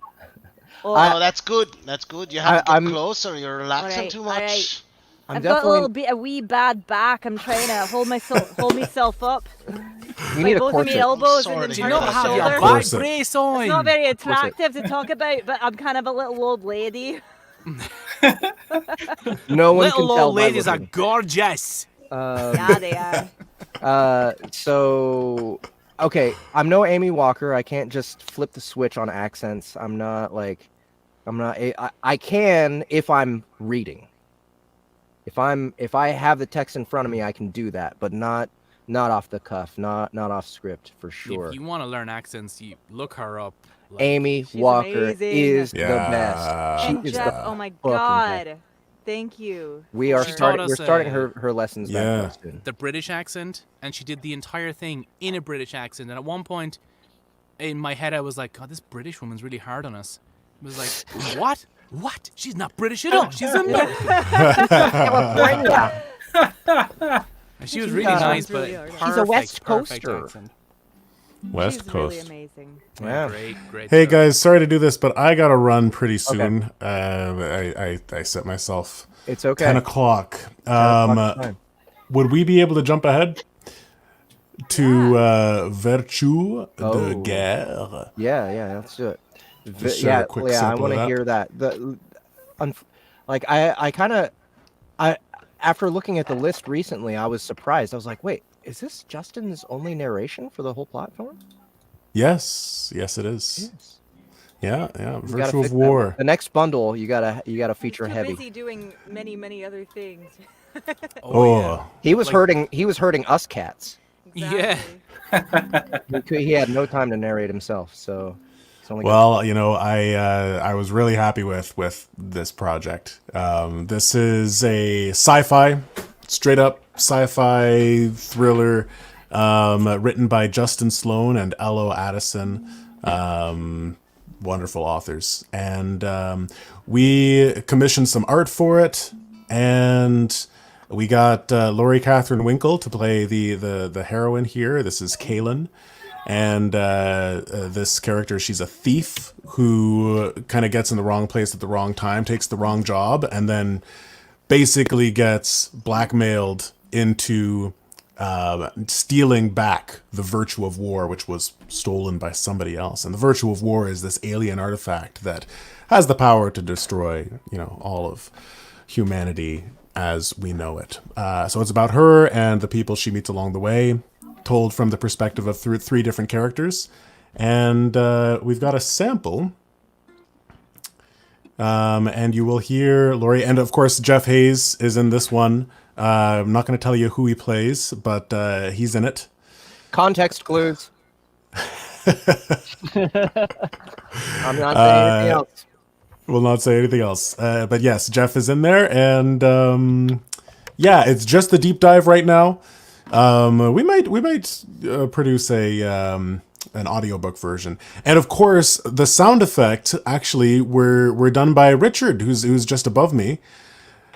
Oh, that's good. That's good. You have to get I'm- closer. You're relaxing Alright, too much. alright. I'm I've got a definitely. little bit a wee bad back. I'm trying to hold myself up. You need a both of my corset. elbows Sorry and to then hear turn that. my Do you not shoulder. have Corset. brace on. It's not very attractive to talk about, but I'm kind of a little old lady. No one Little can tell old by ladies are looking. gorgeous. Yeah, they are. So, okay, I'm no Amy Walker. I can't just flip the switch on accents. I'm not. I can if I'm reading. If I have the text in front of me, I can do that, but not off the cuff, not off script for sure. If you want to learn accents, you look her up. Like, Amy She's Walker amazing. is the Yeah. best. She And is Jeff, the oh my fucking god. best. Thank you. We are She starting. taught We're us, starting her lessons back Yeah. soon. the British accent, and she did the entire thing in a British accent. And at one point, in my head I was like, God, this British woman's really hard on us. It was like, what? What? She's not British at all. She's American. California. And she was really nice, but She's a West perfect Coaster. accent. West She's Coast. really amazing. Yeah. Great. Hey show. guys, sorry to do this, but I gotta run pretty soon. I set myself It's okay. 10 o'clock. 10 o'clock time. Would we be able to jump ahead to Virtue de Guerre? Yeah, let's do it. Just share a quick I sample want of to that. hear that. I kind of, after looking at the list recently, I was surprised. I was like, wait, is this Justin's only narration for the whole platform? Yes, it is. Yes. Yeah. You gotta Virtue of fix that. War. The next bundle, you gotta feature Too heavy. busy doing many other things. Oh, He was hurting us cats. Yeah. He had no time to narrate himself, so. It's only well, I was really happy with this project. This is a sci-fi, straight up sci-fi thriller, written by Justin Sloan and Elo Addison, wonderful authors, and we commissioned some art for it, and we got Laurie Catherine Winkle to play the heroine here. This is Kaylin. And this character, she's a thief who kind of gets in the wrong place at the wrong time, takes the wrong job, and then basically gets blackmailed into stealing back the Virtue of War, which was stolen by somebody else. And the Virtue of War is this alien artifact that has the power to destroy, all of humanity as we know it. So it's about her and the people she meets along the way, told from the perspective of three different characters. And we've got a sample. And you will hear Laurie, and of course Jeff Hayes is in this one. I'm not going to tell you who he plays, but he's in it. Context clues. I'm not saying anything else. Will not say anything else. But yes, Jeff is in there, and it's just the deep dive right now. We might produce an audiobook version, and of course the sound effect actually were done by Richard, who's just above me.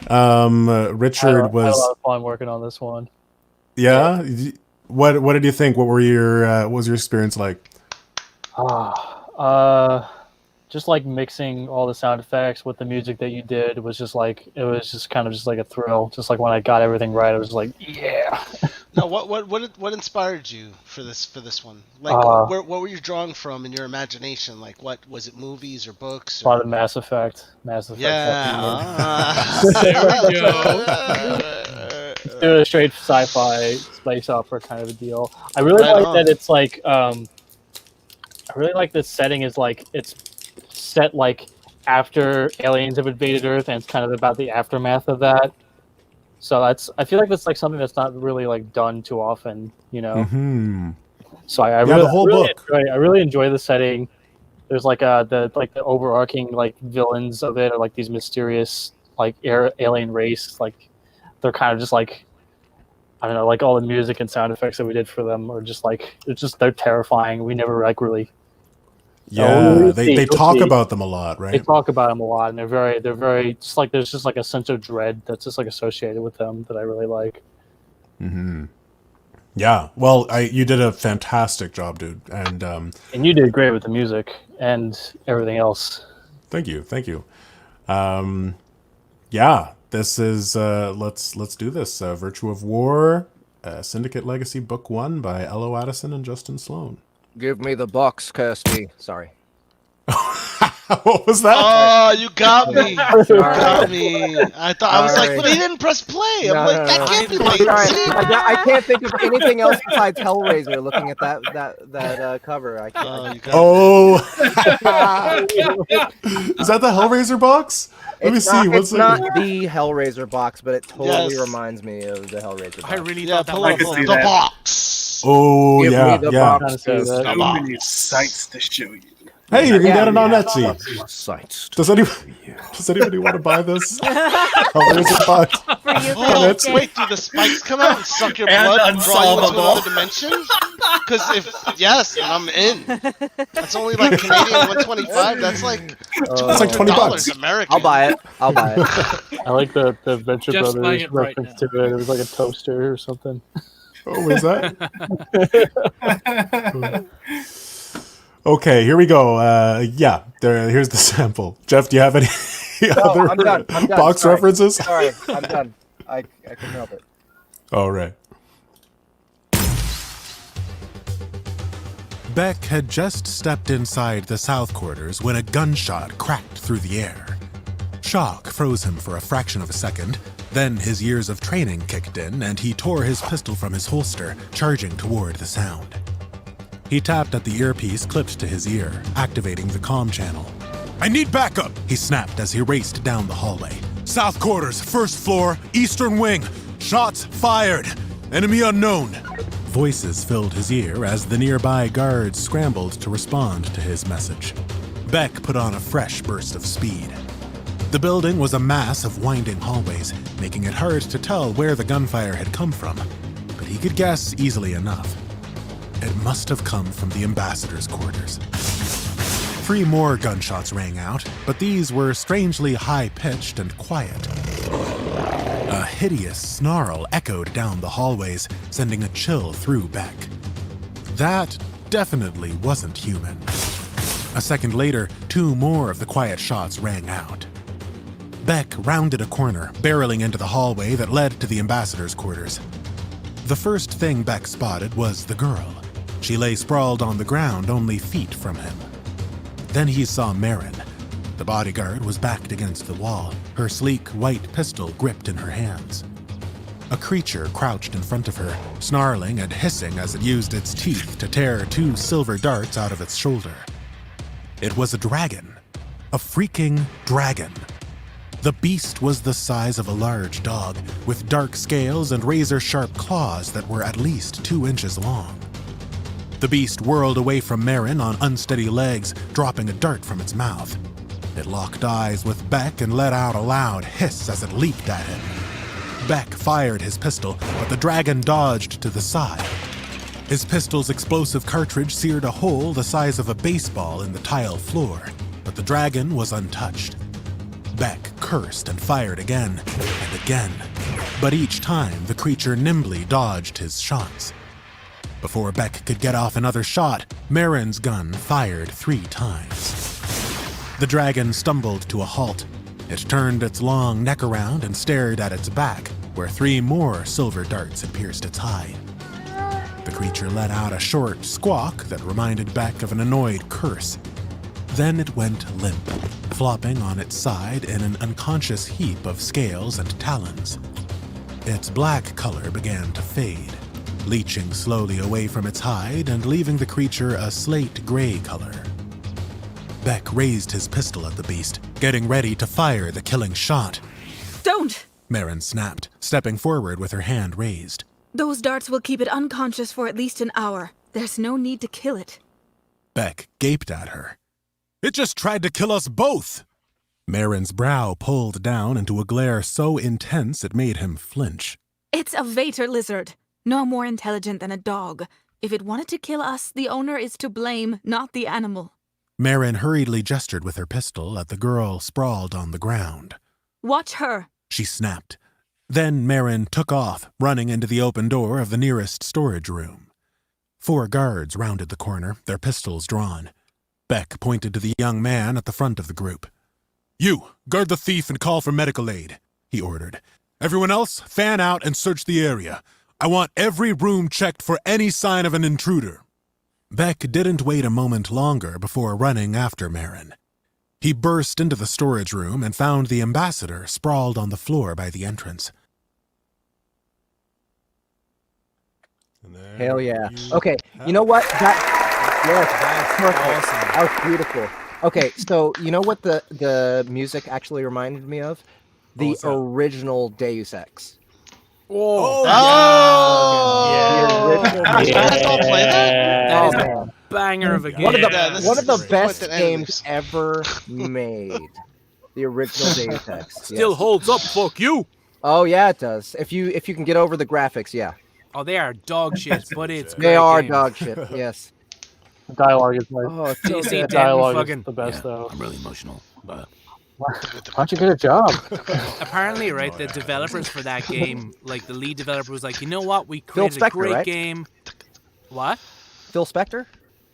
Richard was I had a lot of fun working on this one. Yeah. What did you think? What was your experience like? Just like mixing all the sound effects with the music that you did was just like, it was just kind of just like a thrill. Just like when I got everything right, I was like, yeah. Now, what inspired you for this one? Like, what were you drawing from in your imagination? Like, what was it? Movies or books? A lot of Mass Effect. Yeah. There we go. Do a straight sci-fi space opera kind of a deal. I really like that it's like, I really like this setting is like, it's set like after aliens have invaded Earth, and it's kind of about the aftermath of that. So I feel like that's like something that's not really like done too often, Mm-hmm. So I really enjoy the setting. There's like the overarching like villains of it are like these mysterious like alien race. Like they're kind of just like, I don't know, like all the music and sound effects that we did for them are just like they're terrifying. We never like really. Yeah, they talk about them a lot, right? They talk about them a lot, and they're very just like there's just like a sense of dread that's just like associated with them that I really like. Mm-hmm. Yeah, well, you did a fantastic job, dude, and you did great with the music and everything else. Thank you. Yeah, this is let's do this. Virtue of War, Syndicate Legacy Book 1 by Elo Addison and Justin Sloan. Give me the box, Kirsty. Sorry. What was that? Oh, you got me. You got me. I was like, but he didn't press play. I'm like, that can't be latency. I can't think of anything else besides Hellraiser. Looking at that cover, I can't. Is that the Hellraiser box? Let me see. It's not the Hellraiser box, but it totally reminds me of the Hellraiser box. I really thought that was was the box. Oh, Give yeah, me the yeah. box. So many sites to show you. Hey, you can get it on Etsy. Sites. Does anybody want to buy this? Hellraiser box? Oh, wait, do the spikes come out and suck your blood and draw you into another dimension? Because if yes, then I'm in. That's only like Canadian 125. That's like That's like $20. American. I'll buy it. I'll buy it. I like the Venture Jeff's buying Brothers it right reference to it. It was like a toaster or something. Oh, is that? Okay, here we go. Yeah, here's the sample. Jeff, do you have any other I'm done. box Sorry. references? Sorry, I'm done. I can help it. All right. Beck had just stepped inside the south quarters when a gunshot cracked through the air. Shock froze him for a fraction of a second. Then his years of training kicked in, and he tore his pistol from his holster, charging toward the sound. He tapped at the earpiece clipped to his ear, activating the comm channel. "I need backup," he snapped as he raced down the hallway. "South quarters, first floor, eastern wing. Shots fired. Enemy unknown." Voices filled his ear as the nearby guards scrambled to respond to his message. Beck put on a fresh burst of speed. The building was a mass of winding hallways, making it hard to tell where the gunfire had come from, but he could guess easily enough. It must have come from the ambassador's quarters. 3 more gunshots rang out, but these were strangely high-pitched and quiet. A hideous snarl echoed down the hallways, sending a chill through Beck. That definitely wasn't human. A second later, 2 more of the quiet shots rang out. Beck rounded a corner, barreling into the hallway that led to the ambassador's quarters. The first thing Beck spotted was the girl. She lay sprawled on the ground only feet from him. Then he saw Marin. The bodyguard was backed against the wall, her sleek white pistol gripped in her hands. A creature crouched in front of her, snarling and hissing as it used its teeth to tear 2 silver darts out of its shoulder. It was a dragon. A freaking dragon. The beast was the size of a large dog, with dark scales and razor-sharp claws that were at least 2 inches long. The beast whirled away from Marin on unsteady legs, dropping a dart from its mouth. It locked eyes with Beck and let out a loud hiss as it leaped at him. Beck fired his pistol, but the dragon dodged to the side. His pistol's explosive cartridge seared a hole the size of a baseball in the tile floor, but the dragon was untouched. Beck cursed and fired again and again, but each time the creature nimbly dodged his shots. Before Beck could get off another shot, Marin's gun fired 3 times. The dragon stumbled to a halt. It turned its long neck around and stared at its back, where 3 more silver darts had pierced its hide. The creature let out a short squawk that reminded Beck of an annoyed curse. Then it went limp, flopping on its side in an unconscious heap of scales and talons. Its black color began to fade, leaching slowly away from its hide and leaving the creature a slate gray color. Beck raised his pistol at the beast, getting ready to fire the killing shot. Don't! Marin snapped, stepping forward with her hand raised. Those darts will keep it unconscious for at least an hour. There's no need to kill it. Beck gaped at her. "It just tried to kill us both!" Marin's brow pulled down into a glare so intense it made him flinch. It's a Vater lizard. No more intelligent than a dog. If it wanted to kill us, the owner is to blame, not the animal. Marin hurriedly gestured with her pistol at the girl sprawled on the ground. Watch her, she snapped. Then Marin took off, running into the open door of the nearest storage room. 4 guards rounded the corner, their pistols drawn. Beck pointed to the young man at the front of the group. "You, guard the thief and call for medical aid," he ordered. "Everyone else, fan out and search the area. I want every room checked for any sign of an intruder." Beck didn't wait a moment longer before running after Marin. He burst into the storage room and found the ambassador sprawled on the floor by the entrance. Hell yeah. Okay, you know what? That's perfect. awesome. That was beautiful. Okay, so you know what the music actually reminded me of? The original Deus Ex. Oh, Guys don't play that? That is Oh, a banger of a game. One of Yeah, the this is best what the games ever made. The original Deus Ex. Still yes. holds up, fuck you. Oh yeah, it does. If you can get over the graphics, yeah. Oh, they are dog shit, but it's They great are game. dog shit. Yes. The dialogue is like Oh, it's Do you so see good. the Denton dialogue fucking? is the best Yeah, though. I'm really emotional, but Why don't you get a job? apparently, right, the developers for that game, like the lead developer was like, you know what, we Phil created a Spector, great right? game. What? Phil Spector?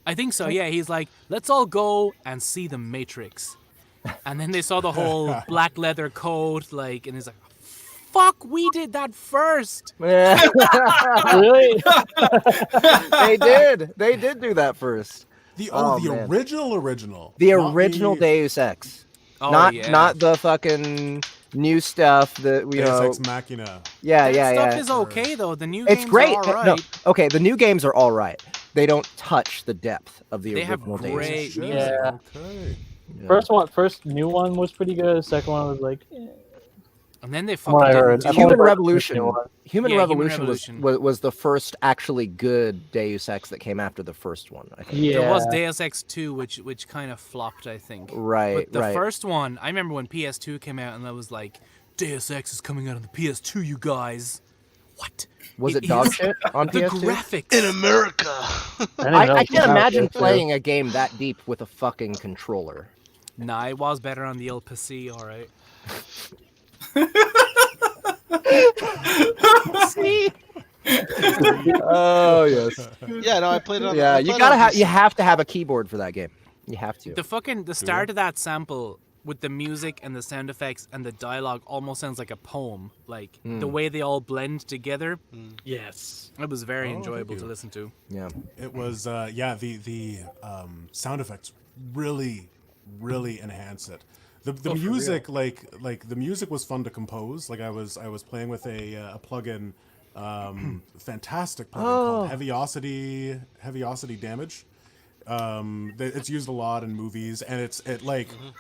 I think so. Yeah, he's like, let's all go and see the Matrix, and then they saw the whole black leather coat, like, and he's like, fuck, we did that first. Yeah. Really? They did. They did do that first. The Oh, the man. original. The Not original the Deus Ex. Oh, not yeah. not the fucking new stuff that you Deus know. Ex Machina. Yeah, That yeah, stuff yeah. is okay though. The new It's games great. are all right. No, okay, the new games are all right. They don't touch the depth of the They have original Deus great Ex. music. Yeah. Okay. Yeah. First new one was pretty good. Second one was like, And then they from what I fucking heard. didn't I've do only Human heard the Revolution. new one. Human Yeah, Human Revolution, Revolution. Was the first actually good Deus Ex that came after the first one. I think. Yeah. There was Deus Ex 2, which kind of flopped, I think. Right, But the right. first one, I remember when PS2 came out, and I was like, Deus Ex is coming out on the PS2, you guys. What? Was it dog is? shit on The PS2? graphics. In America. I can't imagine playing a game that deep with a fucking controller. Nah, it was better on the old PC, alright. See? Oh yes. Yeah, no, I played it on. Yeah, I you played gotta on have. PC. You have to have a keyboard for that game. You have to. The start of that sample with the music and the sound effects and the dialogue almost sounds like a poem. Like the way they all blend together. Yes. It was very Oh, enjoyable thank to you. listen to. Yeah. It was the sound effects really enhance it. The for music like the music was fun to compose. Like I was playing with a plugin, fantastic plugin called Heaviosity Damage. It's used a lot in movies, and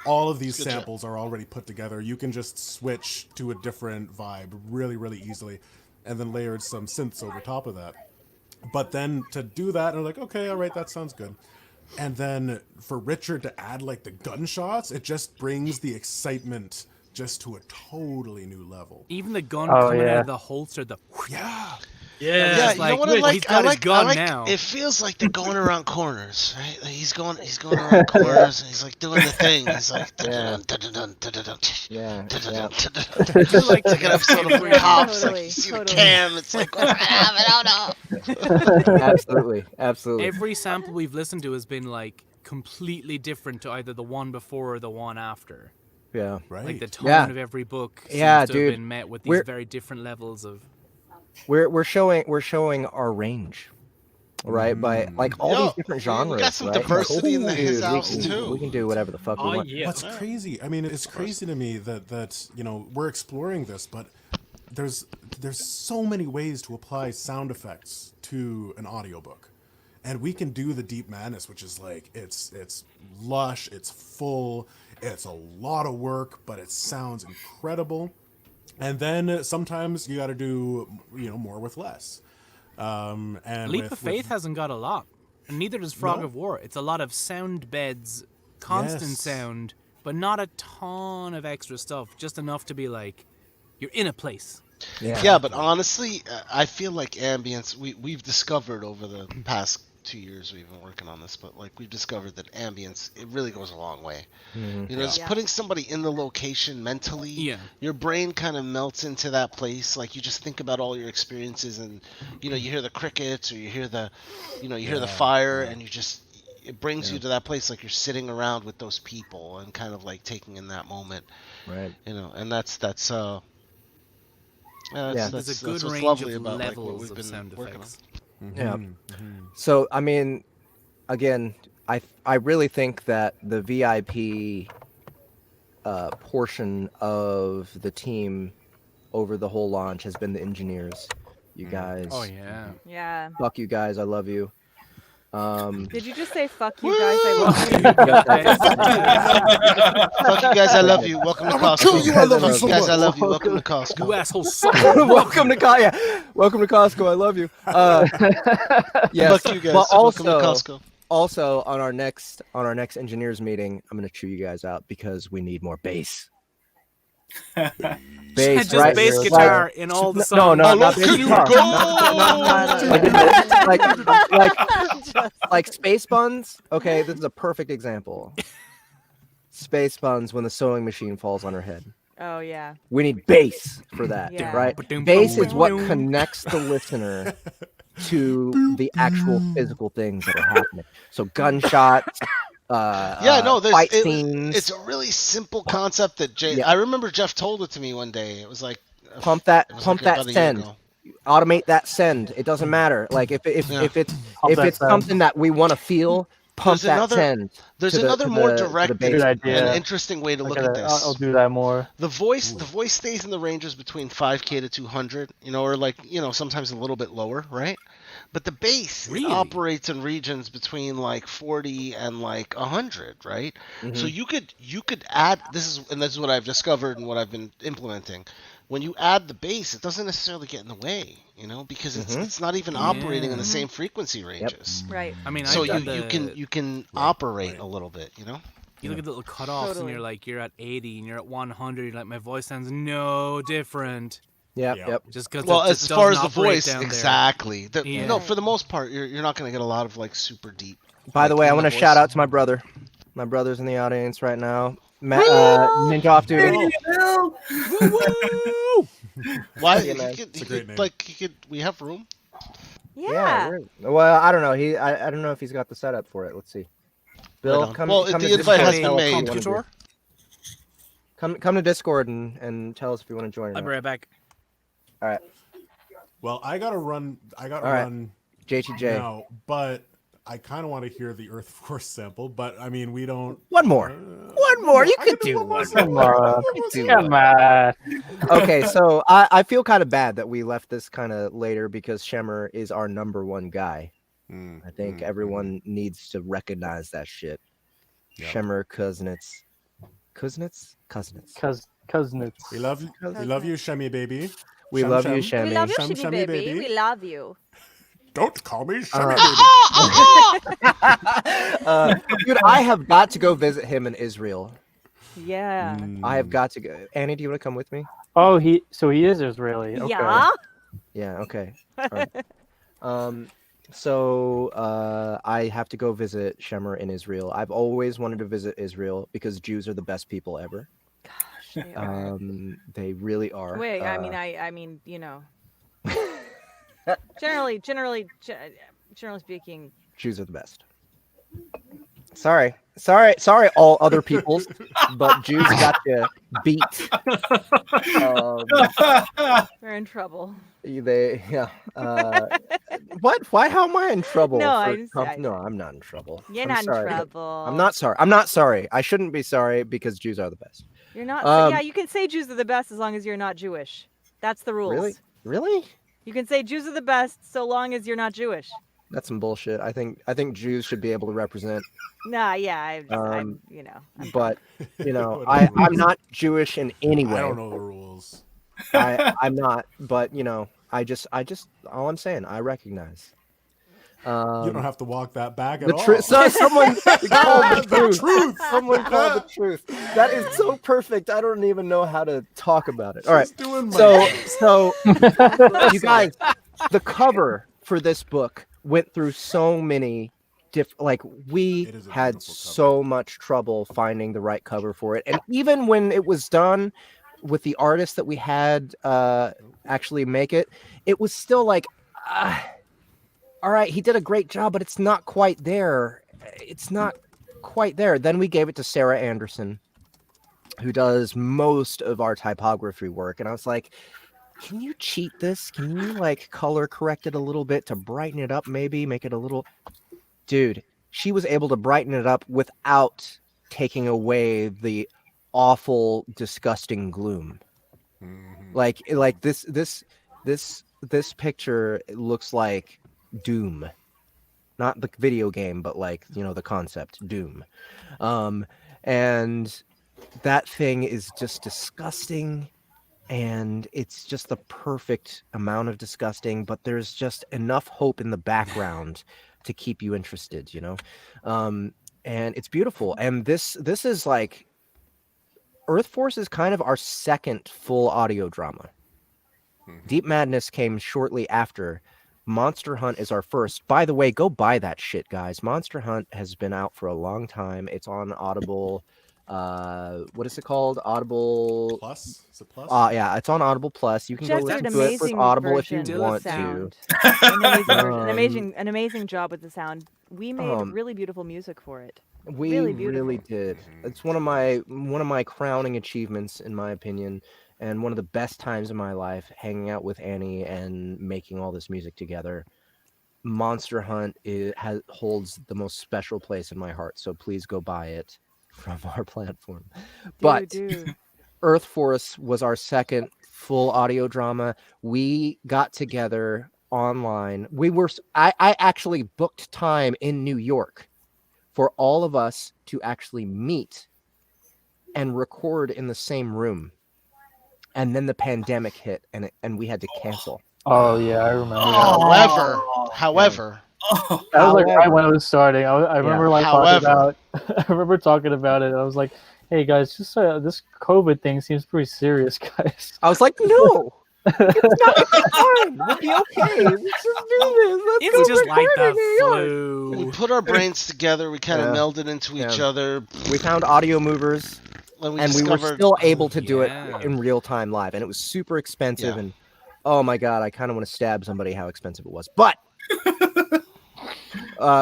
all of these Good job. samples are already put together. You can just switch to a different vibe really easily, and then layered some synths over top of that. But then to do that, I'm like, okay, all right, that sounds good. And then for Richard to add like the gunshots, it just brings the excitement just to a totally new level. Even the gun Oh, coming out yeah. of the holster, Yeah. Yeah. Yeah, It's you know like, what I wait, like? he's got I his gun like, now. It feels like they're going around corners, right? Like he's going around corners, and he's like doing the thing. He's like, Yeah. dun-dun-dun-dun-dun-dun, Yeah. dun-dun-dun, Yeah. dun-dun-dun. I do like It's like an episode of Totally. Cops. Like Totally, you see totally. the cam, it's like, what's happening? Absolutely. Absolutely. Every sample we've listened to has been like completely different to either the one before or the one after. Yeah. Right. Like the tone Yeah. of every book seems Yeah, to dude. have been met with these We're- very different levels of. We're showing our range, right? By like all Yo, these different we genres. got some right? diversity in his Dude, house, we too. can do whatever the fuck we Oh, want. yeah. What's crazy? I mean, it's crazy to me that we're exploring this, but there's so many ways to apply sound effects to an audiobook. And we can do the Deep Madness, which is like it's lush, it's full, it's a lot of work, but it sounds incredible. And then sometimes you got to do more with less. And Leap with, of Faith hasn't got a lot, and neither does Frog No? of War. It's a lot of sound beds, constant Yes. sound, but not a ton of extra stuff. Just enough to be like, you're in a place. Yeah, but honestly, I feel like ambience. We've discovered over the past 2 years we've been working on this, but like we've discovered that ambience, it really goes a long way. Just Yeah. putting somebody in the location mentally. Yeah. Your brain kind of melts into that place. Like you just think about all your experiences, and you hear the crickets, or you hear the, you hear the fire, and it brings you to that place. Like you're sitting around with those people and kind of like taking in that moment. Right. And that's There's a good what's range lovely of about like what levels we've of been sound working on. effects. Yeah. So I mean, again, I really think that the VIP portion of the team over the whole launch has been the engineers. You guys. Oh yeah. Yeah. Fuck you guys. I love you. Did you just say fuck you guys? I love you. Fuck you guys, I love you. Welcome to Costco. kill you, I love you Fuck so you guys, I much. love you. Welcome to Costco. You asshole suck. Welcome to Welcome to Costco. I love you. Yes. Fuck you guys. But Welcome to also, Costco. also on our next engineers meeting, I'm gonna chew you guys out because we need more bass. bass, Just right? bass Like, guitar in all the songs. no, no, How not low bass can you guitar. go? Like Space Buns. Okay, this is a perfect example. Space Buns when the sewing machine falls on her head. Oh yeah. We need bass for that, Yeah. right? Bass is what connects the listener to the actual physical things that are happening. So gunshots, Yeah, no, fight scenes. it's a really simple concept that Jay. Yeah. I remember Jeff told it to me one day. It was like Pump that about a year send. ago. Automate that send. It doesn't matter. Like if it's that send. something that we want to feel, pump There's that another- send. There's to the- another to more the- to the direct bass. Good idea. and interesting way to look Okay, at this. I'll do that more. The voice stays in the ranges between 5K to 200, or like, sometimes a little bit lower, right? But the bass Really? operates in regions between like 40 and like 100, right? So you could add this is what I've discovered and what I've been implementing. When you add the bass, it doesn't necessarily get in the way, because it's not even operating in the same frequency ranges. Right. I mean, So I've done you can operate a little bit, You look at the little cutoffs, and Totally. you're like, you're at 80, and you're at 100. You're like, my voice sounds no different. Yep. Just because. Well, as far as the voice, down exactly. Yeah. No, for the most part, you're not going to get a lot of like super deep. By the way, I want to voice. shout out to my brother. My brother's in the audience right now. Ninja off duty. Why? Yeah, man. It's a great name. We have room. Yeah. Well, I don't know. I don't know if he's got the setup for it. Let's see. Bill, Right on. come. Well, come the to invite has Discord, been tell us if made. you wanna do- Come to Discord and tell us if you want to join. Or I'll be not. right back. All right, Well, I gotta run. All right. Run JTJ. now, but I kind of want to hear the Earth Force sample. But I mean, we don't. One more. One more. You could do one. Come on. You could do Come one. on. Okay, so I feel kind of bad that we left this kind of later because Shemmer is our number one guy. I think everyone needs to recognize that shit. Yep. Shemmer Kuznets. Kuznets? Kuznets. We love you. We love you, Shemmy baby. We Shem, love Shem. you, Shemmy. We love you, Shum, Shimmy Shummy, baby. baby. We love you. Don't call me Shemmy Dude, I have got to go visit him in Israel. Yeah. baby. I have got to go. Annie, do you want to come with me? Oh, so he is Israeli. Okay. Yeah. Yeah, okay. All right. So I have to go visit Shemmer in Israel. I've always wanted to visit Israel because Jews are the best people ever. Gosh, they are. They really are. Wait, I mean, generally speaking, Jews are the best. Sorry, all other peoples, but Jews got you beat. we're in trouble. Yeah. What? Why? How am I in trouble? No, No, I'm not in trouble. You're I'm not sorry. in trouble. I'm not sorry. I'm not sorry. I shouldn't be sorry because Jews are the best. You're not. Um, Yeah, you can say Jews are the best as long as you're not Jewish. That's the rules. Really? Really? You can say Jews are the best so long as you're not Jewish. That's some bullshit. I think Jews should be able to represent. Nah, yeah, I'm But I'm not Jewish in any way. I don't know the rules. I'm not. But I just all I'm saying, I recognize. You don't have to walk that back at The all. truth. So someone called the The truth. truth. Someone called the truth. That is so perfect. I don't even know how to talk about it. All right. Just doing my- So you guys, the cover for this book went through so many we It is a had beautiful cover. so much trouble finding the right cover for it. And even when it was done with the artist that we had actually make it, it was still like all right, he did a great job, but it's not quite there. It's not quite there. Then we gave it to Sarah Anderson, who does most of our typography work. And I was like, can you cheat this? Can you color correct it a little bit to brighten it up, maybe make it a little... Dude, she was able to brighten it up without taking away the awful, disgusting gloom. Like this picture looks like Doom, not the video game, but the concept Doom. And that thing is just disgusting, and it's just the perfect amount of disgusting, but there's just enough hope in the background to keep you interested, and it's beautiful. And this is Earth Force is kind of our second full audio drama. Deep Madness came shortly after. Monster Hunt is our first. By the way, go buy that shit, guys. Monster Hunt has been out for a long time. It's on Audible. What is it called? Audible Plus? Is it Plus? Yeah, it's on Audible Plus. You can Jeff go did listen an to it with amazing Audible if you version want with to. sound. An amazing, version, Um, an amazing job with the sound. We made really beautiful music for it. We really beautiful. really did. It's one of my crowning achievements, in my opinion, and one of the best times in my life, hanging out with Annie and making all this music together. Monster Hunt holds the most special place in my heart, so please go buy it from our platform. But Earth Force was our second full audio drama. We got together online. I actually booked time in New York for all of us to actually meet and record in the same room. And then the pandemic hit, and we had to cancel. Oh yeah, I remember. However, that was like right when it was starting. I remember I remember talking about it. I was like, "Hey guys, just this COVID thing seems pretty serious, guys." I was like, "No, it's fine. We'll be okay. Let's just do this. It's just like the flu. We put our brains together. We kind of melded into each other. We found audio movers, and we were still able to do it in real time live. And it was super expensive. And oh my god, I kind of want to stab somebody how expensive it was. But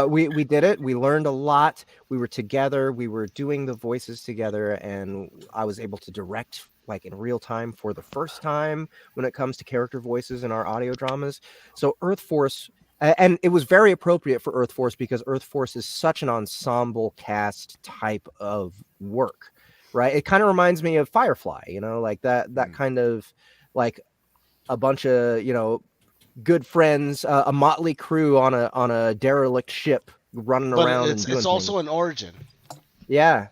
we did it. We learned a lot. We were together. We were doing the voices together, and I was able to direct like in real time for the first time when it comes to character voices in our audio dramas. So Earth Force, and it was very appropriate for Earth Force because Earth Force is such an ensemble cast type of work, right? It kind of reminds me of Firefly, like that kind of like a bunch of, good friends, a motley crew on a derelict ship running around. It's also an origin. Yeah.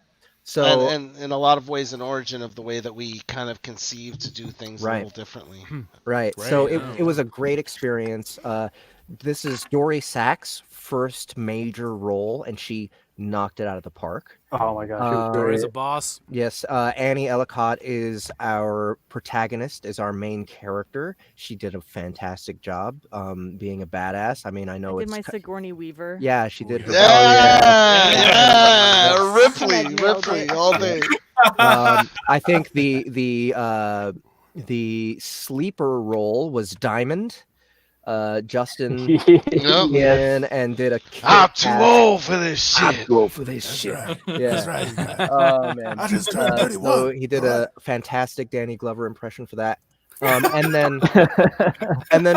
So and in a lot of ways, an origin of the way that we kind of conceive to do things a little differently. Right. So it was a great experience. This is Dory Sack's first major role, and she knocked it out of the park. Oh my gosh. Dory's a boss. Yes. Annie Ellicott is our protagonist, is our main character. She did a fantastic job being a badass. I mean, I know I did my Sigourney Weaver. Yeah, she did. Ripley, all day. I think the sleeper role was Diamond. Justin came in and did a. I'm too old for this shit. I'm too old for this shit. Right. Yeah. That's right. Oh man. I just turned 31. So he did a fantastic Danny Glover impression for that. And then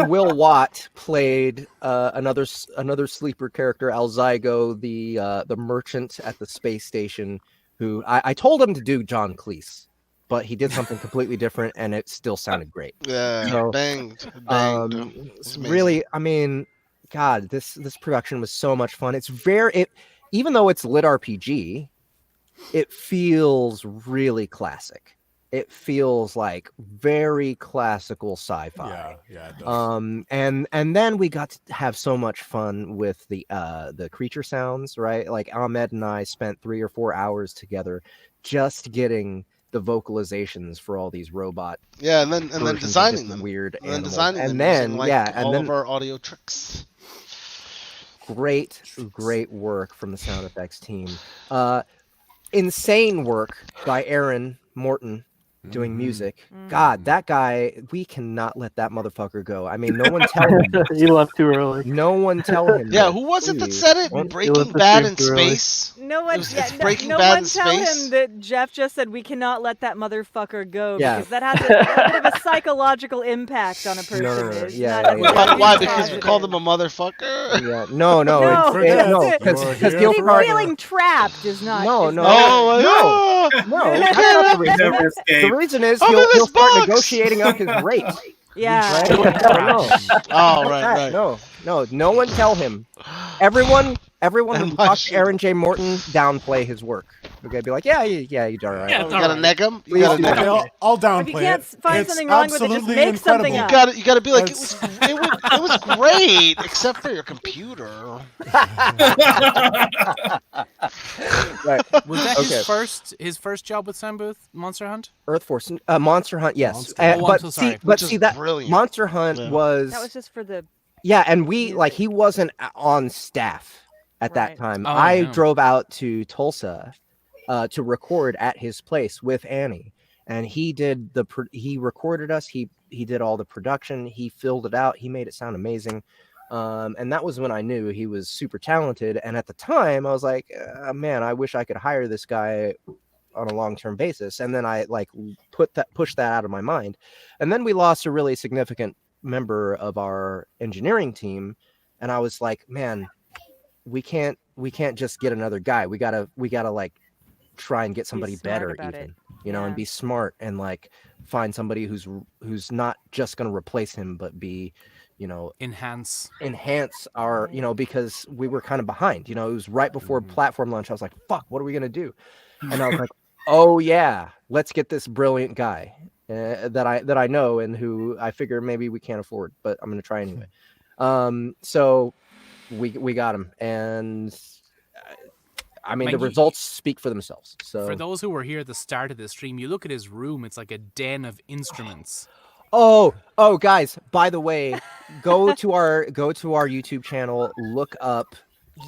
Will Watt played another sleeper character, Alzygo, the merchant at the space station. Who I told him to do John Cleese, but he did something completely different, and it still sounded great. Yeah, so, banged. Really, I mean, God, this production was so much fun. It's even though it's lit RPG, it feels really classic. It feels like very classical sci-fi. Yeah, it does. And then we got to have so much fun with the creature sounds, right? Like Ahmed and I spent 3 or 4 hours together just getting the vocalizations for all these robot. Yeah, and then designing them. Weird and animals. designing and them then using, and all then of our audio tricks. Great work from the sound effects team. Insane work by Aaron Morton doing music. God, that guy, we cannot let that motherfucker go. I mean, no one tell him. He left too early. No one tell him. Yeah, who was it that said it? Breaking Bad in space? No one, Breaking no Bad one in tell space? him that Jeff just said we cannot let that motherfucker go Yeah. because that has a bit of a psychological impact on a person. No. It's Yeah, not yeah. necessarily Why? Because we positive. called him a motherfucker? Yeah, no, because Gil Him Farmer. feeling trapped is not. No, is no, not- no. That's not the reason. Never escape. The reason is I'm in he'll this start box. negotiating up his rate. Yeah. Right? No. Oh, right. No one tell him. Everyone who And talks to Aaron J. Morton downplay his work Okay, be like, yeah, you're all right. Yeah, You it's gotta alright. neg him. You Please gotta do neg that. him. Okay, I'll If downplay you can't it. find It's something wrong with it, just absolutely make something incredible. up. You gotta be like, That's- it was great, except for your computer. Right. Was that Okay. his first job with Soundbooth, Monster Hunt? Earth Force, Monster Hunt, yes. Monster Hunt. Oh, I'm but so see, sorry. but Which see is that brilliant. Monster Hunt Yeah. was, That was just for the. yeah, and we like he wasn't on staff at that Right. time. Oh, I yeah. drove out to Tulsa to record at his place with Annie, and he did he recorded us. He did all the production. He filled it out. He made it sound amazing. And that was when I knew he was super talented. And at the time, I was like, man, I wish I could hire this guy on a long-term basis. And then I like pushed that out of my mind. And then we lost a really significant member of our engineering team, and I was like, man, we can't just get another guy. We gotta like try and get somebody smart better, about even, it. you know, and Yeah. be smart and like find somebody who's not just gonna replace him, but be, you know, Enhance our, you know, because we were kind of behind. You know, it was right before platform launch. I was like, fuck, what are we gonna do? And I was like, oh yeah, let's get this brilliant guy that I know and who I figure maybe we can't afford, but I'm gonna try anyway. So we got him, and I mean, the results speak for themselves. So for those who were here at the start of the stream, you look at his room; it's like a den of instruments. Oh, guys! By the way, go to our YouTube channel. Look up.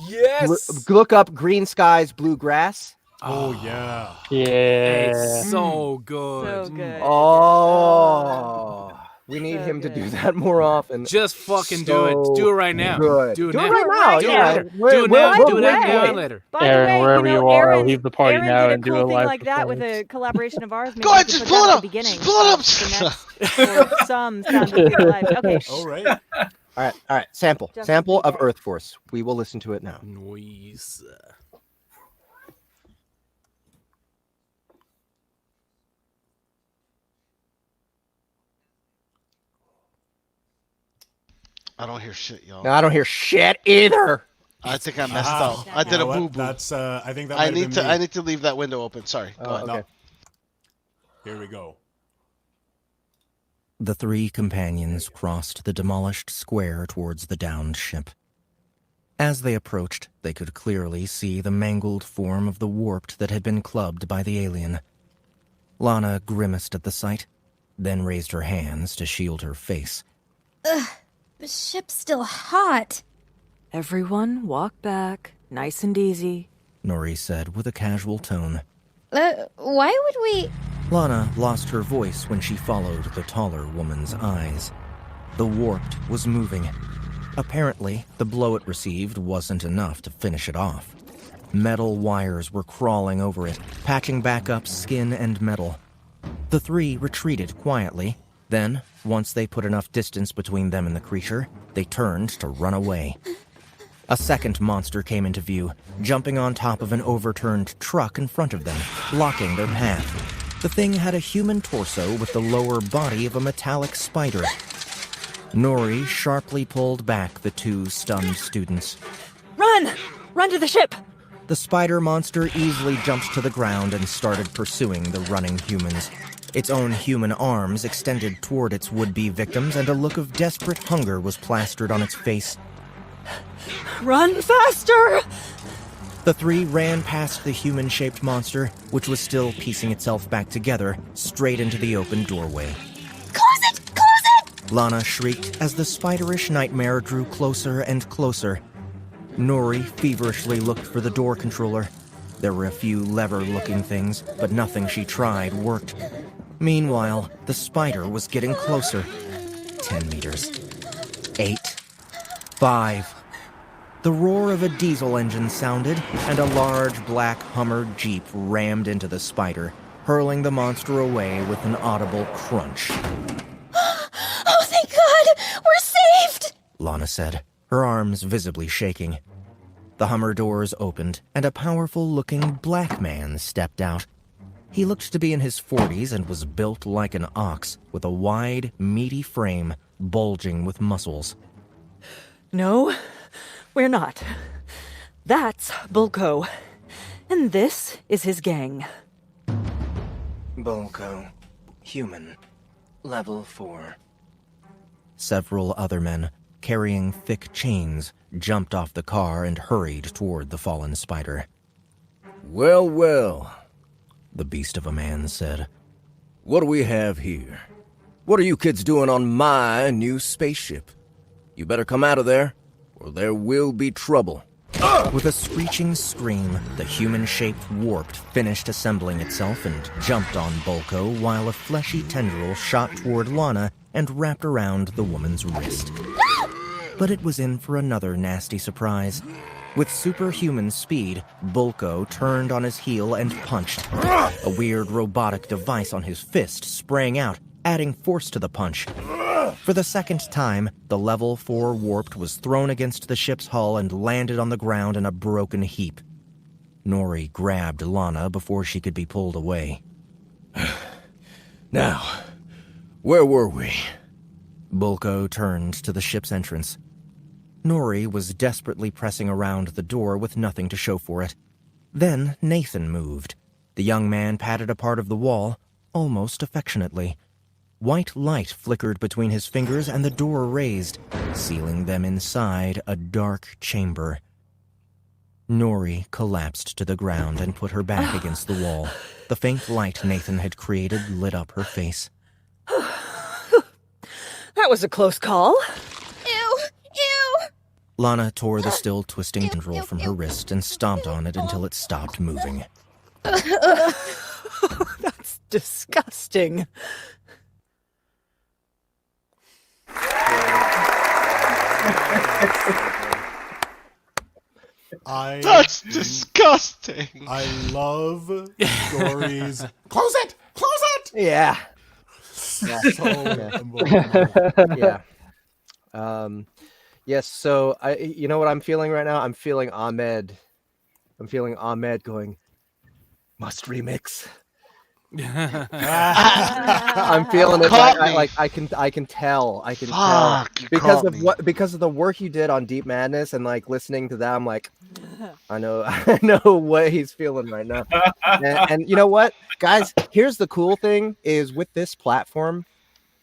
Yes. Look up Green Skies, Blue Grass. Oh yeah. It's so good. So good. Oh, we need him to do that more often. Just fucking do it. Do it right now. Good. Do it Do now. it right now. Do it Yeah. later. Do it now. Do it now and later. By the Aaron, way, wherever you are, Aaron, leave the party Aaron now did a and do cool a thing live like that with a collaboration of ours. Maybe Go we ahead, could just put pull that it at up. the beginning. Just pull it up. For some Sound of Your Life. Okay. All right. All right. Sample of Earth Force. We will listen to it now. Noise. I don't hear shit, y'all. No, I don't hear shit either. I think I messed up. I did a boo boo. That's I think that I might need have to. been me. I need to leave that window open. Sorry. Go ahead. Okay. Here we go. The three companions crossed the demolished square towards the downed ship. As they approached, they could clearly see the mangled form of the warped that had been clubbed by the alien. Lana grimaced at the sight, then raised her hands to shield her face. Ugh, the ship's still hot. Everyone, walk back, nice and easy. Nori said with a casual tone. Why would we... Lana lost her voice when she followed the taller woman's eyes. The warped was moving. Apparently, the blow it received wasn't enough to finish it off. Metal wires were crawling over it, patching back up skin and metal. The three retreated quietly. Then, once they put enough distance between them and the creature, they turned to run away. A second monster came into view, jumping on top of an overturned truck in front of them, blocking their path. The thing had a human torso with the lower body of a metallic spider. Nori sharply pulled back the two stunned students. Run! Run to the ship! The spider monster easily jumped to the ground and started pursuing the running humans. Its own human arms extended toward its would-be victims, and a look of desperate hunger was plastered on its face. Run faster! The three ran past the human-shaped monster, which was still piecing itself back together, straight into the open doorway. Close it! Close it! Lana shrieked as the spiderish nightmare drew closer and closer. Nori feverishly looked for the door controller. There were a few lever-looking things, but nothing she tried worked. Meanwhile, the spider was getting closer. 10 meters. 8. 5. The roar of a diesel engine sounded, and a large black Hummer Jeep rammed into the spider, hurling the monster away with an audible crunch. Oh, thank God! We're saved! Lana said, her arms visibly shaking. The Hummer doors opened, and a powerful-looking black man stepped out. He looked to be in his 40s and was built like an ox, with a wide, meaty frame, bulging with muscles. No, we're not. That's Bulko. And this is his gang. Bolko. Human. Level 4. Several other men, carrying thick chains, jumped off the car and hurried toward the fallen spider. Well, well, the beast of a man said. What do we have here? What are you kids doing on my new spaceship? You better come out of there, or there will be trouble. With a screeching scream, the human-shaped warp finished assembling itself and jumped on Bolko while a fleshy tendril shot toward Lana and wrapped around the woman's wrist. But it was in for another nasty surprise. With superhuman speed, Bolko turned on his heel and punched. A weird robotic device on his fist sprang out, adding force to the punch. For the second time, the Level 4 warped was thrown against the ship's hull and landed on the ground in a broken heap. Nori grabbed Lana before she could be pulled away. Now, where were we? Bolko turned to the ship's entrance. Nori was desperately pressing around the door with nothing to show for it. Then Nathan moved. The young man patted a part of the wall, almost affectionately. White light flickered between his fingers and the door raised, sealing them inside a dark chamber. Nori collapsed to the ground and put her back against the wall. The faint light Nathan had created lit up her face. That was a close call. Ew! Ew! Lana tore the still twisting tendril from her wrist and stomped on it until it stopped moving. That's disgusting. That's disgusting. I love stories. Close it! Close it! Yeah. Yeah. So emotional. Yeah. Yes, so you know what I'm feeling right now? I'm feeling Ahmed going, must remix. I'm feeling it. I can tell because of the work you did on Deep Madness and like listening to that. I'm like, I know what he's feeling right now. And you know what, guys? Here's the cool thing: is with this platform,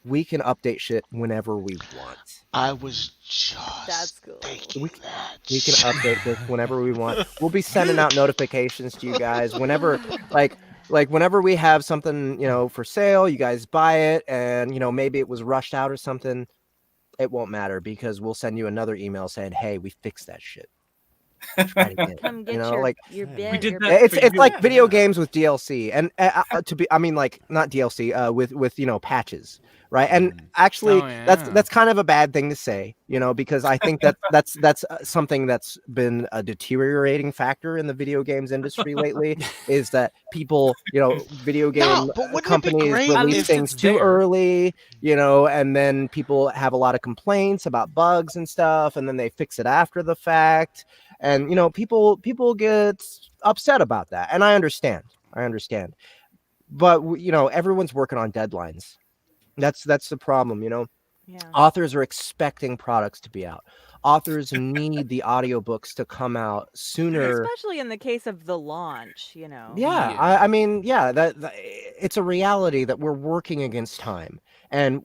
we can update shit whenever we want. I was just That's cool. We can update this whenever we want. We'll be sending out notifications to you guys whenever, like whenever we have something, for sale, you guys buy it, and maybe it was rushed out or something. It won't matter because we'll send you another email saying, "Hey, we fixed that shit." Try it again. Come get your bid. We did your that. It's like video games with DLC, and not DLC, with patches, right? And actually, that's kind of a bad thing to say, because I think that's something that's been a deteriorating factor in the video games industry lately. Is that people, video game companies release things too early, and then people have a lot of complaints about bugs and stuff, and then they fix it after the fact. And people get upset about that, and I understand. But everyone's working on deadlines. That's the problem. Yeah. Authors are expecting products to be out. Authors need the audiobooks to come out sooner, especially in the case of the launch. Yeah, I mean, that it's a reality that we're working against time, and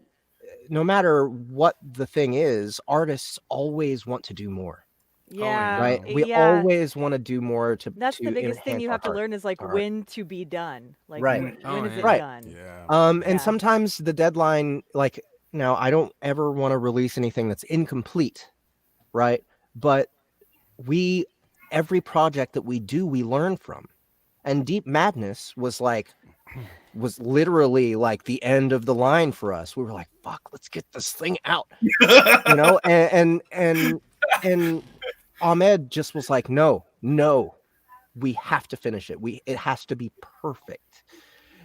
no matter what the thing is, artists always want to do more. Yeah. Right. We always want to do more to. That's the biggest thing you have to learn is when to be done. Like when is it done? Yeah. And sometimes the deadline, now I don't ever want to release anything that's incomplete, right? But every project that we do, we learn from. And Deep Madness was literally like the end of the line for us. We were like, fuck, let's get this thing out. And Ahmed just was like, no, we have to finish it. It has to be perfect.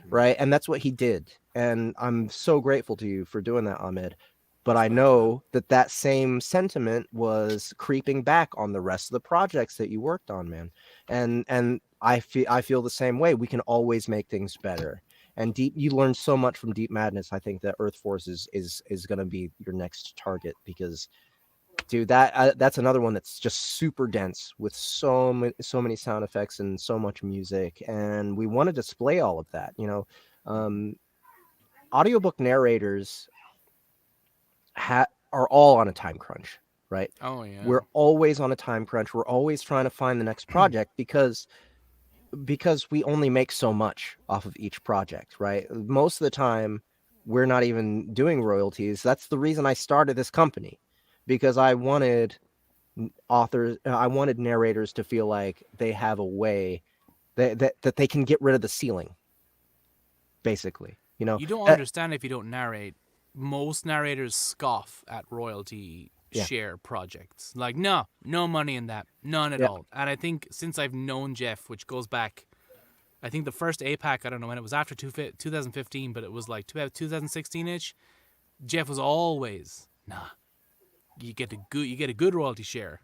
Right. And that's what he did. And I'm so grateful to you for doing that, Ahmed. But I know that same sentiment was creeping back on the rest of the projects that you worked on, man. And I feel the same way. We can always make things better. And you learned so much from Deep Madness. I think that Earth Force is going to be your next target because Dude, that's another one that's just super dense with so many sound effects and so much music, and we want to display all of that. Audiobook narrators are all on a time crunch, right? Oh yeah. We're always on a time crunch. We're always trying to find the next project because we only make so much off of each project, right? Most of the time, we're not even doing royalties. That's the reason I started this company, because I wanted narrators to feel like they have a way that they can get rid of the ceiling, basically. You don't understand if you don't narrate. Most narrators scoff at royalty share projects. Like, no money in that. None at all. And I think since I've known Jeff, which goes back, I think the first APAC, I don't know when it was, after 2015, but it was like 2016-ish, Jeff was always, nah, you get a good royalty share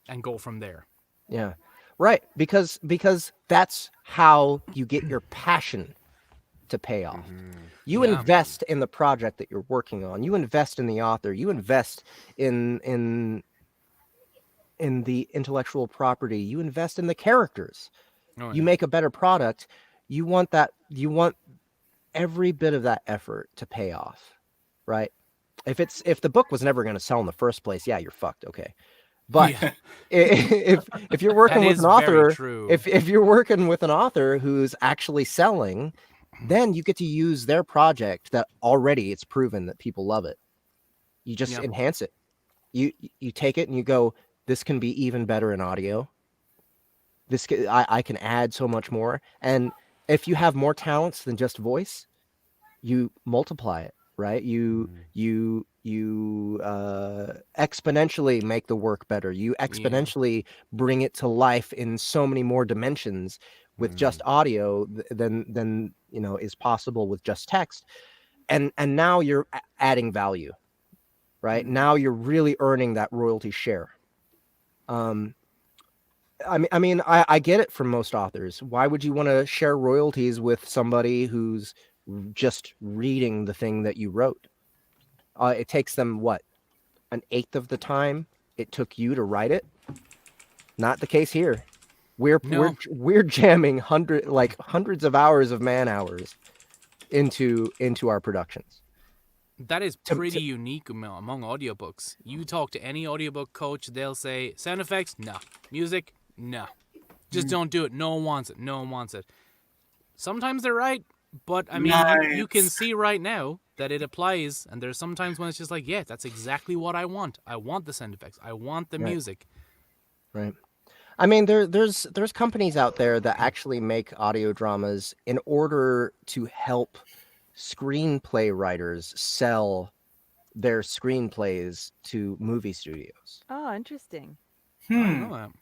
and go from there. Yeah. Right. Because that's how you get your passion to pay off. You invest in the project that you're working on. You invest in the author. You invest in the intellectual property. You invest in the characters. You make a better product. You want every bit of that effort to pay off, right? If the book was never going to sell in the first place, yeah, you're fucked. Okay. But if you're working with an author, if you're working with an author who's actually selling, then you get to use their project that already it's proven that people love it. You just enhance it. You take it and you go, this can be even better in audio. I can add so much more. And if you have more talents than just voice, you multiply it, right? You exponentially make the work better. You exponentially bring it to life in so many more dimensions with just audio than is possible with just text. And now you're adding value, right? Now you're really earning that royalty share. I get it from most authors. Why would you want to share royalties with somebody who's just reading the thing that you wrote? It takes them an eighth of the time it took you to write it. Not the case here. We're jamming hundreds of hours of man hours into our productions. That is pretty unique among audiobooks. You talk to any audiobook coach, they'll say sound effects, no. Music, no. Just don't do it. No one wants it. Sometimes they're right, but I mean, you can see right now that it applies, and there's sometimes when it's just like, yeah, that's exactly what I want. I want the sound effects. I want the music. Right. I mean, there's companies out there that actually make audio dramas in order to help screenplay writers sell their screenplays to movie studios. Oh, interesting. The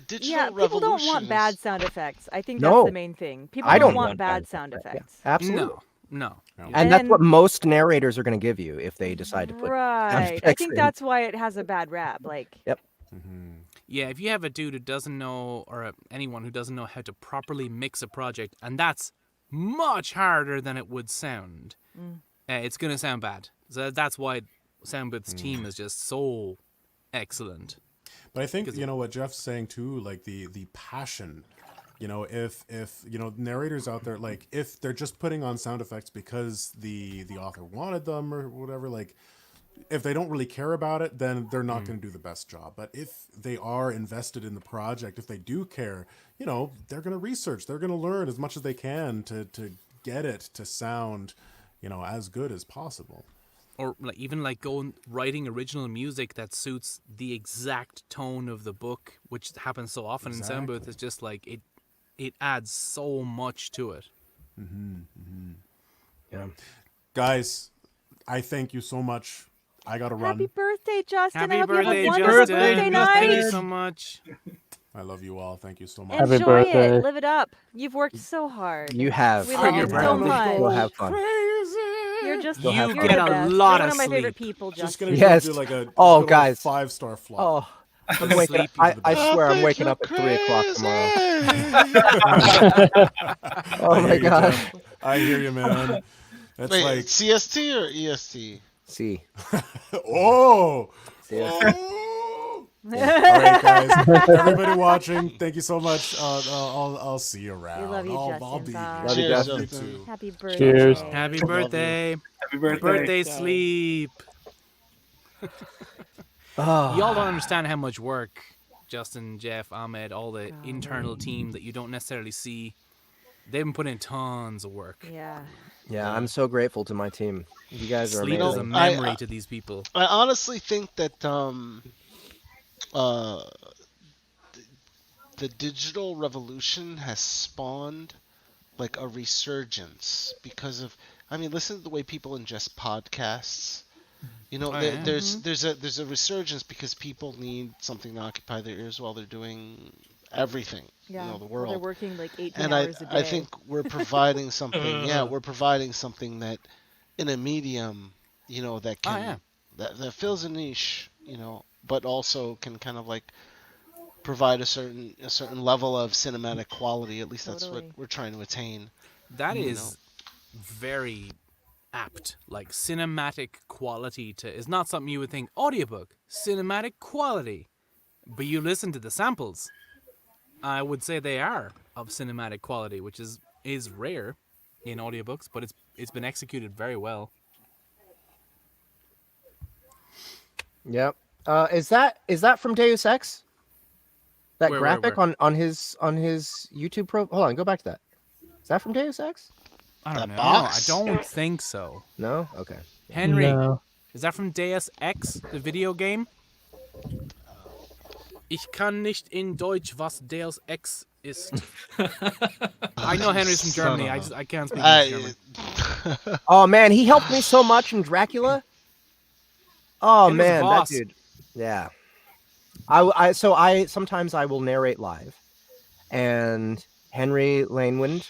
digital people don't want bad sound effects. I think that's the main thing. People don't want bad sound effects. Yeah, absolutely. No. And that's what most narrators are going to give you if they decide to put sound effects I think in. that's why it has a bad rap. Yep. Yeah, if you have a dude who doesn't know, or anyone who doesn't know how to properly mix a project, and that's much harder than it would sound, it's going to sound bad. So that's why Soundbooth's team is just so excellent. But I think, what Jeff's saying too, like the passion, if narrators out there, like if they're just putting on sound effects because the author wanted them or whatever, like if they don't really care about it, then they're not going to do the best job. But if they are invested in the project, if they do care, they're going to research, they're going to learn as much as they can to get it to sound, as good as possible. Or even writing original music that suits the exact tone of the book, which happens so often in Soundbooth. It's just like it adds so much to it. Yeah, guys, I thank you so much. I gotta run. Happy birthday, Justin! Happy I hope birthday, you have a wonderful Justin. birthday night. Thank you so much. I love you all. Thank you so much. Enjoy Happy birthday. it. Live it up. You've worked so hard. You have. We love you so much. We'll have fun. You're just You you're get the a best. lot You're of one of my favorite sleep. people, Just Justin. gonna Yes. do like a Oh, good guys. 5-star flop. Oh, I'm waking up. I swear I'm waking up at 3 o'clock tomorrow. Oh I my hear you, gosh. Jeff. I hear you, man. That's Wait, like CST or EST? See. Oh. See ya. Oh. Yeah. All right, guys. Everybody watching, thank you so much. I'll see you around. We love you, I'll Justin. be Bye. here. Love you, Cheers, Justin. You Justin. too. Happy birthday. Cheers. Happy Love you. birthday. Happy birthday. Birthday sleep. Y'all don't understand how much work Justin, Jeff, Ahmed, all the internal team that you don't necessarily see. They've been putting in tons of work. Yeah. Yeah, I'm so grateful to my team. You guys are Sleep amazing. is a memory to these people. I honestly think that the digital revolution has spawned like a resurgence because of, I mean, listen to the way people ingest podcasts. You know, there's a resurgence because people need something to occupy their ears while they're doing everything. Yeah. You know, the Well, world. they're working like 18 And hours a day. I think we're providing something. Yeah, we're providing something that, in a medium, you know, that can that fills a niche, you know, but also can kind of like provide a certain level of cinematic quality. At least that's what we're trying to attain. That is very apt. Like cinematic quality is not something you would think audiobook. Cinematic quality. But you listen to the samples. I would say they are of cinematic quality, which is rare in audiobooks, but it's been executed very well. Yep. Is that from Deus Ex? That Where, graphic where? on his YouTube pro. Hold on, go back to that. Is that from Deus Ex? I don't know. box? I don't think so. No. Okay. Henry, No. is that from Deus Ex, the video game? Ich kann nicht in Deutsch, was Deus Ex ist. I know Henry's from Germany. I can't speak German. Oh man, he helped me so much in Dracula. Oh Henry's a man, that boss. dude. Yeah. I sometimes I will narrate live, and Henry Lanewind.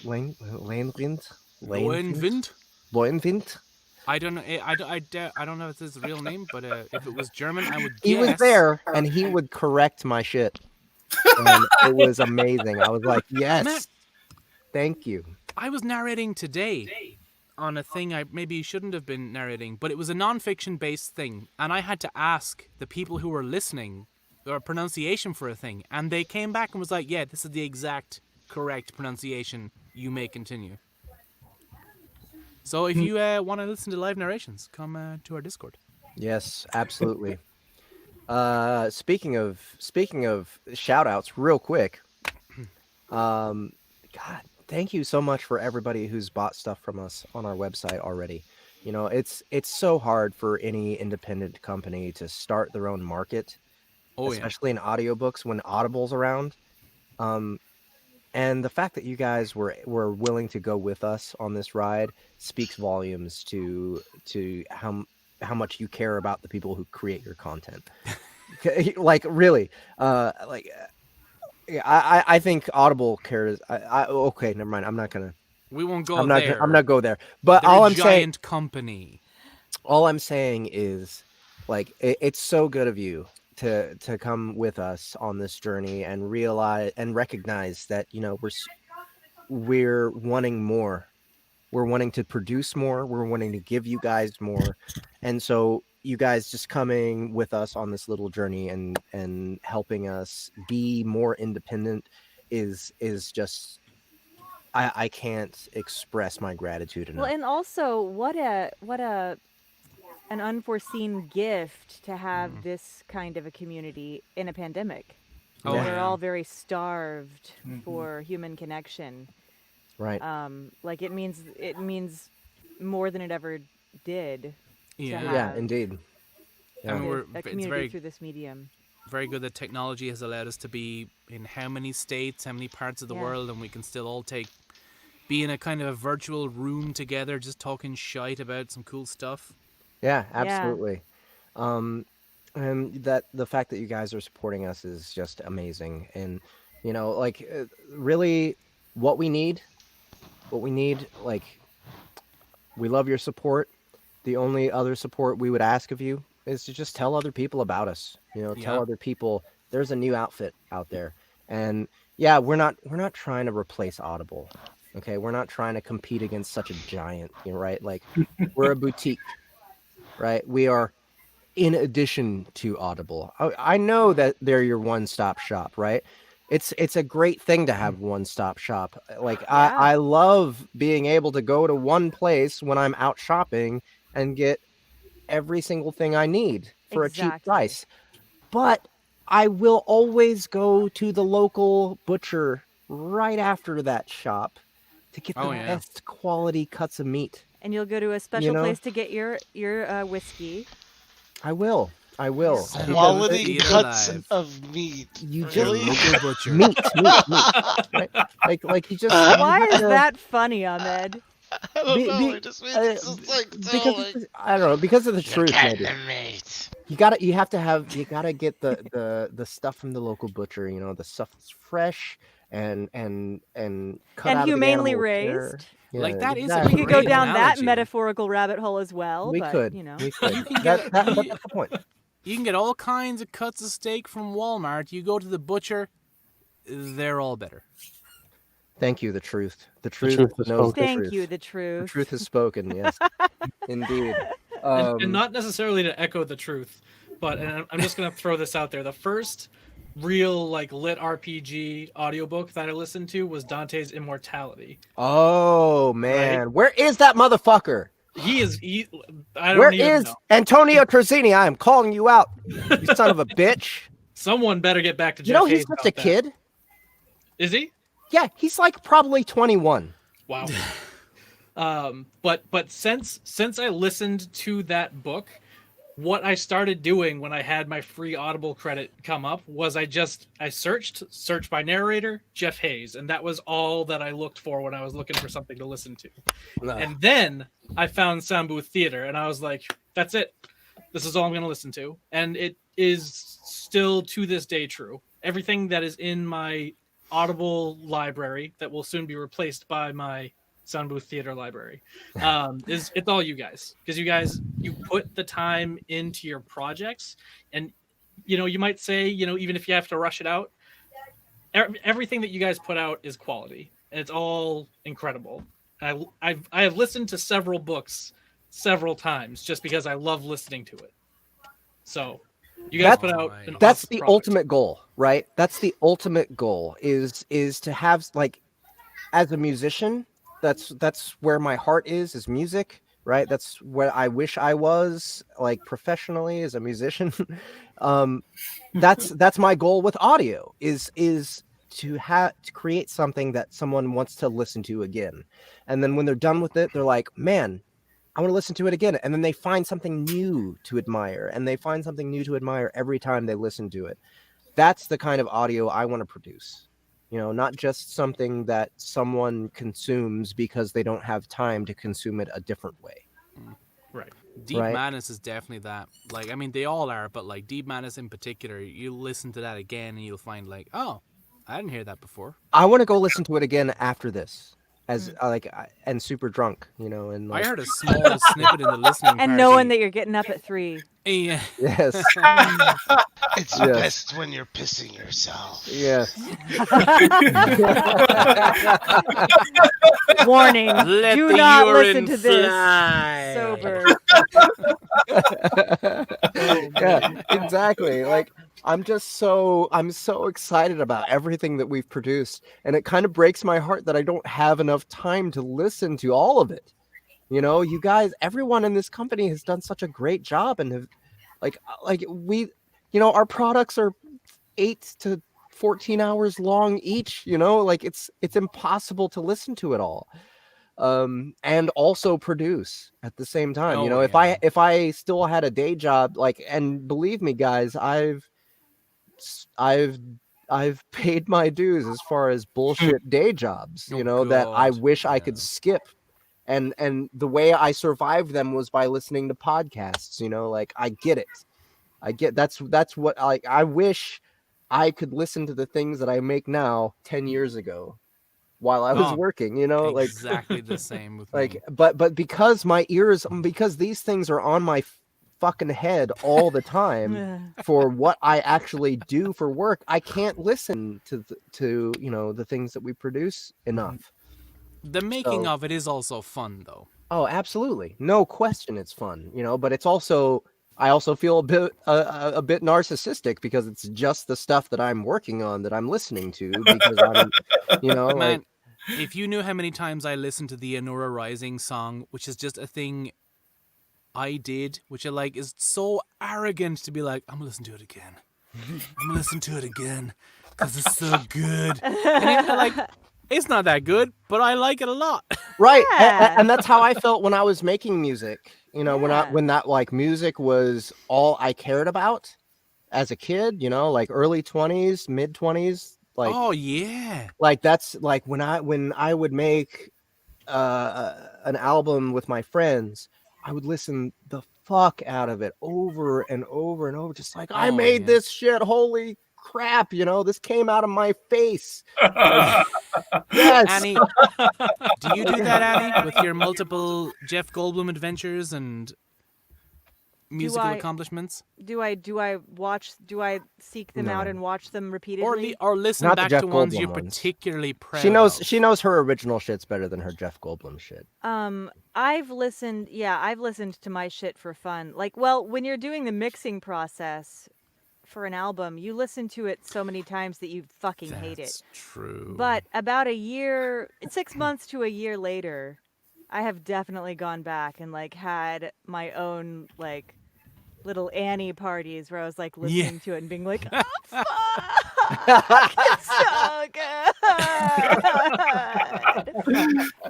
I don't know. I don't know if it's his real name, but if it was German, I would guess. He was there, and he would correct my shit. And it was amazing. I was like, yes, Matt, thank you. I was narrating today on a thing I maybe shouldn't have been narrating, but it was a non-fiction based thing, and I had to ask the people who were listening a pronunciation for a thing, and they came back and was like, yeah, this is the exact correct pronunciation. You may continue. So if you want to listen to live narrations, come to our Discord. Yes, absolutely. Speaking of shout outs, real quick. God, thank you so much for everybody who's bought stuff from us on our website already. You know, it's so hard for any independent company to start their own market, especially in audiobooks when Audible's around. And the fact that you guys were willing to go with us on this ride speaks volumes to how much you care about the people who create your content. Like really, I think Audible cares. Okay, never mind. I'm not gonna. We won't go there. I'm not go there. But But they're all a I'm saying, giant company. all I'm saying is, like, it's so good of you to come with us on this journey and realize and recognize that, you know, we're wanting more. We're wanting to produce more. We're wanting to give you guys more. And so you guys just coming with us on this little journey and helping us be more independent is just, I can't express my gratitude enough. Well, and also what an unforeseen gift to have this kind of a community in a pandemic. Oh, We're yeah. all very starved for human connection. Right. Like it means more than it ever did. Yeah. To Yeah, have indeed. I mean, a it's community very, through this medium. very good that technology has allowed us to be in how many states, how many parts of the Yeah. world, and we can still all be in a kind of a virtual room together, just talking shite about some cool stuff. Yeah, absolutely. And that the fact that you guys are supporting us is just amazing. And, you know, like really what we need, like, we love your support. The only other support we would ask of you is to just tell other people about us. You know, tell Yeah. other people there's a new outfit out there. And yeah, we're not trying to replace Audible. Okay, we're not trying to compete against such a giant, you know, right? Like we're a boutique, right? We are in addition to Audible. I know that they're your one-stop shop, right? It's a great thing to have one-stop shop. Like Yeah. I love being able to go to one place when I'm out shopping and get every single thing I need for a cheap Exactly. price. But I will always go to the local butcher right after that shop to get the Oh, yeah. best quality cuts of meat. And you'll go to a special know? place to get your whiskey. I will. I will. Yeah. Because Quality Eat cuts alive. of meat. You Really? just Local butcher. meat, right? Like you just. Why you is know, that funny, Ahmed? I don't Be- know. be- It just makes it just like because so like. I don't know, because of the truth, maybe. Mate. You gotta get the stuff from the local butcher. You know, the stuff that's fresh and cut And out of the humanely animal raised. care. Like, that is a exactly. We could go Great down that analogy. metaphorical rabbit hole as well. We but, could. You know. We could. You can That- get but that's the point. You can get all kinds of cuts of steak from Walmart. You go to the butcher, they're all better. Thank you, the truth. The truth truth has knows the spoken. Thank truth. you, the The truth. truth has spoken. Yes, indeed. And not necessarily to echo the truth, but and I'm just gonna throw this out there. The first real like lit RPG audiobook that I listened to was Dante's Immortality. Oh man, where is that motherfucker? I don't Where even is know. Antonio Terzini? I am calling you out, you son of a bitch. Someone better get back to You know Jeff he's Hayes just about a that. kid. Is he? Yeah, he's like probably 21. Wow. But since I listened to that book, what I started doing when I had my free Audible credit come up was I searched by narrator Jeff Hayes, and that was all that I looked for when I was looking for something to listen to. And then I found Soundbooth Theater, and I was like, that's it. This is all I'm going to listen to. And it is still to this day true. Everything that is in my Audible library that will soon be replaced by my Soundbooth Theater library it's all you guys, because you put the time into your projects, and you might say, even if you have to rush it out, everything that you guys put out is quality, and it's all incredible. I have listened to several books several times just because I love listening to it. So you guys put out an that's awesome the product. ultimate goal, right? That's the ultimate goal is to have, like, as a musician, that's where my heart is music, right? That's where I wish I was, like, professionally as a musician. That's my goal with audio is to create something that someone wants to listen to again. And then when they're done with it, they're like, man, I want to listen to it again. And then they find something new to admire, and they find something new to admire every time they listen to it. That's the kind of audio I want to produce. Not just something that someone consumes because they don't have time to consume it a different way. Right. Deep Right. Madness is definitely that. Like, I mean, they all are, but like Deep Madness in particular, you listen to that again and you'll find like, oh, I didn't hear that before. I want to go listen to it again after this, as and super drunk, and I like, heard a small snippet in the listening And party. knowing that you're getting up at 3. Yeah. Yes. It's Yes. best when you're pissing yourself. Yes. Warning: Let do the not urine listen to this fly. sober. Yeah, exactly. Like, I'm so excited about everything that we've produced, and it kind of breaks my heart that I don't have enough time to listen to all of it. You guys, everyone in this company has done such a great job, and have like we, our products are 8 to 14 hours long each. Like it's impossible to listen to it all, and also produce at the same time. Oh, If I still had a day job, like, and believe me, guys, I've paid my dues as far as bullshit day jobs, that I wish I could skip. And the way I survived them was by listening to podcasts, like, I get it. That's what I wish I could listen to the things that I make now 10 years ago while I was working, like exactly the same with like, me. but because my ears, because these things are on my fucking head all the time for what I actually do for work, I can't listen to the things that we produce enough. The making of it is also fun, though. Oh, absolutely. No question it's fun, but it's also I also feel a bit narcissistic because it's just the stuff that I'm working on that I'm listening to because I'm, like Man, if you knew how many times I listened to the Anura Rising song, which is just a thing I did, which I like, is so arrogant to be like, I'm gonna listen to it again. I'm gonna listen to it again because it's so good. And it's not that good, but I like it a lot. Right. Yeah. And that's how I felt when I was making music. When that like music was all I cared about as a kid, like early 20s, mid 20s, like Oh yeah. like that's like when I would make an album with my friends, I would listen the fuck out of it over and over and over, just like I Oh, made yeah. this shit. Holy crap, this came out of my face. Like, yes. Annie, do you do that, Annie, with your multiple Jeff Goldblum adventures and musical accomplishments? Do I seek them out No. and watch them repeatedly? Or listen Not the back Jeff to ones Goldblum you're ones. particularly proud She knows her original shit's better than her Jeff Goldblum shit. I've listened to my shit for fun. Like, well, when you're doing the mixing process for an album, you listen to it so many times that you fucking hate it. That's true. But about 6 months to a year later, I have definitely gone back and like had my own like little Annie parties where I was like listening to it and being like, oh, fuck, it's so good.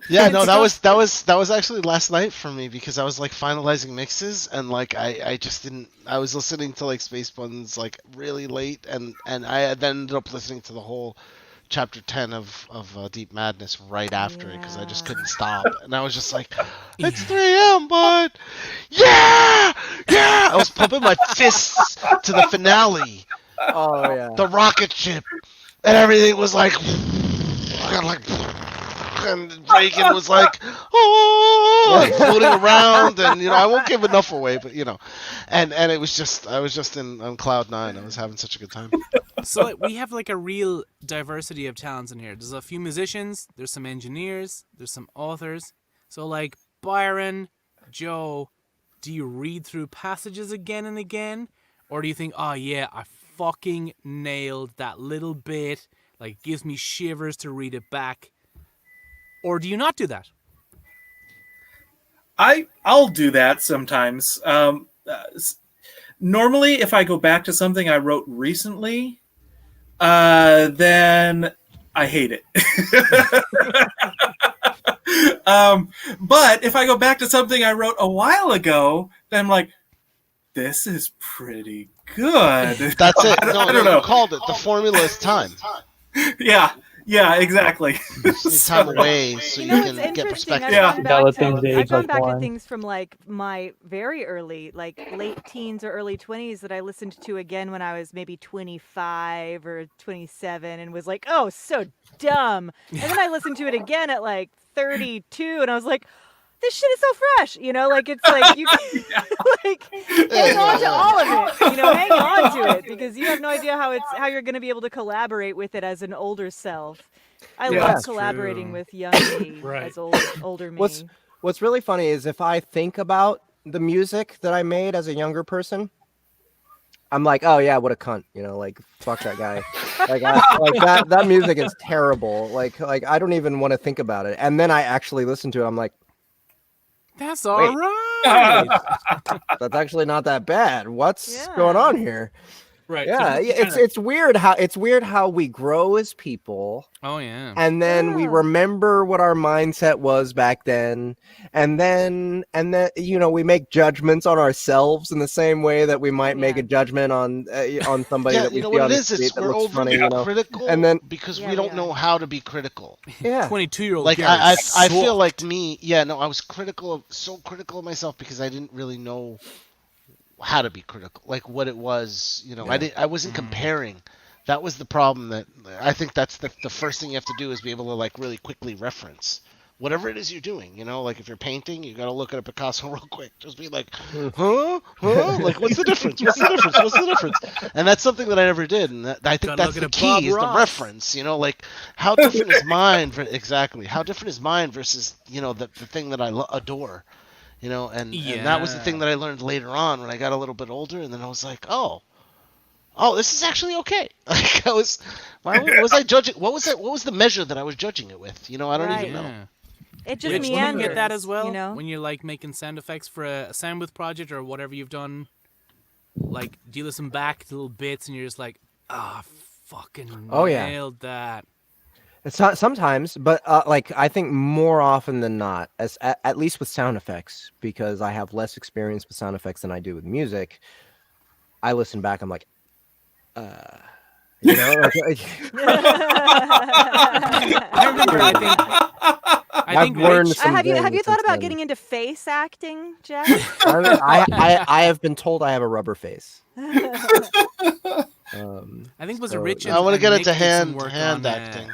Yeah, no, that was actually last night for me because I was like finalizing mixes and like I just didn't. I was listening to like Space Buns like really late and I then ended up listening to the whole chapter 10 of Deep Madness right after it because I just couldn't stop and I was just like, it's 3 a.m. but yeah. I was pumping my fists to the finale. Oh yeah. The rocket ship and everything was like and Reagan was like, oh, floating around, and I won't give enough away, but and it was just I was just on cloud nine. I was having such a good time. So like, we have like a real diversity of talents in here. There's a few musicians, there's some engineers, there's some authors. So like Byron, Joe, do you read through passages again and again, or do you think, oh yeah, I fucking nailed that little bit, like it gives me shivers to read it back? Or do you not do that? I'll do that sometimes. Normally, if I go back to something I wrote recently, then I hate it. But if I go back to something I wrote a while ago, then I'm like, this is pretty good. That's it. I don't know. You called it. The formula is time. Yeah, exactly. Need time away so you it's can get interesting. perspective. I've gone back to things from like my very early, like late teens or early 20s that I listened to again when I was maybe 25 or 27 and was like, oh, so dumb. And then I listened to it again at like 32 and I was like, this shit is so fresh, like it's like you like hang on to all of it, hang on to it because you have no idea how you're going to be able to collaborate with it as an older self. I love collaborating with young me as older me. What's really funny is if I think about the music that I made as a younger person, I'm like, oh yeah, what a cunt, like fuck that guy. like that music is terrible. Like I don't even want to think about it. And then I actually listen to it, I'm like, that's all right. That's actually not that bad. What's going on here? Right. Yeah, So it's weird how we grow as people. Oh yeah. And then we remember what our mindset was back then, and then we make judgments on ourselves in the same way that we might make a judgment on somebody that we see on the street that looks funny. Critical, and then because we don't know how to be critical. Yeah. 22-year-old. Like I feel like me. Yeah, no, I was so critical of myself because I didn't really know how to be critical, like what it was. I wasn't comparing. That was the problem. That I think that's the first thing you have to do is be able to like really quickly reference whatever it is you're doing, like if you're painting, you got to look at a Picasso real quick. Just be like, huh? Like, what's the difference? What's the difference? What's the difference? And that's something that I never did. And I think Gotta that's look the at Bob key, is the Ross. reference, like how different is mine? Exactly. How different is mine versus, the thing that I adore, and that was the thing that I learned later on when I got a little bit older. And then I was like, oh, this is actually okay. Like why was I judging? What was that? What was the measure that I was judging it with? I don't even know. It just Rich, meanders. you get that as well, you know? when you're like making sound effects for a Soundbooth project or whatever you've done. Like, do you listen back to little bits and you're just like, fucking nailed that. It's not sometimes, but like I think more often than not, at least with sound effects, because I have less experience with sound effects than I do with music. I listen back, I'm like, like, I remember. I've learned some have you things thought since about then. getting into face acting, Jack? I have been told I have a rubber face. I think it was Rich. I want to get into hand on, acting.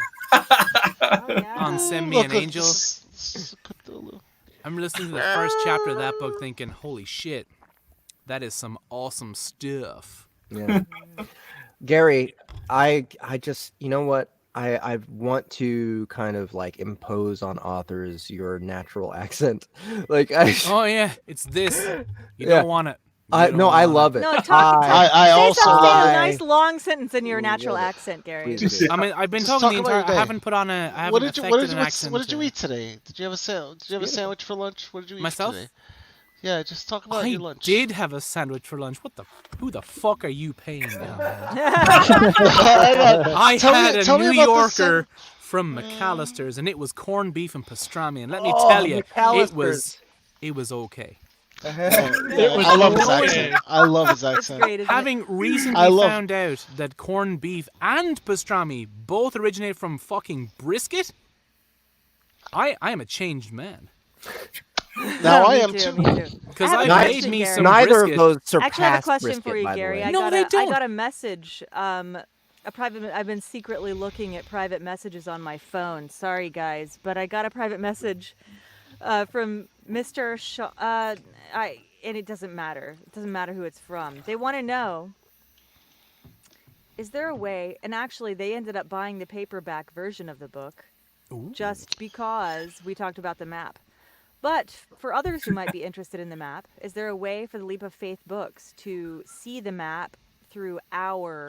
On Send Me an Angel. I'm listening to the first chapter of that book, thinking, "Holy shit, that is some awesome stuff." Yeah. Gary, I just, you know what? I want to kind of like impose on authors your natural accent. Like oh yeah, it's this. You Yeah. don't want it. I love it. No, I say also something, like- a nice long sentence in your natural accent, Gary. I mean, I've been Just talking the talk about entire. your I day. haven't put on a. I haven't What affected an accent. what did you eat today? Did you have a sandwich for lunch? What did you eat Myself? today? Yeah, just talk about I your lunch. did have a sandwich for lunch. Who the fuck are you paying down? I had a New Yorker from McAllister's, and it was corned beef and pastrami. And let me tell you, it was okay. I love his accent. I love his accent. Having recently found out that corned beef and pastrami both originate from fucking brisket, I am a changed man. Now I am too. Because I made me some neither brisket. of those surpass Actually, I have a question brisket, for you, by the Gary. way. I No, they don't. got a message. A private. I've been secretly looking at private messages on my phone. Sorry, guys, but I got a private message from Mr. Shaw. And it doesn't matter. It doesn't matter who it's from. They want to know: is there a way? And actually, they ended up buying the paperback version of the book, just because we talked about the map. But for others who might be interested in the map, is there a way for the Leap of Faith books to see the map through our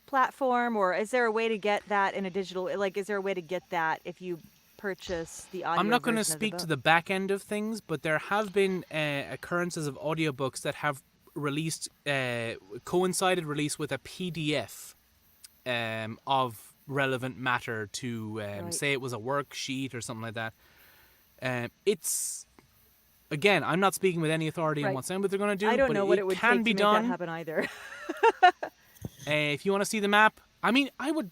platform, or is there a way to get that in a digital? Like, is there a way to get that if you purchase the audio? I'm not going to version of speak the to book? the back end of things, but there have been occurrences of audiobooks that have released, coincided release with a PDF of relevant matter to say it was a worksheet or something like that. It's, again, I'm not speaking with any authority on what Soundbooth they're going to do. I don't but know what it would can take be to done. make that happen either. If you want to see the map, I mean, I would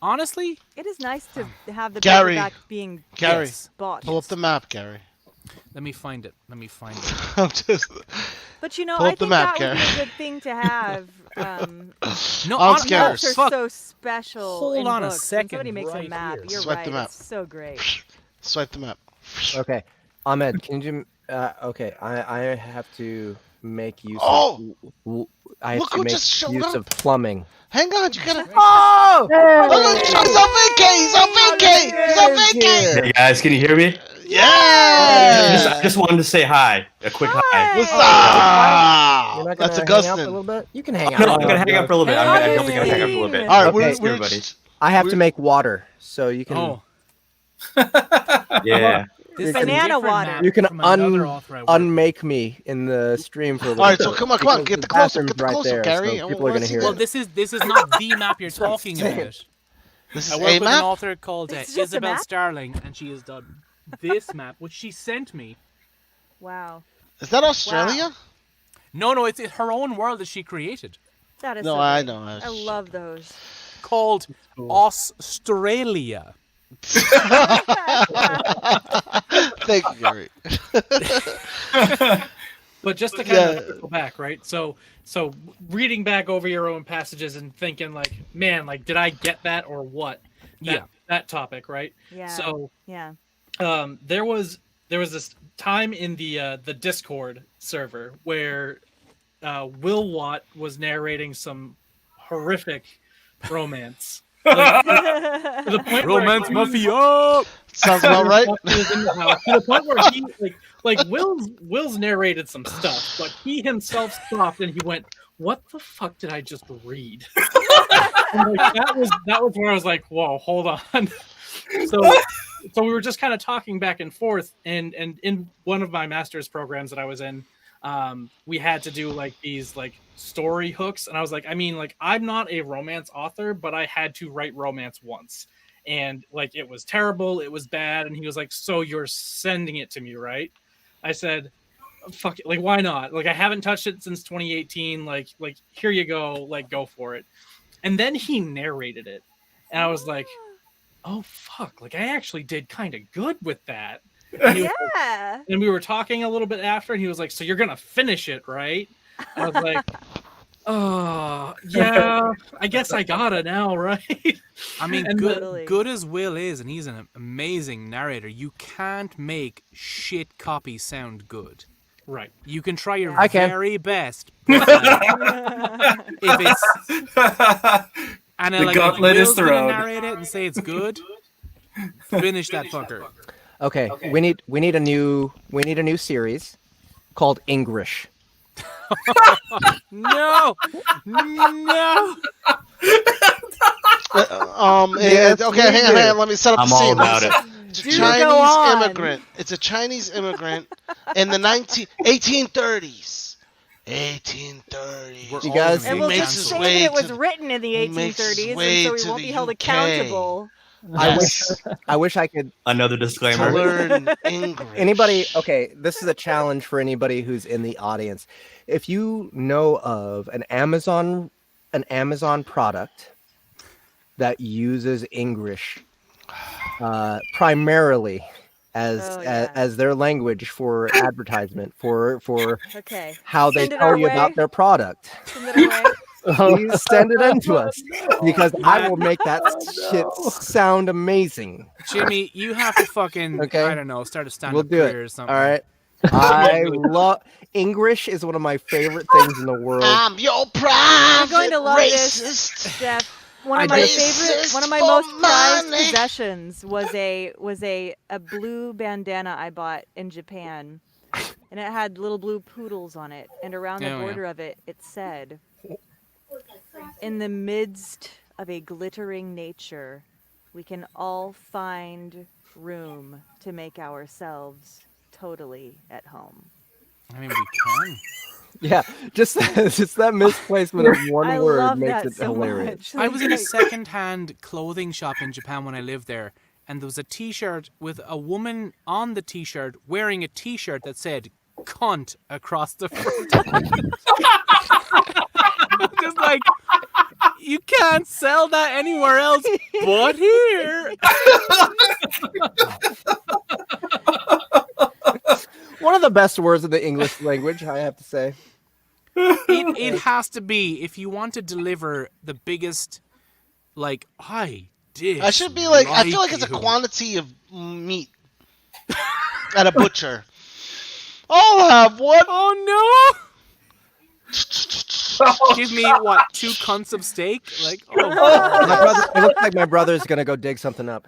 honestly. It is nice to have the Gary, paperback being Gary, bought. pull up the map, Gary. Let me find it. I'm just. But you know, Pull I up the think map, that would Gary. be a good thing to have. No, I'm maps scared. are Fuck. so special. Hold in on a books. When second, somebody makes right a map. here. You're Swipe right. the map. It's so great. Swipe the map. Okay, Ahmed, can you? Okay, I have to make use. Oh! I have Look to who make just showed use up. of plumbing. Hang on, you gotta. Oh! Oh, look, he's on vacay! He's on vacay! Hey guys, can you hear me? Yeah! I just wanted to say hi. A quick hi. What's You're up? not That's gonna hang out for a Augustin. little bit. You can hang out. No, I'm gonna hang out for a little bit. I'm definitely gonna hang out for a little bit. All right, Okay. we're everybody. I have to make water, so you can. Oh, Yeah. this is a Banana different water. map You can from another author I work with. unmake me in the stream for a little All right, bit. so come on, because get the bathroom's close-up, get the right close-up, there, Gary. so I people are wanna gonna see hear that. Well, it. this is not the map you're talking saying. about. This I is work a with an map? author called This is just a Isabel map? Starling, and she has done this map, which she sent me. Wow. Is that Australia? No, it's her own world that she created, That is No, so I great. know. I love those. called Australia. Thank you, Gary. But just to kind of go back, right? So reading back over your own passages and thinking like, man, like, did I get that or what? Yeah. that topic, right? Yeah. So yeah. there was this time in the Discord server where Will Watt was narrating some horrific romance. Like, to the point Romance where mafia. Sounds about right. he was in the house, to the point where he like Will's narrated some stuff, but he himself stopped and he went, "What the fuck did I just read?" And, like, that was where I was like, "Whoa, hold on." So we were just kind of talking back and forth, and in one of my master's programs that I was in, we had to do like these like story hooks, and I was like, I mean, like, I'm not a romance author, but I had to write romance once, and like it was terrible, it was bad. And he was like, so you're sending it to me, right? I said, fuck it, like, why not? Like, I haven't touched it since 2018. Like here you go, like, go for it. And then he narrated it, and I was like, oh fuck, like, I actually did kind of good with that. And he was like- Yeah. and we were talking a little bit after, and he was like, so you're gonna finish it, right? I was like, oh yeah, I guess I gotta now, right? I mean, And good as Will is, and he's an amazing narrator, you can't make shit copy sound good. Right. You can try your I can. very best. But, if it's and The like, gauntlet if is Will's gonna thrown. narrate it and say it's good, finish that fucker. Okay, we need a new series called English. No. Okay, hang on. Let me set up I'm the all scene. about it. It's a Do go on. Chinese immigrant. It's a Chinese immigrant in the 1830s. 1830s. You guys- And we'll makes just his say way that it was to- written in the makes his 1830s, way and so to we won't the be held UK. accountable. I wish I could. Another To disclaimer. learn English. Anybody? Okay, this is a challenge for anybody who's in the audience. If you know of an Amazon product that uses English primarily as their language for advertisement for Okay. how they Send it tell our you about way. their product, Send it our way. please send it in to us because I will make that shit sound amazing. Jimmy, you have to fucking, Okay. I don't know, start a stand-up We'll do career or it. something. All right. I love English is one of my favorite things in the world. I'm your You're private going to love racist. this, Jeff. One I of my just- one of my for most prized money. possessions was a blue bandana I bought in Japan, and it had little blue poodles on it, and around the Oh, yeah. border of it, it said, "In the midst of a glittering nature, we can all find room to make ourselves totally at home." I mean, we can. Yeah, just that misplacement of one I word love makes that it so hilarious. much. I was in a Like- second-hand clothing shop in Japan when I lived there, and there was a T-shirt with a woman on the T-shirt wearing a T-shirt that said "cunt" across the front. Just like, you can't sell that anywhere else but here. One of the best words in the English language, I have to say. It has to be, if you want to deliver the biggest, like, I should be like, I feel like it's a quantity of meat at a butcher. I'll have one. Oh no! Give me what, 2 cunts of steak? Like, oh. It looks like my brother's gonna go dig something up.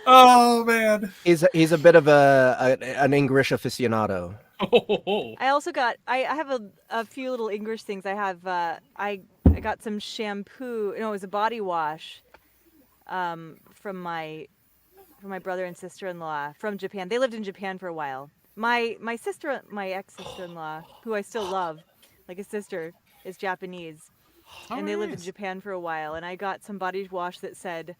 Oh man, He's a bit of an English aficionado. I also got I have a few little English things. I have I got some shampoo. No, it was a body wash from my brother and sister-in-law from Japan. They lived in Japan for a while. My ex-sister-in-law, who I still love like a sister, is Japanese. And they lived in Japan for a while, and I got some body wash that said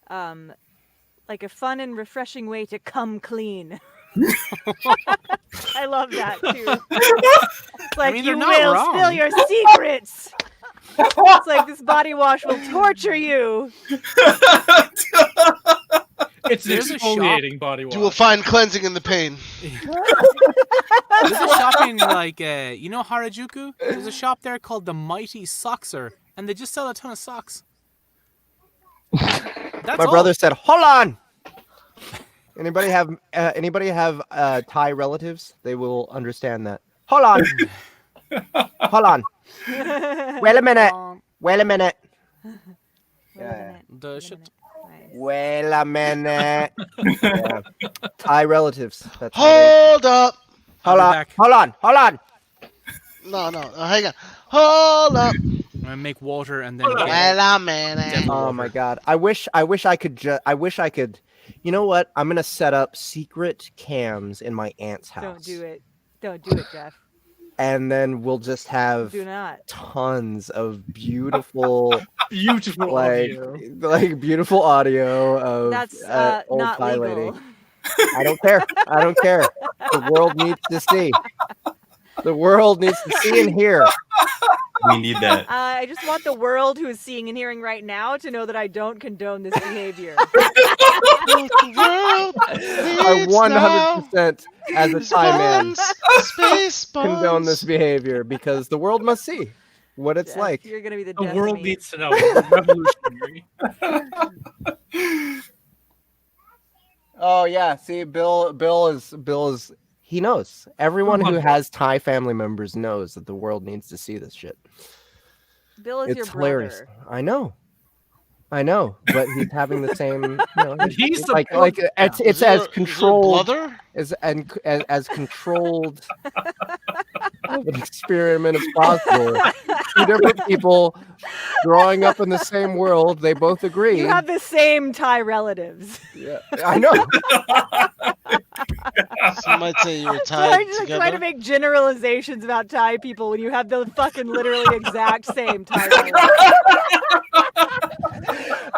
like a fun and refreshing way to come clean. I love that too. It's like, mean, you they're not will wrong. spill your secrets. It's like, this body wash will torture you. It's an There's a exfoliating body wash. You will find cleansing in the pain. There's a shop in, like, you know Harajuku? There's a shop there called the Mighty Sockser, and they just sell a ton of socks. That's My all. brother said, "Hold on." Anybody have Thai relatives? They will understand that. Hold on. Hold on. Wait a minute. Wait a minute. Yeah. Wait a minute. Yeah. Thai relatives. That's how they... Hold up. Hold on. Hold on. Hold on. No, hang on. Hold up. I'm gonna make water and then Wait get a minute. devil Oh water. my god. I wish I could. You know what? I'm gonna set up secret cams in my aunt's house. Don't do it. Don't do it, Jeff. And then we'll just have Do not. tons of beautiful Beautiful audio. like beautiful audio of That's old not Thai legal. lady. I don't care. I don't care. The world needs to see. The world needs to see and hear. We need that. I just want the world who is seeing and hearing right now to know that I don't condone this behavior. I 100% as a Thai man condone this behavior because the world must see what it's Jeff, like. You're gonna be the The death world of me. needs to know. It's revolutionary. Oh yeah, see, Bill is he knows. Everyone who has Thai family members knows that the world needs to see this shit. Bill is It's your hilarious. brother. I know, but he's having the same. You know, He's like supporting- it's as controlled brother? as controlled of an experiment as possible. Two different people growing up in the same world. They both agree. You have the same Thai relatives. Yeah, I know. Some might say you were So I'm tied just together. trying to make generalizations about Thai people when you have the fucking literally exact same Thai relatives.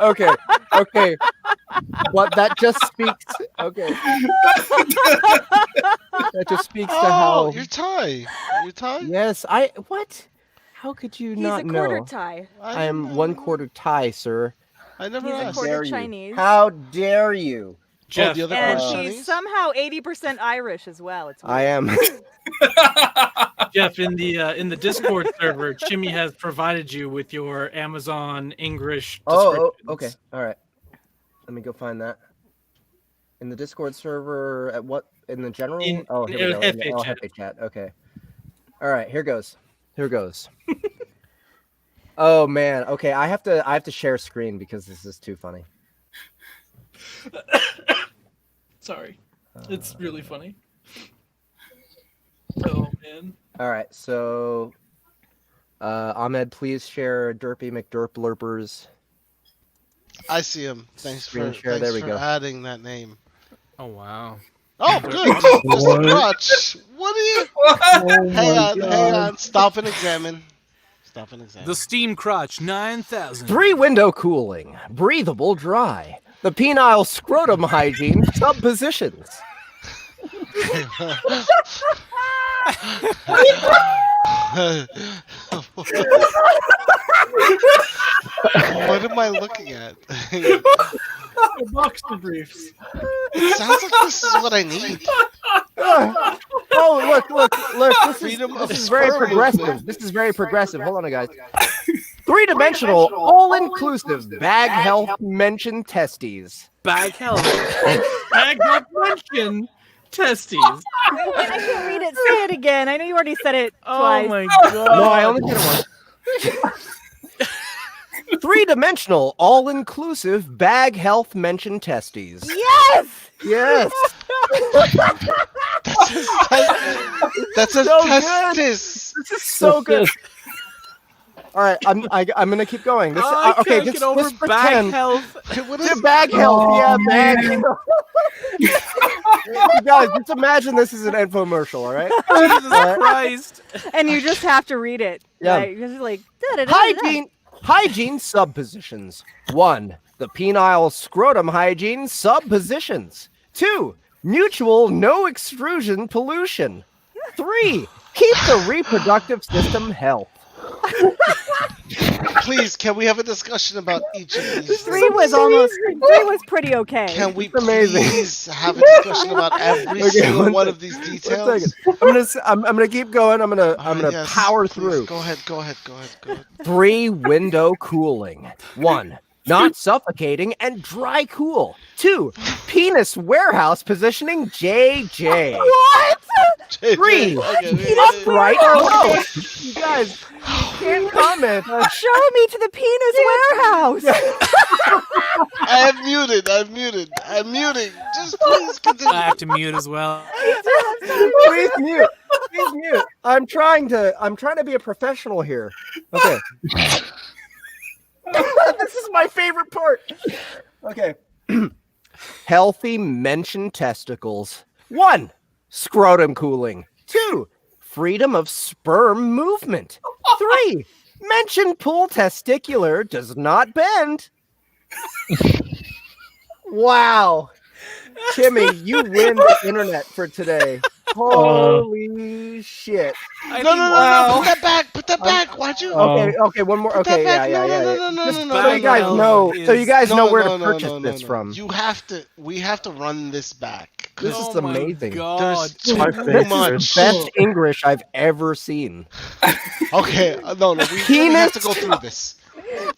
Okay. But that just speaks. Okay. That just speaks to how. You're Thai. You're Thai? Yes, what? How could you He's not a quarter know? Thai. I am 1/4 Thai, sir. I never He's a asked. quarter Dare you. Chinese. How dare you? Jeff, the other And quarter he's Chinese? somehow 80% Irish as well. It's weird. I am. Jeff, in the Discord server, Chimmy has provided you with your Amazon English Oh, descriptions. okay. All right. Let me go find that. In the Discord server, at what? In the general? Here we go. Hefe chat. Okay. All right. Here goes. Oh man. Okay. I have to share screen because this is too funny. Sorry. It's really funny. Oh man. All right. So, Ahmed, please share Derpy McDerplurpers. I see him. Thanks Screen for, share, there we go. adding that name. Oh wow. Oh, good. Mr. Crutch. What are you? Hang on. Stop and examine. The Steam Crotch 9000. 3-window cooling, breathable dry. The penile scrotum hygiene subpositions. What am I looking at? Boxer briefs. It sounds like this is what I need. Oh, look! Freedom of This is very sperm progressive. movement. This is very progressive. Hold on, guys. 3-dimensional, all-inclusive bag health mention testes. Bag health. Bag health mention testes. I can't read it. Say it again. I know you already said it twice. Oh my god. No, I only did it once. 3-dimensional, all-inclusive bag health mention testes. Yes! Yes. That's a So good. testis. This is so good. All right, I'm gonna keep going. This, I okay, can't get over just bag pretend. health. Bag health, yeah, bag man. health. You guys, just imagine this is an infomercial, all right? Jesus All right. Christ. And you just have to read it. Yeah. Right? You're just like, da-da-da-da-da. Hygiene subpositions. 1. The penile scrotum hygiene subpositions. 2. Mutual no extrusion pollution. 3. Keep the reproductive system health. Please, can we have a discussion about each of these? 3 was pretty okay. Can we amazing. please have a discussion about every single one of these details? I'm gonna keep going. I'm gonna Yes, power please. through. Go ahead. 3-window cooling. 1. not suffocating, and dry cool. 2, penis warehouse positioning JJ. What? 3, upright growth. You guys can't comment. Show me to the penis warehouse. I'm muted. Just please continue. I have to mute as well. Please mute. Please mute. I'm trying to be a professional here. Okay. This is my favorite part. Okay. Healthy mentioned testicles. 1, scrotum cooling. 2, freedom of sperm movement. 3, mentioned pool testicular does not bend. Wow. Timmy, you win the internet for today. Holy shit. No. Put that back. Why'd you? Okay, one more. Put that Okay, back. yeah. Just No. so you guys know, where to purchase this from. We have to run this back. This is amazing. There's too This much. is the best English I've ever seen. Okay, no, we really have to go through this.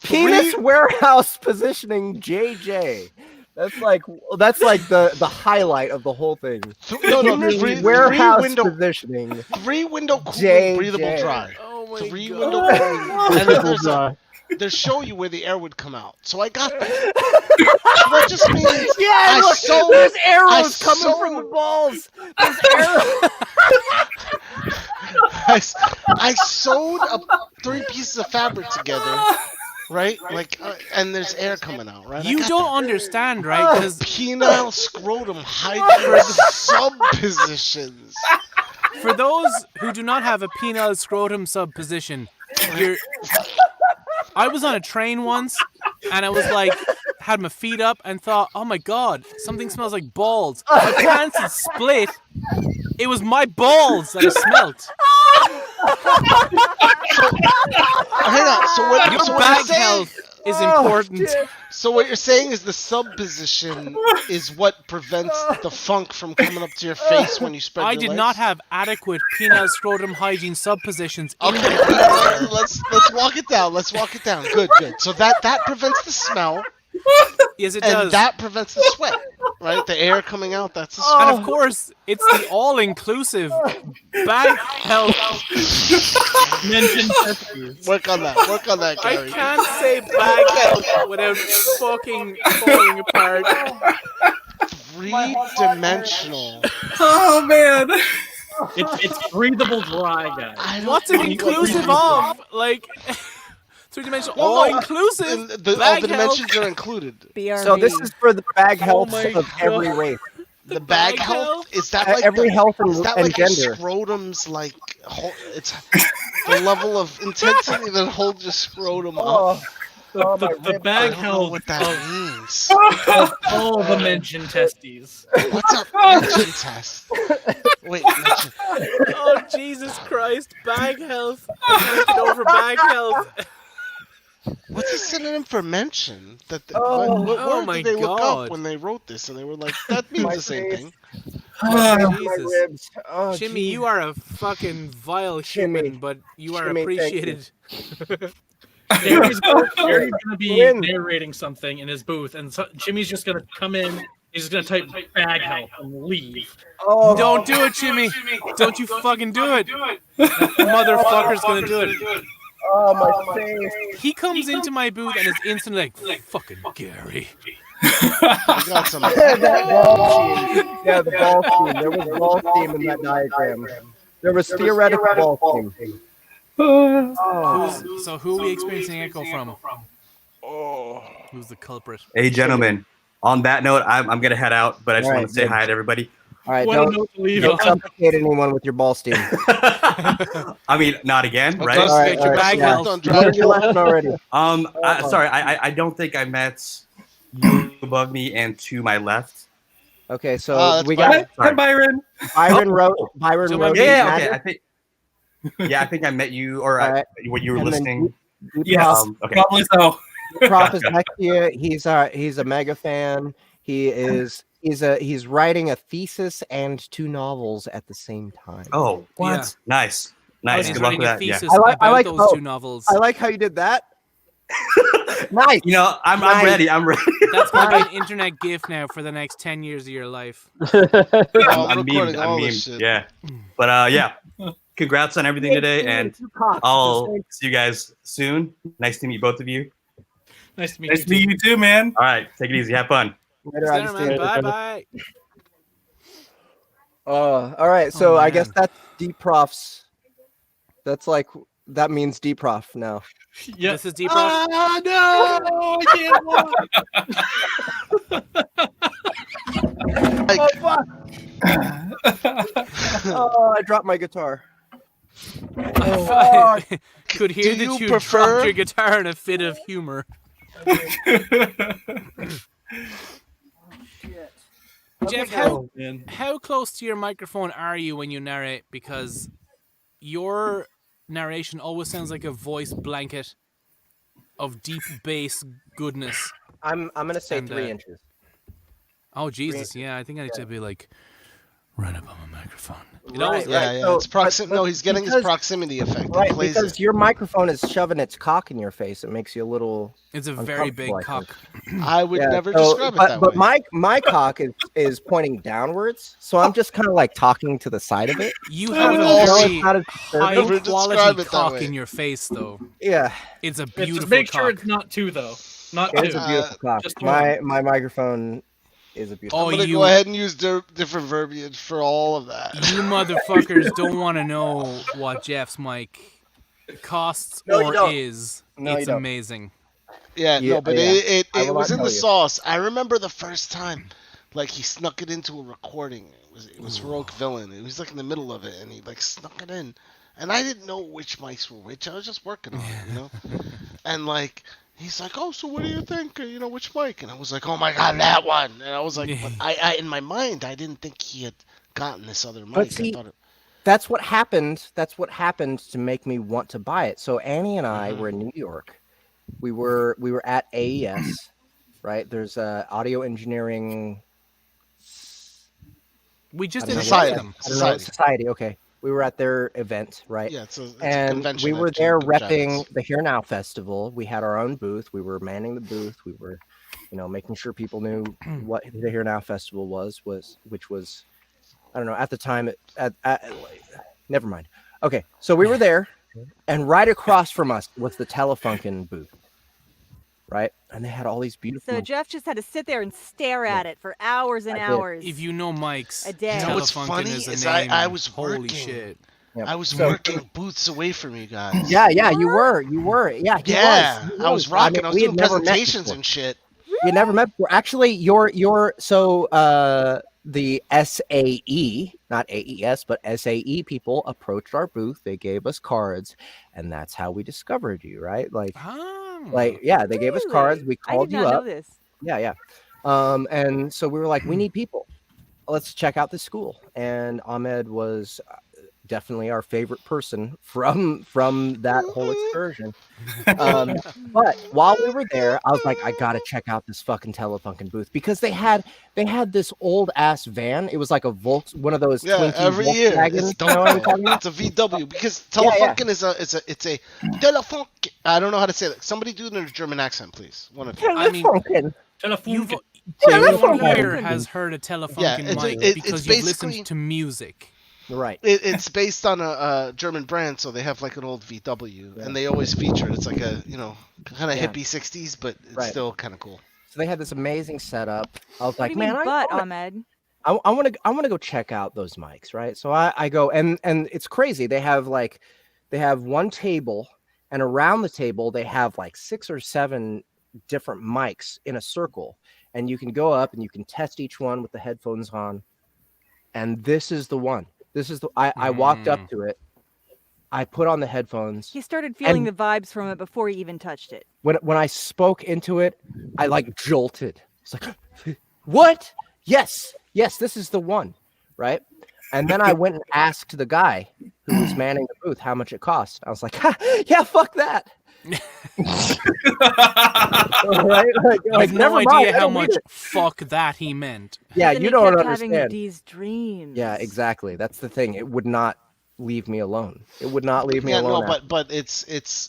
Penis warehouse positioning JJ. That's like the highlight of the whole thing. Warehouse positioning. 3 window cooling, breathable dry. Oh my 3 God. window cooling, and then dry. they show you where the air would come out. So I got that. So that just means there's arrows coming from the balls. There's arrows. I sewed 3 pieces of fabric together. Right, and there's air coming out, right? You don't understand, right? Because penile scrotum hybrid subpositions. For those who do not have a penile scrotum subposition, I was on a train once, and I was like, had my feet up, and thought, oh my god, something smells like balls. My pants had split. It was my balls that I smelt. Hang on. Your bag health is important. So what you're saying is the subposition is what prevents the funk from coming up to your face when you spread I your did legs? not have adequate penile scrotum hygiene subpositions. Okay, let's walk it down. Good. So that prevents the smell. Yes, it and does. that prevents the sweat, right? The air coming out, that's the sweat. And of course, it's the all-inclusive bag health. Work on that, I Gary. can't say bag health without fucking falling apart. 3-dimensional. Oh man. It's breathable dry, guys. What's it inclusive of? Like 3-dimensional, all-inclusive. All the dimensions are included. So this is for the bag health my of every race. The bag health? Is that like every health is that and like gender. scrotum's like it's the level of intensity that holds your scrotum up? The bag I don't know health what that means. of all the mentioned testes. What's up, mention test? Wait, mention. Oh Jesus Christ! Bag health. I can't get over bag health. What's a synonym for mention? What oh word my did they look God. up when they wrote this? And they were like, that means the same thing. Jesus. Jimmy, you are a fucking vile human, but you are Jimmy, thank appreciated. Gary's going to be narrating something in his booth, and Jimmy's just going to come in. He's just going to type bag health and leave. Oh. Don't do it, Jimmy. Don't you fucking do it. Motherfucker's going to do it. Oh, my face. He comes into my booth and is instantly like, fucking Gary. I got some. That ball scheme. Yeah, the ball scheme. There was ball scheme in that diagram. There was theoretical ball scheme. So who are we experiencing echo from? Who's the culprit? Hey, gentlemen. On that note, I'm going to head out, but I just All want right, to say good. hi to everybody. All right, What a note to leave don't on. suffocate anyone with your ball steam. I mean, not again, right? All right, your bag yeah. health. You left already. Sorry, I don't think I met you above me and to my left. Okay, so that's we Byron. got Hi, Byron. Byron wrote. Byron wrote. Yeah, okay. I think I met you, or All right. when you were And then listening. Yes, Okay. probably so. Prof is next to you. He's a mega fan. He's writing a thesis and 2 novels at the same time. Oh, what? Yeah. Nice. He's Good luck writing with a that. Yeah. thesis about those oh, 2 novels. I like how you did that. Nice. You know, I'm Nice. ready. I'm ready. That's gonna be an internet gif now for the next 10 years of your life. I'm recording memed, all I'm this memed, shit. Yeah. But yeah. Congrats on everything today, and I'll see you guys soon. Nice to meet both of you. Nice to meet Nice you. to meet you too, man. All right, take it easy. Have fun. Later, Later, Augustine. man. Bye bye. All right, so I guess man. that's D-Prof's. That's like that means D-Prof now. Yeah. This is D-Prof. Ah, no! I can't Oh fuck! Oh, I dropped my guitar. Oh, Could hear Do that you you prefer- dropped your guitar in a fit of humor. Jeff, Oh, man. how close to your microphone are you when you narrate? Because your narration always sounds like a voice blanket of deep bass goodness. I'm gonna say And, 3 inches. Oh Jesus, yeah, I think I need to be like right up on my microphone. It Right, always, Yeah, yeah. So, It's proximity. but No, he's getting his because- proximity effect. It Right, plays because it. your microphone is shoving its cock in your face. It makes you a little. it's a very big uncomfortable, I think. cock. I would Yeah, never so- describe it but, that but way. my cock is pointing downwards, so I'm just kind of like talking to the side of it. You I have would a also- very It's not as high Never describe quality it that cock way. in your face, though. Yeah, It's a Just beautiful make sure cock. it's not two, though. Not it is two. a beautiful cock. just My microphone is a beautiful. Oh, I'm gonna you- go ahead and use different verbiage for all of that. You motherfuckers don't want to know what Jeff's mic costs No, you or don't. is. No, you It's don't. amazing. Yeah, Yeah, no, but yeah. it I will was not in the tell you. sauce. I remember the first time, like he snuck it into a recording. It was Heroic Villain. It was like in the middle of it, and he like snuck it in, and I didn't know which mics were which. I was just working on it, you know. And like he's like, "Oh, so what do you think? You know, which mic?" And I was like, "Oh my god, that one!" And I was like, but I in my mind, I didn't think he had gotten this other mic. But see, I thought it, that's what happened. That's what happened to make me want to buy it. So Annie and I were in New York. We were at AES, right? There's audio engineering. We just I don't know invited what- them. I don't know, society. Okay, we were at their event, right? yeah, it's a And convention. we were actually, there Punjab repping is. the Here Now Festival. We had our own booth. We were manning the booth. We were, making sure people knew what the Here Now Festival was, which was, I don't know, at the time. Never mind. Okay, so we were there, and right across from us was the Telefunken booth, right? And they had all these beautiful. So Jeff just had to sit there and stare at it for hours and I did. hours. If you know mics, A day. You know what's Telefunken funny is a is name. I was Holy working. shit. Yeah. I was So- working booths away from you guys. Yeah, you were. Yeah, he Yeah, was. He I was I rocking. mean, I was we had doing never met presentations before. and shit. We had never met before. Actually, the SAE, not AES, but SAE people approached our booth. They gave us cards, and that's how we discovered you, right? Like, yeah, they gave us cards. We I called did you not know up. this. Yeah. And so we were like, we need people. Let's check out the school. And Ahmed was definitely our favorite person from that whole excursion. But while we were there, I was like, I gotta check out this fucking Telefunken booth because they had this old ass van. It was like a one of those Yeah, Twinkie every year. Volkswagens, It's you know what I'm talking dope. about? It's a VW because Yeah, yeah. Telefunken is a Telefunken. I don't know how to say that. Somebody do it in a German accent, please. One of you. I mean, Telefunken. You've, Telefunken. everyone here has heard a Telefunken Yeah, it's mic it's because you've basically listened to music. Right. It's based on a German brand, so they have like an old VW, and they always feature it. It's like a kind of Yeah. hippie '60s, but it's Right. still kind of cool. So they had this amazing setup. I was What like, do you mean, man, but I Ahmed? want to go check out those mics, right? So I go and it's crazy. They have one table, and around the table they have like 6 or 7 different mics in a circle, and you can go up and you can test each one with the headphones on. And this is the one. This is the I walked up to it. I put on the headphones. He started feeling And- the vibes from it before he even touched it. When I spoke into it, I like jolted. It's like, what? Yes, this is the one, right? And then I went and asked the guy who was manning the booth how much it cost. I was like, yeah, fuck that. Right? Like, You've never no mind, idea I how don't need much it. fuck that he meant. Yeah, Then you he don't kept having understand. these dreams. Yeah, exactly. That's the thing. It would not leave me alone. It would not leave me Yeah, alone. no, but it's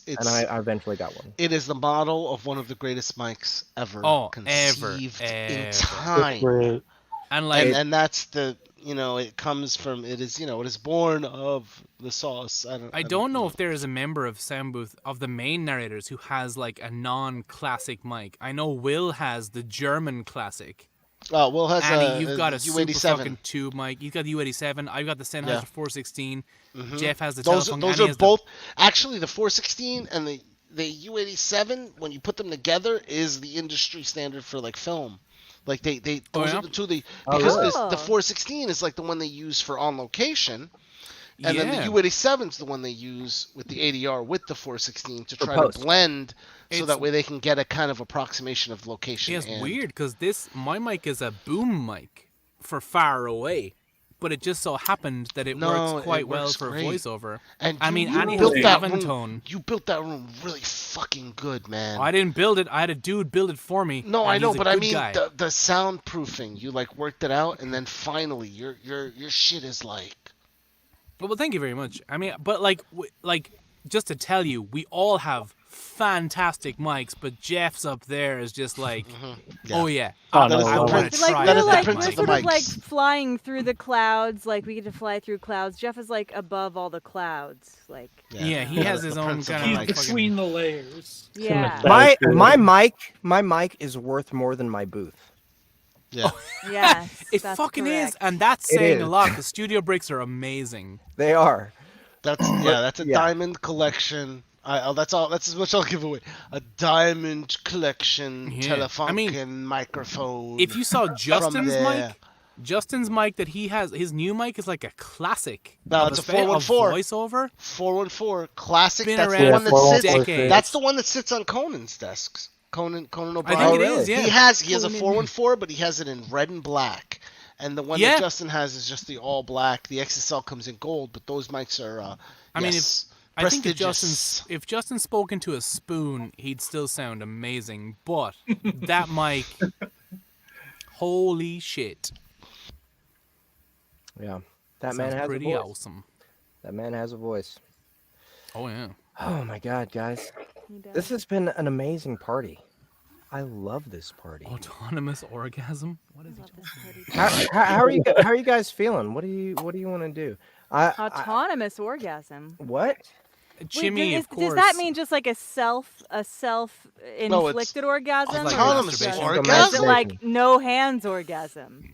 and I eventually got one. It is the model of one of the greatest mics ever Oh, conceived in ever. time. And like, and that's the it comes from it is born of the sauce. I don't know if there is a member of Soundbooth of the main narrators who has like a non-classic mic. I know Will has the German classic. Will has Annie, you've got a super U87. fucking tube mic. You've got the U87. I've got the Sennheiser Yeah. 416. Mhm. Jeff has the those Telefunken. those Annie are has both actually the 416 and the U87. When you put them together, is the industry standard for like film. Like those yeah? are the two Oh, because really? the 416 is like the one they use for on location. And then Yeah. the U87 is the one they use with the ADR with the 416 to For try post. to blend, so It's- that way they can get a kind of approximation of location. Yeah, it's and weird because my mic is a boom mic for far away, but it just so happened that it No, works it quite well works for great. voiceover. And I you- mean, you Annie built has that Gavin room. tone. You built that room really fucking good, man. I didn't build it. I had a dude build it for me. No, and I know, he's a but I good mean guy. the soundproofing. You like worked it out, and then finally your shit is like. Well, thank you very much. I mean, but like just to tell you, we all have fantastic mics, but Jeff's up there is just like, oh yeah, Oh, no, I well, want to Like try we're that like mic. we're sort of like flying through the clouds. Like we get to fly through clouds. Jeff is like above all the clouds. Like Yeah, he has his own kind of He's like between the layers. yeah. My mic is worth more than my booth. Yeah. Yes, It that's fucking correct. is, and that's It saying is. a lot. The studio bricks are amazing. They are. That's that's a diamond collection. That's all. That's as much I'll give away. A diamond collection Yeah. Telefunken microphone. If you saw from Justin's there. mic that he has, his new mic is like a classic. No, of it's a spe- of 414. voiceover. 414 classic. Been That's around the one for that sits. decades. That's the one that sits on Conan's desks. Conan O'Brien. think it is, yeah. He has a Conan. 414, but he has it in red and black. And the one Yeah. that Justin has is just the all black. The XSL comes in gold, but those mics are. I mean, yes, I think prestigious. if Justin spoke into a spoon, he'd still sound amazing. But that mic, holy shit! Yeah, that Sounds man has pretty a voice. awesome. That man has a voice. Oh yeah. Oh my god, guys, this has been an amazing party. I love this party. Autonomous orgasm. What is it? How are you guys feeling? What do you want to do? Autonomous orgasm. What? Jimmy, of course. Does that mean just like a self inflicted orgasm? like or autonomous just- orgasm? Is it like no hands orgasm?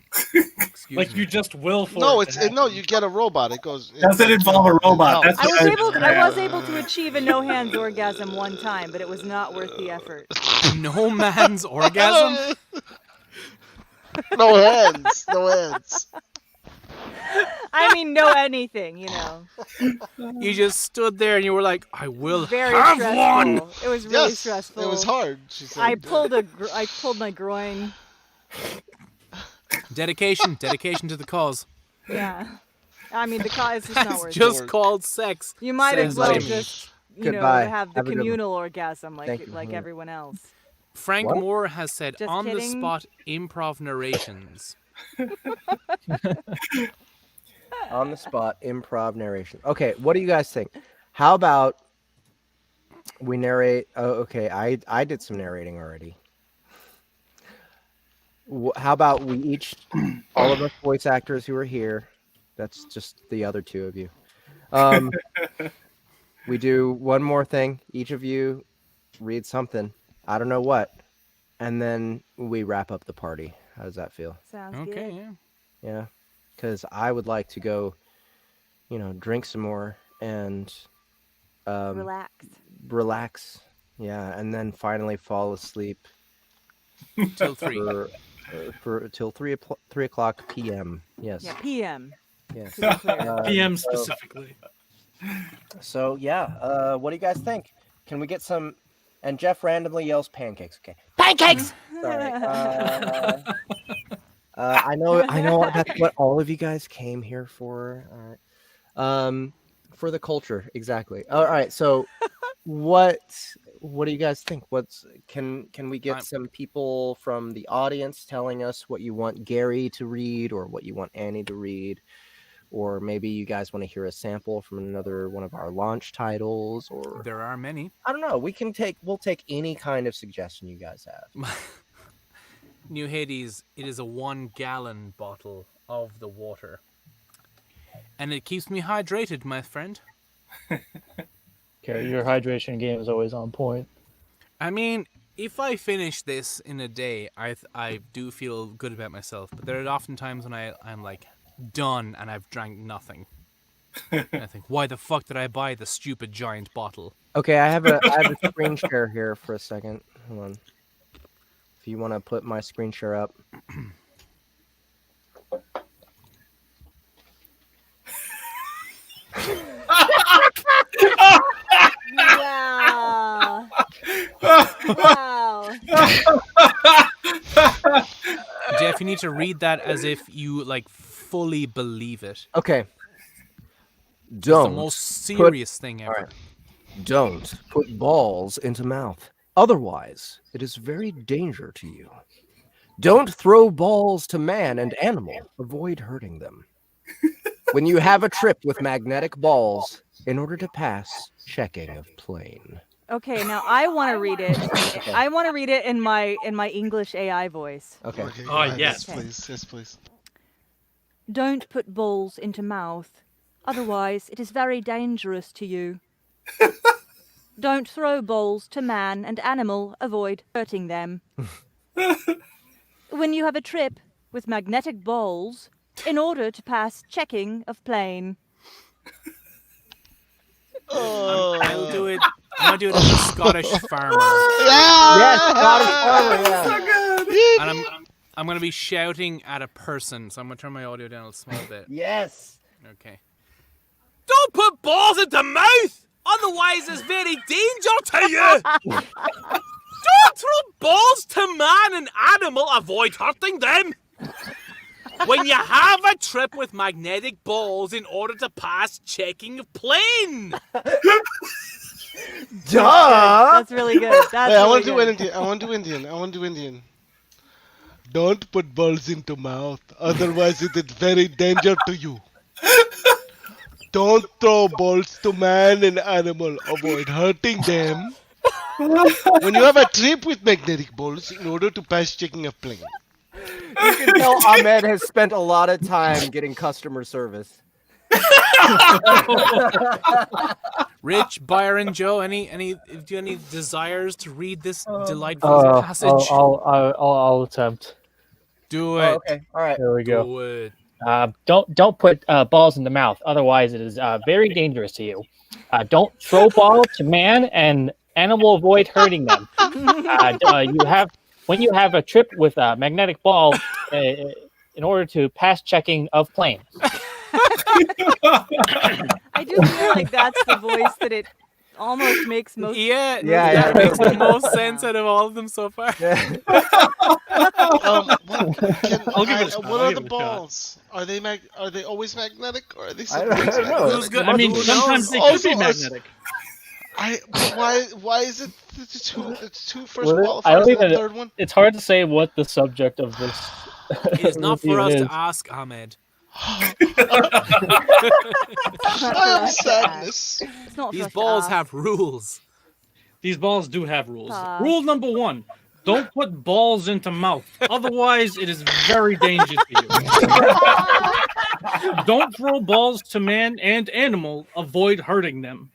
Like you just will for No, it it's to happen. no. You get a robot. It goes. Does it involve a robot? That's I what was able to achieve a no hands orgasm one time, but it was not worth the effort. No man's orgasm. No hands. No hands. I mean, no anything, you know. You just stood there and you were like, "I will Very have stressful. one." It was really Yes, stressful. it was hard. She said. I pulled my groin. Dedication to the cause. Yeah. I mean, the cause is not That's worth just it. called sex. You might as says well Jimmy. just, Goodbye. have the Have a good one. communal orgasm Thank you. like everyone else. Frank What? Moore has said Just on the kidding. spot improv narrations. On the spot improv narration. Okay, what do you guys think? How about we narrate? Oh, okay. I did some narrating already. How about we each, all of us voice actors who are here, that's just the other two of you. We do one more thing. Each of you read something. I don't know what, and then we wrap up the party. How does that feel? Sounds Okay, good. yeah. Yeah, because I would like to go, drink some more and relax. Yeah, and then finally fall asleep Till 3. till 3 o'clock p.m. Yes. Yeah, PM. Yes. To be clear. PM specifically. So yeah, what do you guys think? Can we get some? And Jeff randomly yells pancakes. Okay. Pancakes! Sorry. I know that's what all of you guys came here for. All right. For the culture, exactly. All right. So, what do you guys think? Can we get some people from the audience telling us what you want Gary to read or what you want Annie to read? or maybe you guys want to hear a sample from another one of our launch titles, or There are many. I don't know. We'll take any kind of suggestion you guys have. New Hades, it is a 1 gallon bottle of the water. And it keeps me hydrated, my friend. Okay, your hydration game is always on point. I mean, if I finish this in a day, I do feel good about myself. But there are often times when I'm like done and I've drank nothing. And I think, why the fuck did I buy the stupid giant bottle? Okay, I have a screen share here for a second. Hold on. If you want to put my screen share up. Wow. Wow. Jeff, you need to read that as if you like fully believe it. Okay. It's Don't. the most serious thing ever. All right. Don't put balls into mouth. Otherwise, it is very danger to you. Don't throw balls to man and animal. Avoid hurting them. When you have a trip with magnetic balls, in order to pass checking of plane. Okay, now I want to read it. I want to read it in my English AI voice. Okay. Oh, yes. Please. Yes, please. Don't put balls into mouth. Otherwise, it is very dangerous to you. Don't throw balls to man and animal. Avoid hurting them. When you have a trip with magnetic balls, in order to pass checking of plane. I'll do it. I'm gonna do it as a Scottish farmer. Yes, Scottish farmer. Yeah. So good. And I'm gonna be shouting at a person, so I'm gonna turn my audio down a small bit. Yes. Okay. Don't put balls into mouth, otherwise it's very danger to you. Don't throw balls to man and animal. Avoid hurting them. When you have a trip with magnetic balls in order to pass checking of plane. Duh. That's really good. That's Wait, I really want to do good. Indian. I want to do Indian. Don't put balls into mouth, otherwise it is very danger to you. Don't throw balls to man and animal. Avoid hurting them. When you have a trip with magnetic balls, in order to pass checking of plane. You can tell Ahmed has spent a lot of time getting customer service. Rich, Byron, Joe, do you have any desires to read this delightful passage? I'll attempt. Do it. Oh, okay. All right. There we go. Do it. Don't put balls in the mouth. Otherwise, it is very dangerous to you. Don't throw balls to man and animal. Avoid hurting them. When you have a trip with a magnetic ball, in order to pass checking of plane. I do feel like that's the voice that it almost makes most. Yeah, Yeah, that makes the most sense out of all of them so far. I'll give it a shot. What I'll are give the it a shot. balls? Are they always magnetic, or are they I don't sometimes know. magnetic? Who's good? I mean, Who sometimes knows? they could be Also, magnetic. Why is it the two first Well, qualifiers and the third one? It's hard to say what the subject of this. It is not for us is. to ask Ahmed. I am sadness. It's not for These us to balls ask. have rules. These balls do have rules. Pause. Rule number 1: don't put balls into mouth. Otherwise, it is very dangerous to you. Don't throw balls to man and animal. Avoid hurting them.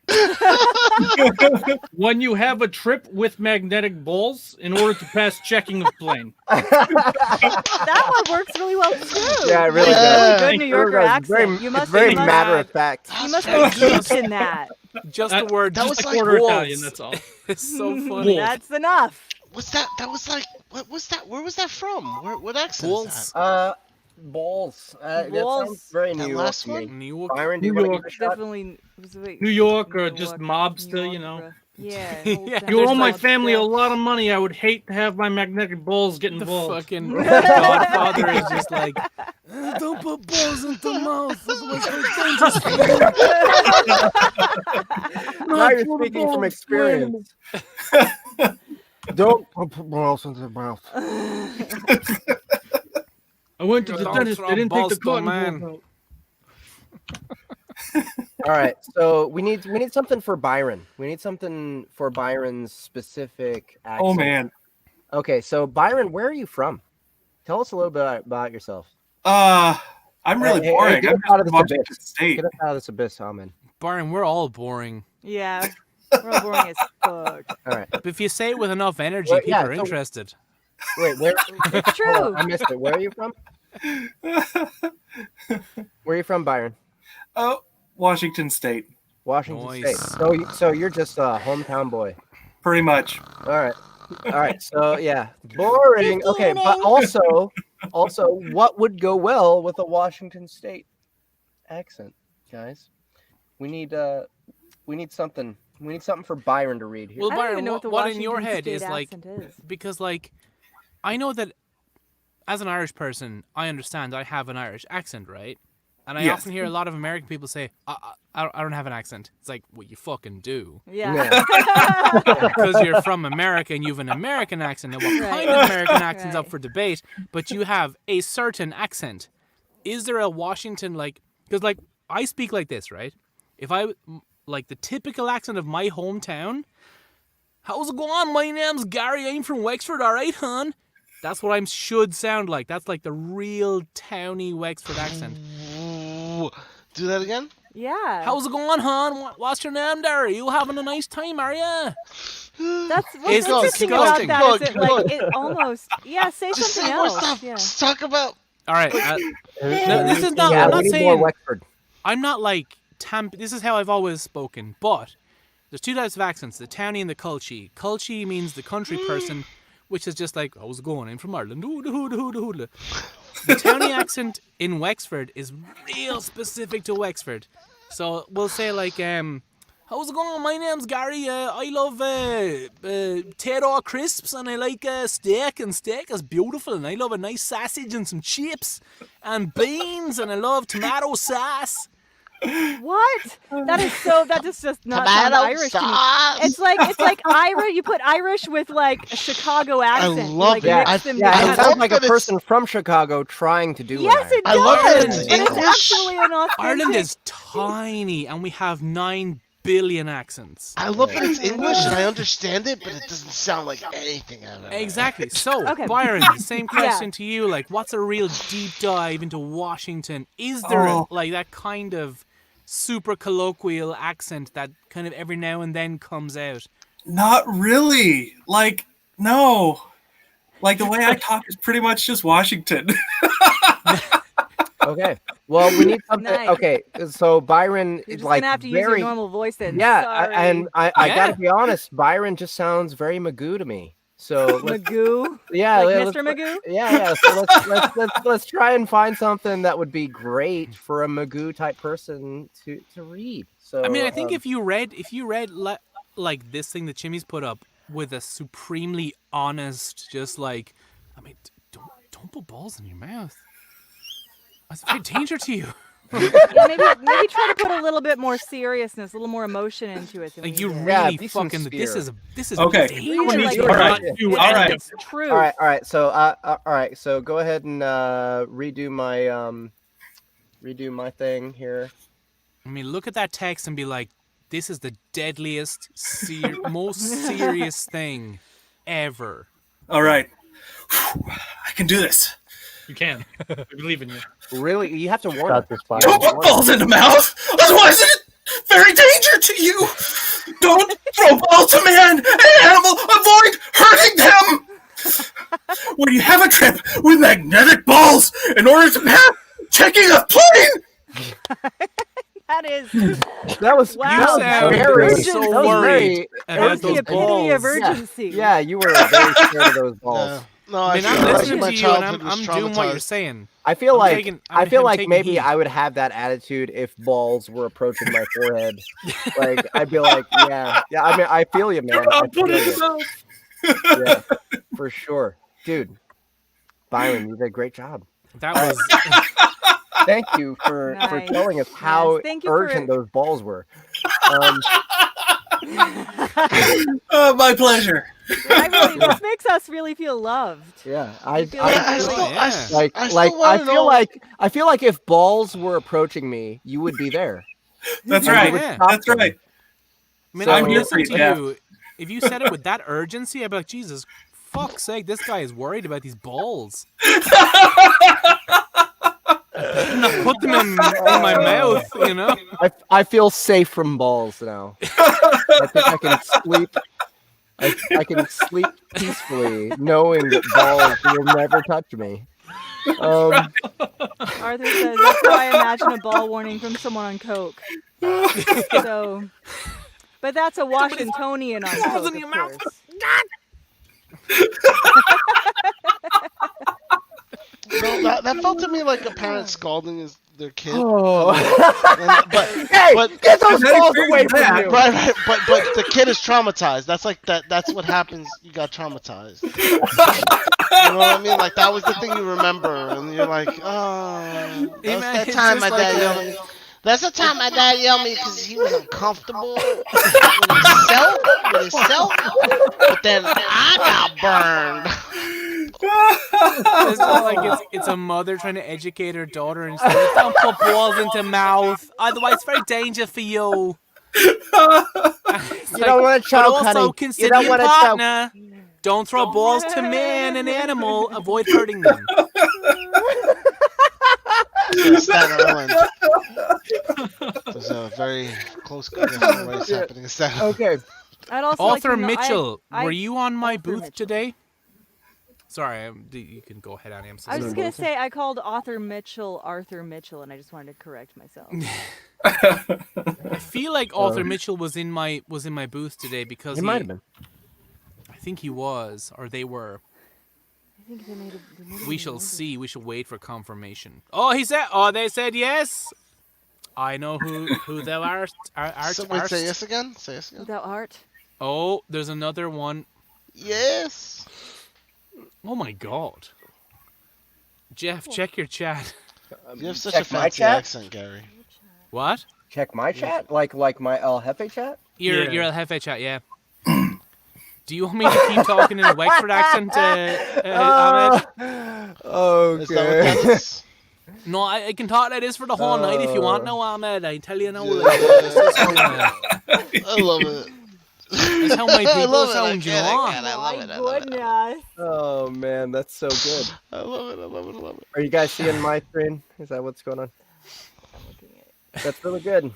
When you have a trip with magnetic balls, in order to pass checking of plane. That one works really well too. Yeah, it really That's does. a really good New Yorker accent. Very, You must very you must- matter of fact. You must be steeped in that. Just the word. That just was a like quarter balls. Italian, that's all. It's so funny. That's enough. What's that? That was like, what was that? Where was that from? What accent Balls. is that? Balls. That Balls. sounds very That New York last to me. one? New York. Byron, do you New want to York. give it a shot? Definitely. New York or New just York, mobster, New you know. York. Yeah. Yeah. whole If thing. you owe my There's family a lots lot of money, I would hate to have my magnetic balls get The involved. fucking Godfather is just like, don't put balls into mouth. Otherwise it's dangerous. Now you're speaking from experience. Don't put balls into the mouth. I went to the Don't dentist. throw They didn't take balls the to cotton man. balls out. All right, so we need something for Byron. We need something for Byron's specific accent. Oh man. Okay, so Byron, where are you from? Tell us a little bit about yourself. I'm really boring. Get I'm us out of just this Washington abyss. State. Get us out of this abyss, Haman. Byron, we're all boring. Yeah, we're all boring as fuck. All right. But if you say it with enough energy, Well, people yeah, are so- interested. Wait, where? It's true. Hold on, I missed it. Where are you from? Where are you from, Byron? Oh, Washington State. Washington Nice. State. So you're just a hometown boy. Pretty much. All right. So yeah, boring. Okay, but also, what would go well with a Washington State accent, guys? We need something. We need something for Byron to read here. Well, I don't Byron, even know what the what in your Washington head State is like? accent is. Because like, I know that as an Irish person, I understand I have an Irish accent, right? And I Yes. often hear a lot of American people say, I don't have an accent. It's like, well, you fucking do. Yeah. Because you're from America and you have an American accent. And what kind of American accent's up for debate, but you have a certain accent. Is there a Washington, like, because, like, I speak like this, right? If I, like, the typical accent of my hometown, how's it going? My name's Gary. I'm from Wexford, all right, hon? That's what I should sound like. That's like the real towny Wexford accent. Do that again? Yeah. How's it going, hon? What's your name there? Are you having a nice time, are ya? That's what's It's interesting disgusting. about that is it like it almost say Just something say more else. stuff. Yeah. Just talk about. All right. No, this is not. Yeah, I'm we not need saying. more Wexford. I'm not like This is how I've always spoken. But there's two types of accents: the towny and the culchy. Culchy means the country person, which is just like, how's it going? I'm from Ireland. Hooda, hooda, hooda, hooda. The towny accent in Wexford is real specific to Wexford. So we'll say like, how's it going? My name's Gary. I love potato crisps and I like steak, and steak is beautiful, and I love a nice sausage and some chips and beans, and I love tomato sauce. What? That is just not sound Tomato Irish to me. sauce. It's like Irish. You put Irish with like a Chicago accent. love like, it. mix I- them Yeah, together. it sounds like a that it's- person from Chicago trying to do Yes, it I does. love that it's And English. it's actually an authentic. Ireland is tiny, and we have 9 billion accents. I love that it's English and I understand it, but it doesn't sound like anything I've ever. Exactly. So, Okay. Byron, the same question to you. Like, what's a real deep dive into Washington? Is there like that kind of super colloquial accent that kind of every now and then comes out? Not really. Like, no. Like, the way I talk is pretty much just Washington. Okay. Well, we need something. Nice. Okay, so Byron You're is just like gonna have to use very. your normal voice then. Yeah, Sorry. I Yeah. gotta be honest. Byron just sounds very Magoo to me. So Magoo. yeah, Like let's- Mr. Magoo? Yeah. So let's try and find something that would be great for a Magoo type person to read. So I mean, I think if you read like this thing that Chimmy's put up with a supremely honest, just like, I mean, don't put balls in your mouth. That's a big danger to you. Yeah, maybe try to put a little bit more seriousness, a little more emotion into it. Than Like we you did. really be some fucking. This spirit. is Okay. dangerous. Like, All right. it's All right. True. all right. So all right. So go ahead and redo my thing here. I mean, look at that text and be like, this is the deadliest, most serious thing ever. All right. I can do this. You can. We believe in you. Really, you have to warn Got her. this, Byron. Don't put balls in the mouth, otherwise it's very danger to you. Don't throw balls to man and animal. Avoid hurting them. When you have a trip with magnetic balls, in order to pass checking a plane. That is. That was Wow. You that was sound very, so that was worried very- about That's the those epitome of balls. urgency. Yeah, you were very scared of those balls. No, I I mean, feel I'm like listening my to you and childhood was I'm doing what you're traumatized. saying. I feel I'm like taking- I I'm feel like taking maybe heat. I would have that attitude if balls were approaching my forehead. Like I'd be like, yeah. I mean, I feel you, man. I feel you. Yeah, for sure, dude. Byron, you did a great job. That was Thank you for Nice. telling us how Yes, thank you for urgent it. those balls were. My pleasure. This makes us really feel loved. Yeah, I feel like I feel like if balls were approaching me, you would be there. That's And you right. would Yeah. stop That's them. right. I mean, So- I would listen to you if you said it with that urgency. I'd be like, Jesus, fuck's sake, this guy is worried about these balls. Put them in my mouth, you know. I feel safe from balls now. I think I can sleep. I can sleep peacefully knowing that balls will never touch me. Arthur says that's how I imagine a ball warning from someone on coke. So, but that's a Washingtonian on coke, of course. No, that felt to me like a parent scalding their kid. Oh. Get those balls away from you. Right. But the kid is traumatized. That's like that. That's what happens. You got traumatized. You know what I mean? Like that was the thing you remember, and you're like, oh, that's that time my dad yelled at me. That's the time my dad yelled at me because he was uncomfortable with himself. But then I got burned. It's not like it's a mother trying to educate her daughter and say, don't put balls into mouth, otherwise it's very dangerous for you. You don't want to choke, but also honey. consider You don't your want to choke. partner. Don't throw balls to man and animal. Avoid hurting them. Staten Island. There's a very close connection race happening in Staten Island. Okay. I'd also Arthur like to know, Mitchell, I were you on my Arthur booth Mitchell. today? Sorry, you can go ahead, Annie. I'm so I was just sorry. gonna say I called Arthur Mitchell, and I just wanted to correct myself. I feel like Arthur Mitchell was in my booth today because He might have been. I think he was, or they were. I think they made We shall see. We shall wait for confirmation. Oh, he said. Oh, they said yes. I know who thou art. Wait, say yes again. Say yes again. Thou art. Oh, there's another one. Yes. Oh my God. Jeff, check your chat. You have such Check a my fancy chat? accent, Gary. What? Check my chat? Like my El Jefe chat? Your El Jefe chat, yeah. Do you want me to keep talking in a Wexford accent, Ahmed? Okay. Is that what that is? No, I can talk like this for the whole night if you want now, Ahmed. I tell you now. I love it. That's how my I people love it. sound, you know? I love it. I love it. Goodness. Oh man, that's so good. I love it. I love it. I love it. Are you guys seeing my screen? Is that what's going on? That's really good.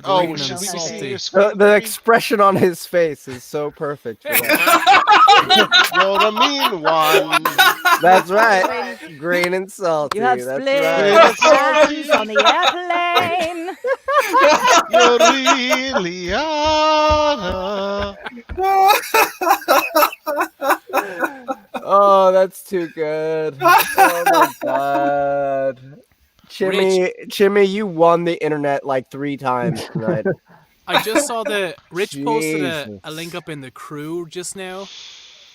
Oh, Green should and we be seeing salty. your screen? The expression on his face is so perfect. For that. You're the mean one. That's right. Green and salty. You have That's split right. hands on the airplane. You really are. Oh, that's too good. Oh my god. Chimmy, you won the internet like 3 times tonight. I just saw Rich posted Jesus. a link up in the crew just now.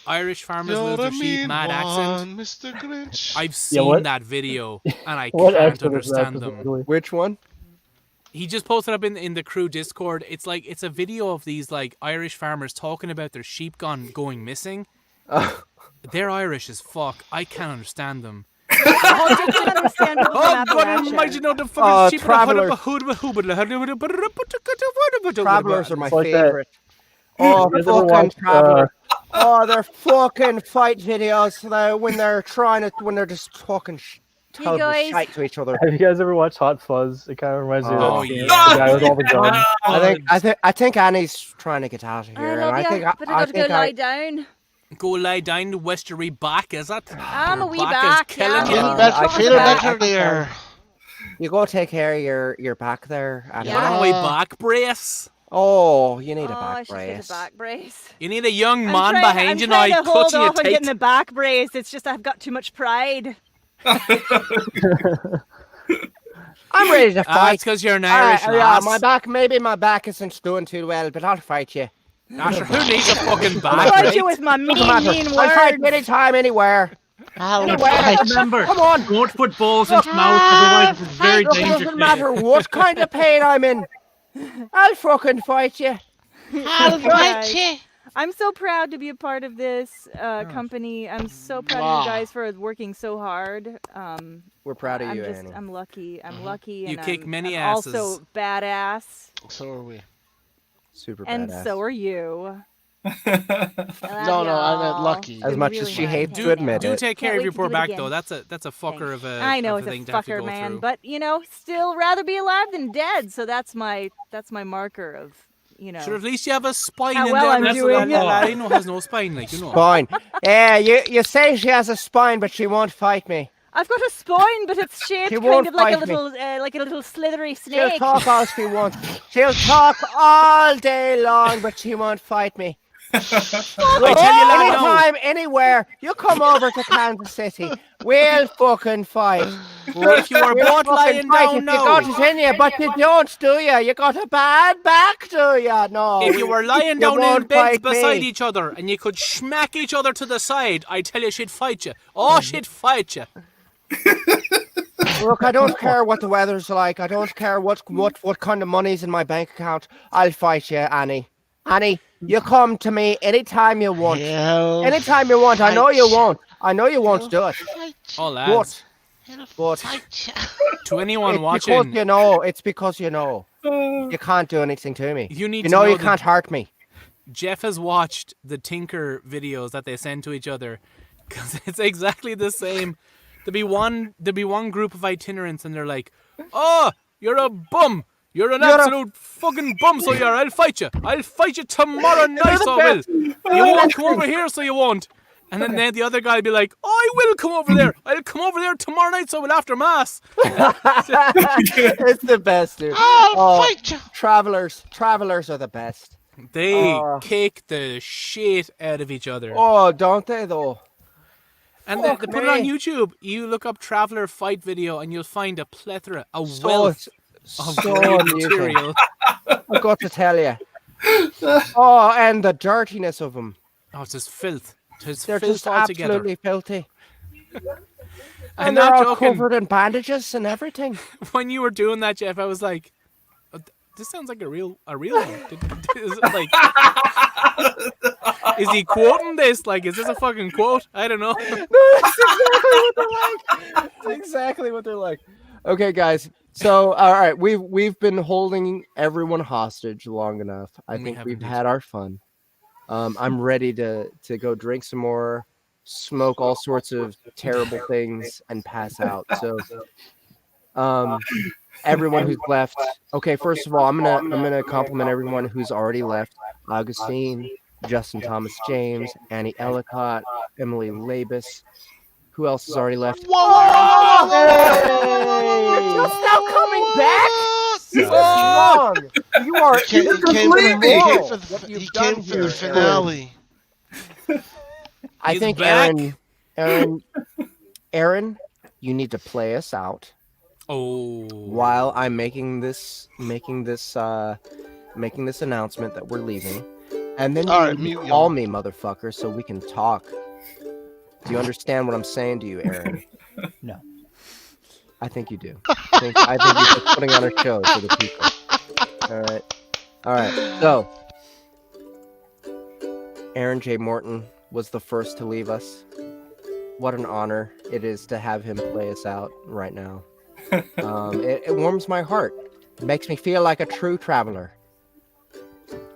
Irish farmers You're lose the their sheep, mean mad accent. one, Mr. Grinch. I've seen what? that video and I What can't accent is that understand them. specifically? Which one? He just posted up in the crew Discord. It's a video of these like Irish farmers talking about their sheep going missing. They're Irish as fuck. I can't understand them. Oh, did you understand people Oh, from God Appalachia? almighty, no, the fucking sheep. Travelers. Travelers are my Like that. favorite. Oh, You guys ever fucking watched, travelers. Oh, they're fucking fight videos when they're just talking total guys- shite to each other. Have you guys ever watched Hot Fuzz? It kind of reminds me of Oh, that game. yeah. The guy with all the guns. I think Annie's trying to get out of here. I and love I you, think but I gotta go lie down. Go lie down to Westerly back, is it? I'm a wee Back back. is killing yeah, you. I'm a wee Better, back. feel better there. You go take care of your back there. Annie. Put on a wee back brace. Oh, you need a Oh, I back should get brace. a back brace. You need a young I'm man trying- behind you I'm now, trying to hold clutching you off on tight. getting a back brace. It's just I've got too much pride. I'm ready to Ah, fight. it's because you're an Irish lass. my back isn't doing too well, but I'll fight you. Ah, sure, who needs a fucking I'll back fight brace? you with my mean I'll fight words. anytime, anywhere. Remember, Come on. don't put balls into mouth, otherwise it's very Look, it dangerous. doesn't matter what kind of pain I'm in. I'll fucking fight you. I'll fight you. I'm so proud to be a part of this company. I'm so proud of you guys for working so hard. We're proud of you, just, Annie. I'm lucky. I'm lucky. You And kick many I'm asses. also badass. So are we. Super And badass. so are you. No, I meant lucky. As much as she hates to admit Do it. take care Can't of wait your to poor do it back again. though. That's a fucker of a. I know of it's a thing to have to fucker, go man, through. but still rather be alive than dead. So that's my marker of, Sure, at least you have a spine how in well there. I'm The rest of doing. that laddie has no spine, like Spine. Yeah, you say she has a spine, but she won't fight me. I've got a spine, but it's shaped She kind won't of like a fight me. little slithery She'll snake. talk all she wants. She'll talk all day long, but she won't fight me. I tell you, lad, no. Anytime, anywhere, you come over to Kansas City, we'll fucking fight. If you are We'll both fucking lying fight down if now. you got it in you, but you don't, do you? You got a bad back, do you? No. If you were lying you down in won't beds fight beside me. each other and you could smack each other to the side, I tell you, she'd fight you. Oh, she'd fight you. Look, I don't care what the weather's like. I don't care what kind of money's in my bank account. I'll fight you, Annie. Annie, you come to me anytime you want. Anytime you want. I know you won't. I know you won't do it. Oh, lads. But To anyone it's watching, because you know. It's because you know. You can't do anything to me. You need You to know know you that- can't hurt me. Jeff has watched the Tinker videos that they send to each other because it's exactly the same. There'll be one group of itinerants and they're like, "Oh, you're a bum. You're an absolute fucking bum. So I'll fight you. I'll fight you tomorrow night. So I will. You won't come over here, so you won't." And then the other guy will be like, "Oh, I will come over there. I'll come over there tomorrow night, so we'll after mass." It's the best, dude. I'll fight you. Travelers are the best. They kick the shit out of each other. Oh, don't they though? And they Fuck put it on me. YouTube. You look up Traveler fight video and you'll find a plethora, a wealth of so great amusing. material. I've got to tell you. Oh, and the dirtiness of them. Oh, it's just filth. It's They're filth just altogether. absolutely filthy. I'm And they're not all joking. covered in bandages and everything. When you were doing that, Jeff, I was like, "This sounds like a real one." Is it like, is he quoting this? Like, is this a fucking quote? I don't know. That's exactly what they're like. Okay, guys. So, all right, we've been holding everyone hostage long enough. I We think have we've indeed. had our fun. I'm ready to go drink some more, smoke all sorts of terrible things, and pass out. So, everyone who's left. Okay, first of all, I'm gonna compliment everyone who's already left. Augustine, Justin Thomas James, Annie Ellicott, Emily Labus. Who else has already left? You're just now coming back? What's wrong? You are He came immoral. for What the you've done for here, the finale. I He's think back. Aaron, you need to play us out. Oh. While I'm making this announcement that we're leaving, and then All right, you mute call y'all. me, motherfucker, so we can talk. Do you understand what I'm saying to you, Aaron? No. I think you do. I think you're just putting on a show for the people. All right. So, Aaron J. Morton was the first to leave us. What an honor it is to have him play us out right now. It warms my heart. It makes me feel like a true traveler.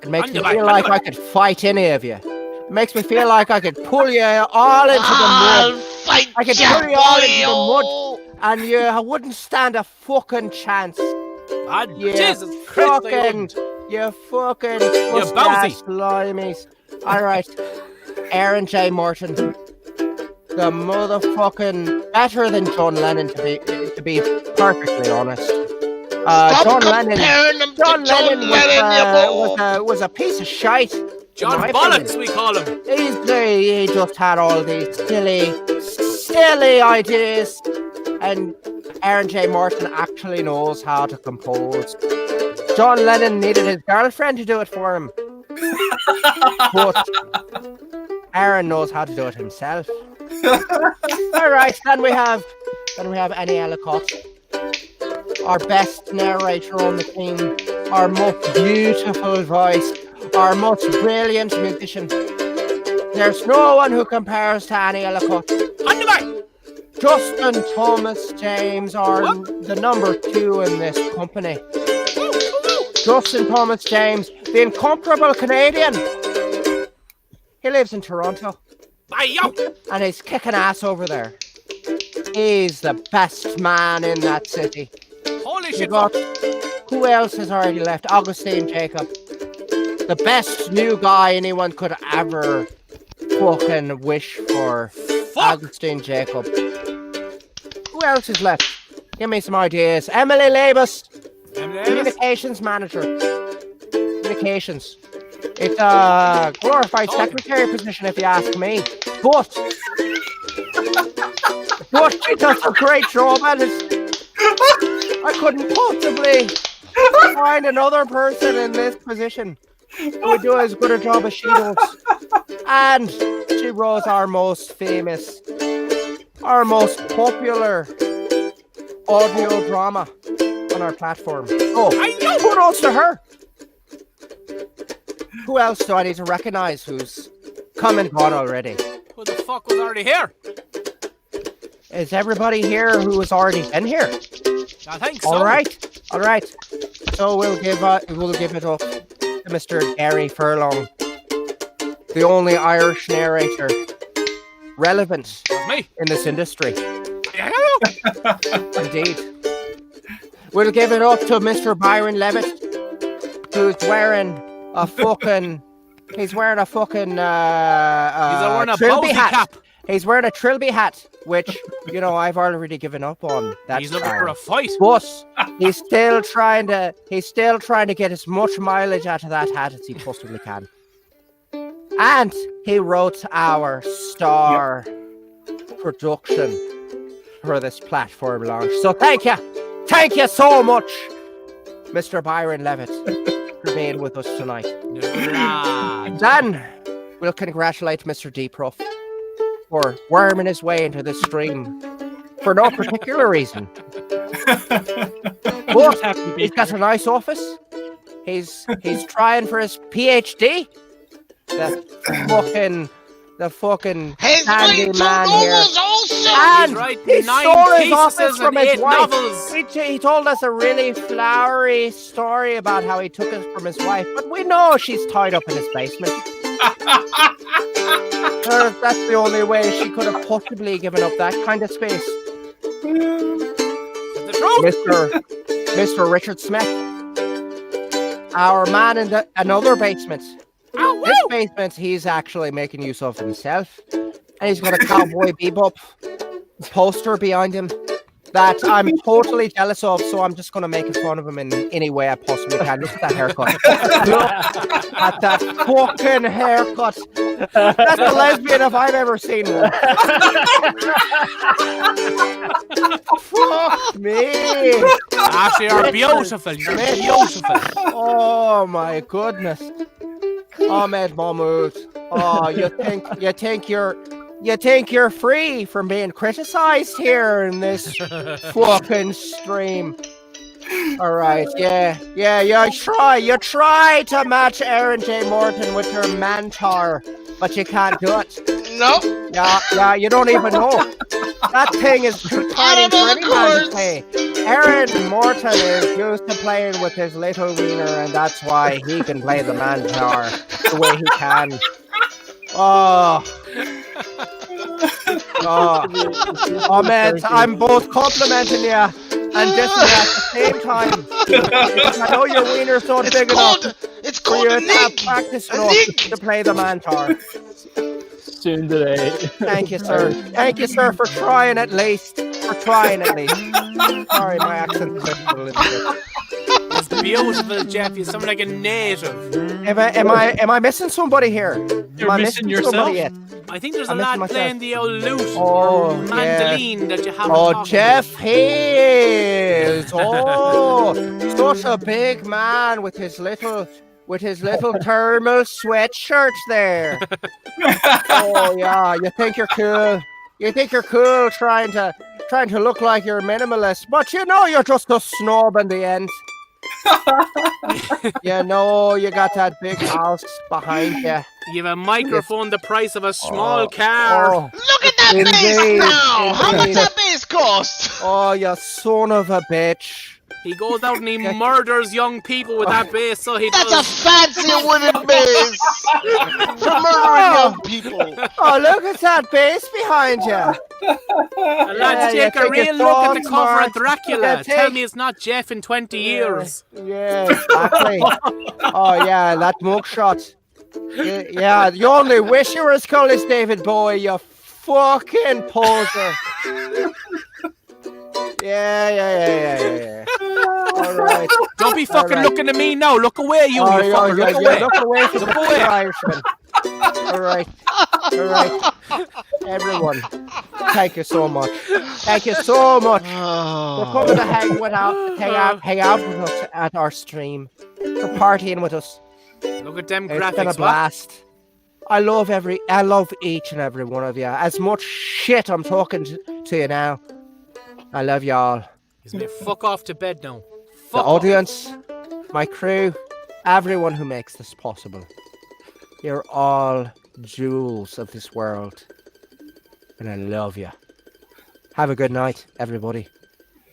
It makes me feel like I could fight any of you. It makes me feel like I could pull you all into the mud. I could pull you all into the mud, and you wouldn't stand a fucking chance. Jesus Christ, I wouldn't. You fucking bowsy. mustache slimies. All right, Aaron J. Morton, the motherfucking better than John Lennon to be perfectly honest. John Lennon was a piece of shite. John in my Bollocks, opinion. we call him. He just had all these silly ideas, and Aaron J. Morton actually knows how to compose. John Lennon needed his girlfriend to do it for him, but Aaron knows how to do it himself. All right, then we have Annie Ellicott, our best narrator on the team, our most beautiful voice, our most brilliant musician. There's no one who compares to Annie Ellicott. Justin Thomas James are the number 2 in this company. Justin Thomas James, the incomparable Canadian. He lives in Toronto. And he's kicking ass over there. He's the best man in that city. Holy You shit! got, who else has already left? Augustine Jacob. The best new guy anyone could ever fucking wish for. Augustine Jacob. Who else is left? Give me some ideas. Emily Labus. Communications manager. Communications. It's a glorified secretary position if you ask me. But she does a great job at it. I couldn't possibly find another person in this position who would do as good a job as she does. And she wrote our most famous, our most popular audio drama on our platform. Oh, kudos to her. Who else do I need to recognize who's come and gone already? Who the fuck was already here? Is everybody here who has already been here? I think so. All right. So we'll give it up to Mr. Gary Furlong, the only Irish narrator relevant in this industry. Indeed. We'll give it up to Mr. Byron Levitt, who's wearing a fucking. He's wearing a fucking. He's wearing a Trilby hat. cap. He's wearing a Trilby hat, which I've already given up on. He's looking for a fight. But he's still trying to get as much mileage out of that hat as he possibly can. And he wrote our star production for this platform launch. So thank you so much, Mr. Byron Levitt, for being with us tonight. Then we'll congratulate Mr. D-Prof for worming his way into this stream for no particular reason. But he's got a nice office. He's trying for his PhD. The fucking handy man here. And he stole his office from his wife. He told us a really flowery story about how he took it from his wife, but we know she's tied up in his basement. That's the only way she could have possibly given up that kind of space. Mr. Richard Smith, our man in another basement. This basement he's actually making use of himself, and he's got a Cowboy Bebop poster behind him that I'm totally jealous of, so I'm just going to make fun of him in any way I possibly can. Look at that haircut. Look at that fucking haircut. That's a lesbian if I've ever seen one. Fuck me. Actually, are beautiful. You're beautiful. Oh my goodness. Ahmed Mahmoud. Oh, you think you're free from being criticized here in this fucking stream. All right, yeah. You try to match Aaron J. Morton with your Mantar, but you can't do it. No. Yeah, you don't even know. That thing is too tiny for any man to play. Aaron Morton is used to playing with his little wiener, and that's why he can play the Mantar the way he can. Oh man, I'm both complimenting you and dissing you at the same time. Because I know your wiener's not big enough for you to have practice enough to play the Mantar. Soon today. Thank you, sir. Thank you, sir, for trying at least. Sorry, my accent's a little bit. It's beautiful, Jeff. You sound like a native. Am I missing somebody here? You're missing yourself. I think there's a lad playing the old lute or mandolin that you haven't. Oh, Jeff Hayes! Oh, such a big man with his little thermal sweatshirt there. Oh yeah, you think you're cool. You think you're cool trying to look like you're a minimalist, but you're just a snob in the end. You know you got that big house behind you. You have a microphone the price of a small car. Oh, Look at that bass indeed, now! How much indeed. that bass cost? Oh, you son of a bitch. He goes out and he murders young people with that bass, so he That's does. a fancy wooden bass for murdering young people. Oh, look at that bass behind you. And lads, Yeah, take a you real think look at it's the cover smart. of Dracula. Yeah, Tell take- me it's not Jeff in 20 years. Yeah, exactly. Oh, yeah, that mugshot. Yeah, you only wish you were as cool as David Bowie, you fucking poser. Yeah. All right. Don't be fucking All right. looking at me now. Look away, you fucker. Look away. Look away from the Look poor away. Irishman. All right. Everyone, thank you so much. Thank you so much for coming to hang out with us at our stream, for partying with us. Look at them It's been a graphics, what? blast. I love each and every one of you. As much shit I'm talking to you now. I love y'all. He's made fuck off to bed now. The Fuck off. audience, my crew, everyone who makes this possible. You're all jewels of this world. And I love you. Have a good night, everybody.